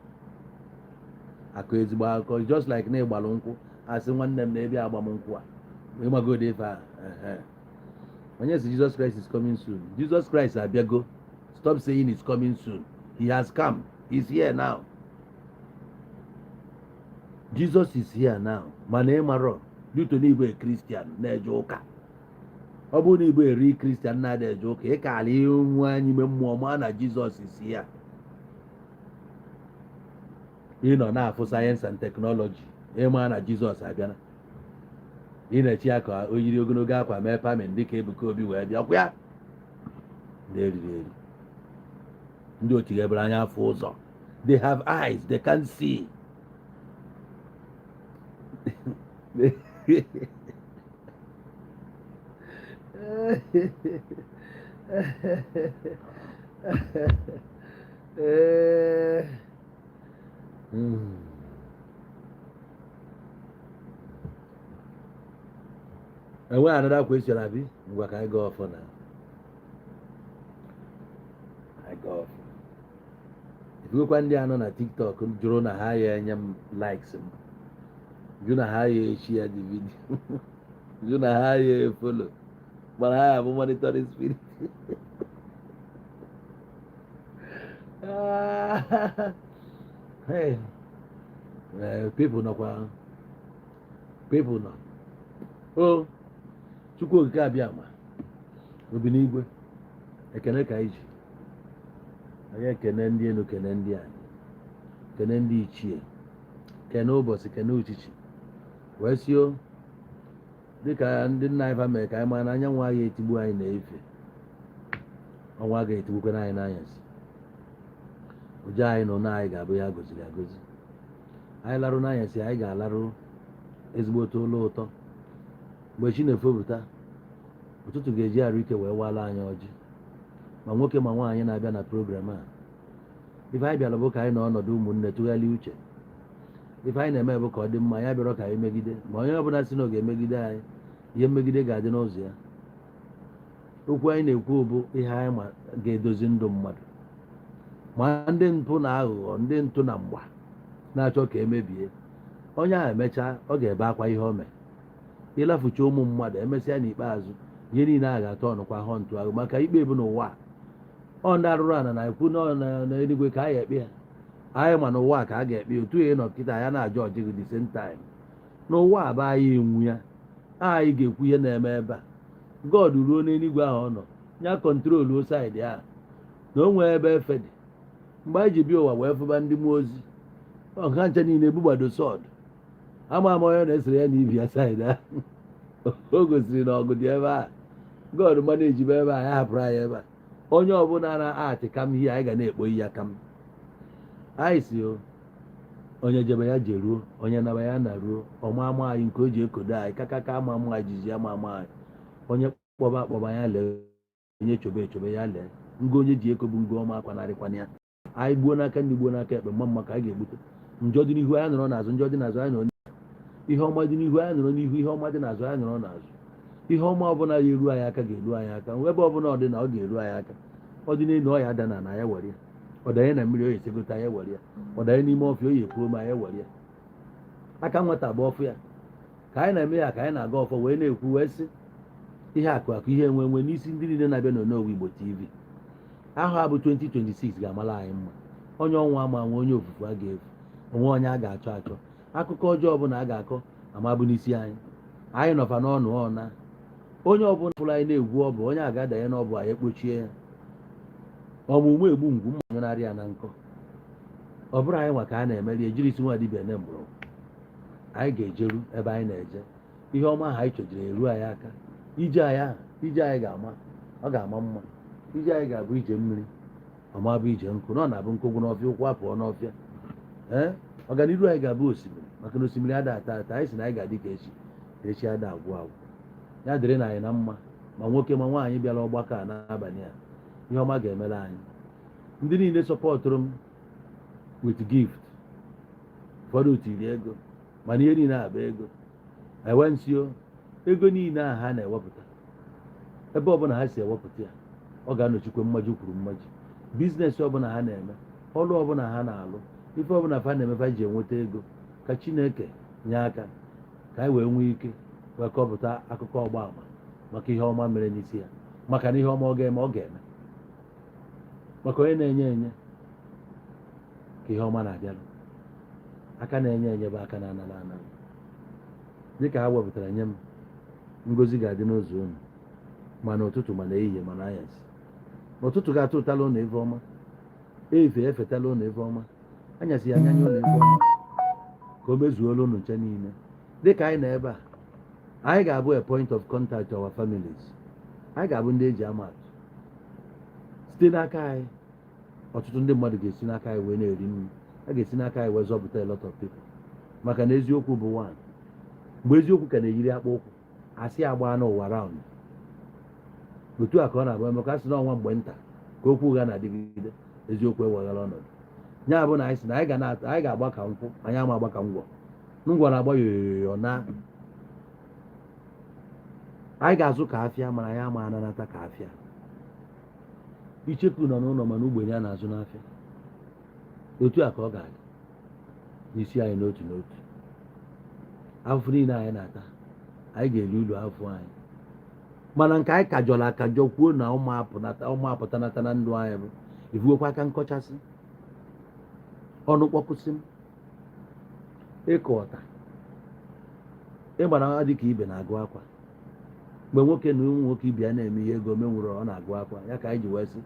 akụ ezigbo akọ just like na ịgbalụ nkwụ asị nwanne m na ebe agbamnkwụ a ịmagode ife ahụ. Onye si Jesus Christ is coming soon. Jesus Christ abịago. Stop saying he's coming soon. He has come. He's here now. Jesus is here now. Mana ịmarọ due to na Igbo Christian na-eje ụka. Ọ bụrụ na Igbo eri Christian na-ada eje ụka ị ka ala ihe nwa anyị ime mmụọ ma na Jesus is here. Ị nọ na-afụ sayensị and teknọlọji ịma na Jesus abịana. Ị na-echi ya ka o yiri ogologo akwa mee pamin dịka Ebuka Obi wee bịa ọkwa ya na-eriri eri. Ndị otu ebere anya afọ ụzọ. They have eyes, they can see. And when another question I be, what can I go off for now? I go off. If you go on TikTok, juru na ha ya nyam likes him. Juru na ha ya share the video. Juru na ha ya follow. But I have a monitoring spirit. Hey, people know. People know. Oh, Chukwu okike abịama. Obi n'igwe. Ekene ka iji. Anyị ekene ndị enu, kene ndị anyị. Kene ndị ichie. Kene ụbọchị, kene uchichi. Wee sị o dịka ndị nna anyị mere ka anyị maa na anyanwụ agaghị etigbu anyị na-efe, ọnwa agaghị etigbukwana anyị n'anyasị. Ụjọ anyị na ụlọ anyị ga-abụ ya goziri agozi. Anyị larụ n'anyasị, anyị ga-alarụ ezigbote ụlọ ụtọ. Mgbe chi na-efopụta, ụtụtụ ga-eji arụ ike wee waala anyị ọjị, ma nwoke ma nwaanyị na-abịa na program a. Ife anyị bịara bụ ka anyị nọ ọnọdụ ụmụnne tụgharịa uche. Ife anyị na-eme bụ ka ọ dị mma, ya bịara ka anyị megide, ma onye ọbụla si na ọ ga-emegide anyị, ihe mmegide ga-adị n'ụzọ ya. Okwu anyị na-ekwu bụ ihe anyị ma ga-edozi ndụ mmadụ, ma ndị mpụ na aghụghọ, ndị ntụ na mgba na-achọ ka emebie onye ahụ, emechaa ọ ga-ebe akwa ihe o mere. Ịlafucha ụmụ mmadụ, emesịa n'ikpeazụ ihe niile a ga-atọ ọnụkwa họ ntụ ahụ, maka ikpe bụ n'ụwa ọ ndị arụrụ ana na-ekwu n'eluigwe ka anyị ekpe ya. Anyị ma n'ụwa ka a ga-ekpe otu ihe nọ kịta ya na-ajọ ọjịgị the same time. N'ụwa a bụ anyị enwu ya, anyị ga-ekwu ihe na-eme ebe a. God ruo n'eluigwe ahụ ọ nọ ya kọntrolu saịdị a, na o nwee ebe efe dị. Mgbe anyị ji bịa ụwa wee fụba ndị mmụọ ozi, ọha ncha niile ebugbado sọdụ, ama ama onye na-esere ya na ibi ya saịdị a. O gosiri na ọgụ dị ebe a. God mana ejibe ebe a, ya hapụrụ anyị ebe a. Onye ọbụla na-atị kam ihe anyị ga na-ekpo ya kam. Anyị si onye jebe ya jeruo, onye naba ya na ruo, ọma ama anyị nke o ji ekodo anyị kakaka ama ama anyị jizi ama ama anyị. Onye kpọba akpọba ya lee, onye chobe echobe ya lee. Ngo onye ji ekobu ngo ọma akwanarịkwana ya. Anyị gbuo n'aka ndị gbuo n'aka ekpe, mma mma ka anyị ga-egbute. Njọ dị n'ihu anyị nọrọ n'azụ, njọ dị n'azụ anyị nọrọ n'ihu. Ihe ọma dị n'ihu anyị nọrọ n'ihu, ihe ọma dị n'azụ anyị nọrọ n'azụ. Ihe ọma ọbụla ya eru anyị aka ga-eru anyị aka, ebe ọbụla ọ dị na ọ ga-eru anyị aka. Ọ dị n'elu ọya dana na ya were ya, ọ danye na mmiri oyi esegota ya were ya, ọ danye n'ime ọfịa oyi ekwuo ma ya were ya. Aka nwata bụ ọfụ ya. Ka anyị na-eme ya, ka anyị na-aga ọfọ wee na-ekwu wee sị ihe akụ akụ, ihe enwe enwe n'isi ndị niile na-abịa n'Onowu Igbo TV. Ahụ a bụ 2026 ga-amala anyị mma. Onye ọnwa ama nwe, onye ofufu a ga-efu, onwe onye a ga-achọ achọ. Akụkọ ọjọọ ọbụla a ga-akọ amabụ n'isi anyị. Anyị nọfa n'ọnụ ọna. Onye ọbụla fụrụ anyị na-egwu ọbụ, onye a ga-adanye n'ọbụ anyị ekpochie ya. Ọmụmụ egbu ngwu mmanya narị ya na nkọ. Ọ bụrụ anyị nwa ka a na-emeri, ejiri isi nwa dibịa ne mgbọrọgwụ. Anyị ga-ejeru ebe anyị na-eje. Ihe ọma ahụ anyị chọjiri eru anyị aka. Ije anyị ga-ama, ọ ga-ama mma. Ije anyị ga-abụ ije mmiri, ọma bụ ije nkụ. Nọ na-abụ nkụgwụ n'ọfịa, ụkwụ apụọ n'ọfịa. Ọganiru anyị ga-abụ osimiri, maka na osimiri ada ata ata. Anyị si na anyị ga-adị ka echi, echi ada agwụ agwụ. Ya dịrị na anyị na mma, ma nwoke ma nwaanyị bịara ọgbakọ a n'abalị a, ihe ọma ga-emere anyị. Ndị niile sọpọtụrụ m with gift, ụfọdụ tiri ego, mana ihe niile abụ ego. Ewensio ego niile ahụ ha na-ewepụta, ebe ọbụla ha si ewepụta ya, ọ ga-anọchikwa mmaji kwuru mmaji. Biznes ọbụla ha na-eme, ọrụ ọbụla ha na-alụ, ife ọbụla fa na-emefa ji enweta ego. Ka Chineke nye aka ka anyị wee nwee ike wee kọpụta akụkọ ọgba ama maka ihe ọma mere n'isi ya, maka na ihe ọma ọ ga-eme, ọ ga-eme. Maka onye na-enye enye ka ihe ọma na-abịara. Aka na-enye enye bụ aka na-anara anara. Dịka ha wepụtara nye m, ngozi ga-adị n'ụzọ unu, ma n'ụtụtụ ma n'ehihie ma n'anyasị. N'ụtụtụ ga-atụ ụtala ụnụ ife ọma, ehihie efetala ụnụ ife ọma, anyasị ya anyanya ụnụ ife ọma, ka o mezuola ụnụ nche niile. Dịka anyị nọ ebe a, anyị ga-abụ a point of contact to our families. Anyị ga-abụ ndị eji ama atụ. Site n'aka anyị, ọtụtụ ndị mmadụ ga-esi n'aka anyị wee na-eri nri. A ga-esi n'aka anyị wee zọpụta a lot of people. Maka na eziokwu bụ one. Mgbe eziokwu ka na-eyiri akpa ụkwụ, asị agbaa n'ụwa round. Otu a ka ọ na-abụ, maka asị n'ọnwa mgbe nta ka okwu ụgha na-adịgide, eziokwu eweghara ọnọdụ. Ya bụ na anyị sị na anyị ga-agba ka nkwụ, anyị ama agba ka ngwọ. Ngwọ na-agba yoyoyo na anyị ga-azụ ka afịa, mana anyị ama ananata ka afịa. Icheku nọ n'ụlọ mana ugbenye a na-azụ n'afịa. Otu a ka ọ ga-adị n'isi anyị n'otu n'otu. Afụfụ niile anyị na-ata, anyị ga-eri ulu afọ anyị. Mana nke anyị kajọrọ akajọ kwuo na ụmụ apụtanata na ndụ anyị bụ evuokwa aka nkọchasị, ọnụ kpọpụsị m, ịkọ ọta, ịgbara dị ka ibe na-agụ akwa. Mgbe nwoke na ụmụ nwoke ibe ya na-eme ihe ego menwụrụ, ọ na-agụ akwa. Ya ka anyị ji wee sị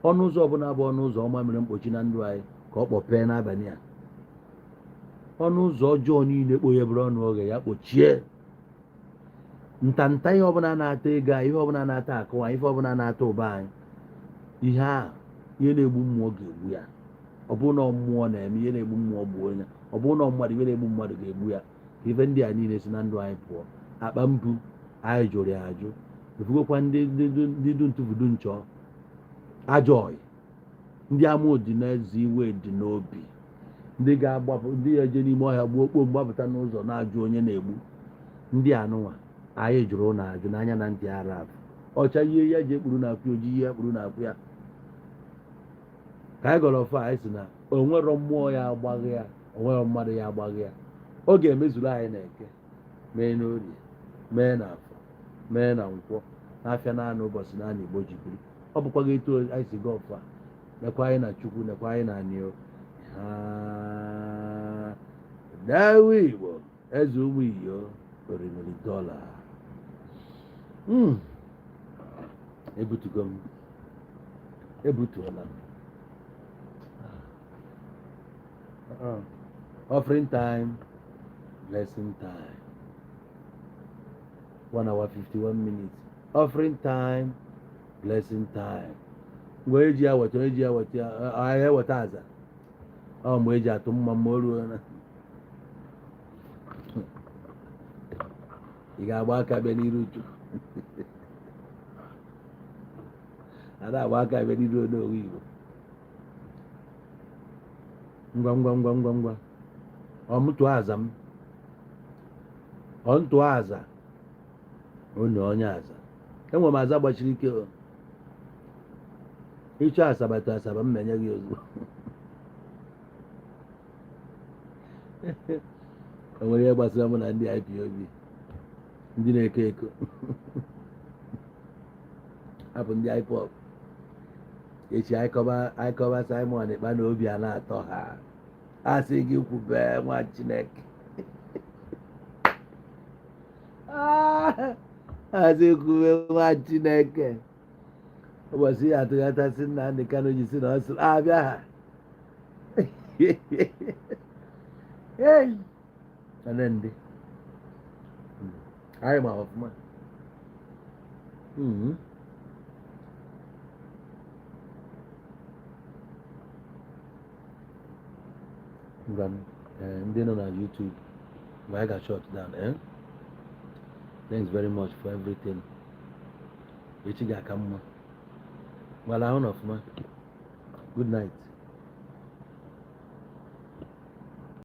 ọnụ ụzọ ọbụla bụ ọnụ ụzọ ọma mere mkpochi na ndụ anyị, ka ọ kpọpee n'abalị a. Ọnụ ụzọ ọjọọ niile kpoghebere ọnụ oghe ya kpochie. ntanta ihe ọbụla na-ata ego anyị, ihe ọbụla na-ata akụ anyị, ihe ọbụla na-ata ụba anyị, ihe a ihe na-egbu mmụọ ga-egbu ya. Ọ bụrụ na mmụọ na-eme ihe na-egbu mmụọ gbuo ya, ọ bụrụ na mmadụ ihe na-egbu mmadụ ga-egbu ya. Ka ife ndị a niile si na ndụ anyị pụọ. Akpa mbu anyị jụrụ ya ajụ, efugokwa ndị du ntụfudu nchọ ajọ ọyị, ndị ama odi na-eze iwe dị n'obi, ndị ga-agbapụ, ndị ga-eje n'ime ọhịa gbuo okpo mgbapụta n'ụzọ na-ajụ onye na-egbu. Ndị anụnwa anyị jụrụ na ajụ n'anya na ntị Arab, ọcha ihe ya ji ekpuru na-akwụ, oji ihe ekpuru na-akwụ ya. Ka anyị gọrọ ọfọ anyị si na onwero mmụọ ya agbaghị ya, onwero mmadụ ya agbaghị ya. Ọ ga-emezuru anyị na Eke, mee n'Orie, mee na Afọ, mee na Nkwọ, n'afịa naanị ụbọchị naanị Igbo ji biri. Ọ bụkwaghị etu anyị si gọọ ọfọ a, nekwa anyị na Chukwu, nekwa anyị na Anio. Dawe Igbo, eze ụmụ iyo orimiri dọla. Ebutugo m, ebutuola m. Offering time, blessing time. 1 hour 51 minutes. Offering time, blessing time. Mgbe eji ya weta ahịa weta aza. Ọ mgbe eji atụ mma mma o ruo na. Ị ga-agba aka bịa n'iru Chukwu. Ada agba aka bịa n'iru Onowu Igbo. Ngwa. Ọ m tụọ aza m. Ọ ntụọ aza. Onye onye aza. Enwe m aza gbachiri ike. Ịchọ asaba m menye gị ozugbo. O nwere ihe gbasara mụ na ndị IPOB, ndị na-eko eko. Hapụ ndị IPOB. Echi anyị kọba Simon Ekpa na obi a na-atọ ha. A sị gị kwube nwa Chineke. A sị kwube nwa Chineke. Ụbọchị ya atụghatasị Nnamdị Kanụ ji si na ọ sịrị abịa ha. Ndị anyị ma ọfụma. Ndị nọ na YouTube, I got shut down. Thanks very much for everything. Echi ga-aka mma. Well, I don't know, man. Good night.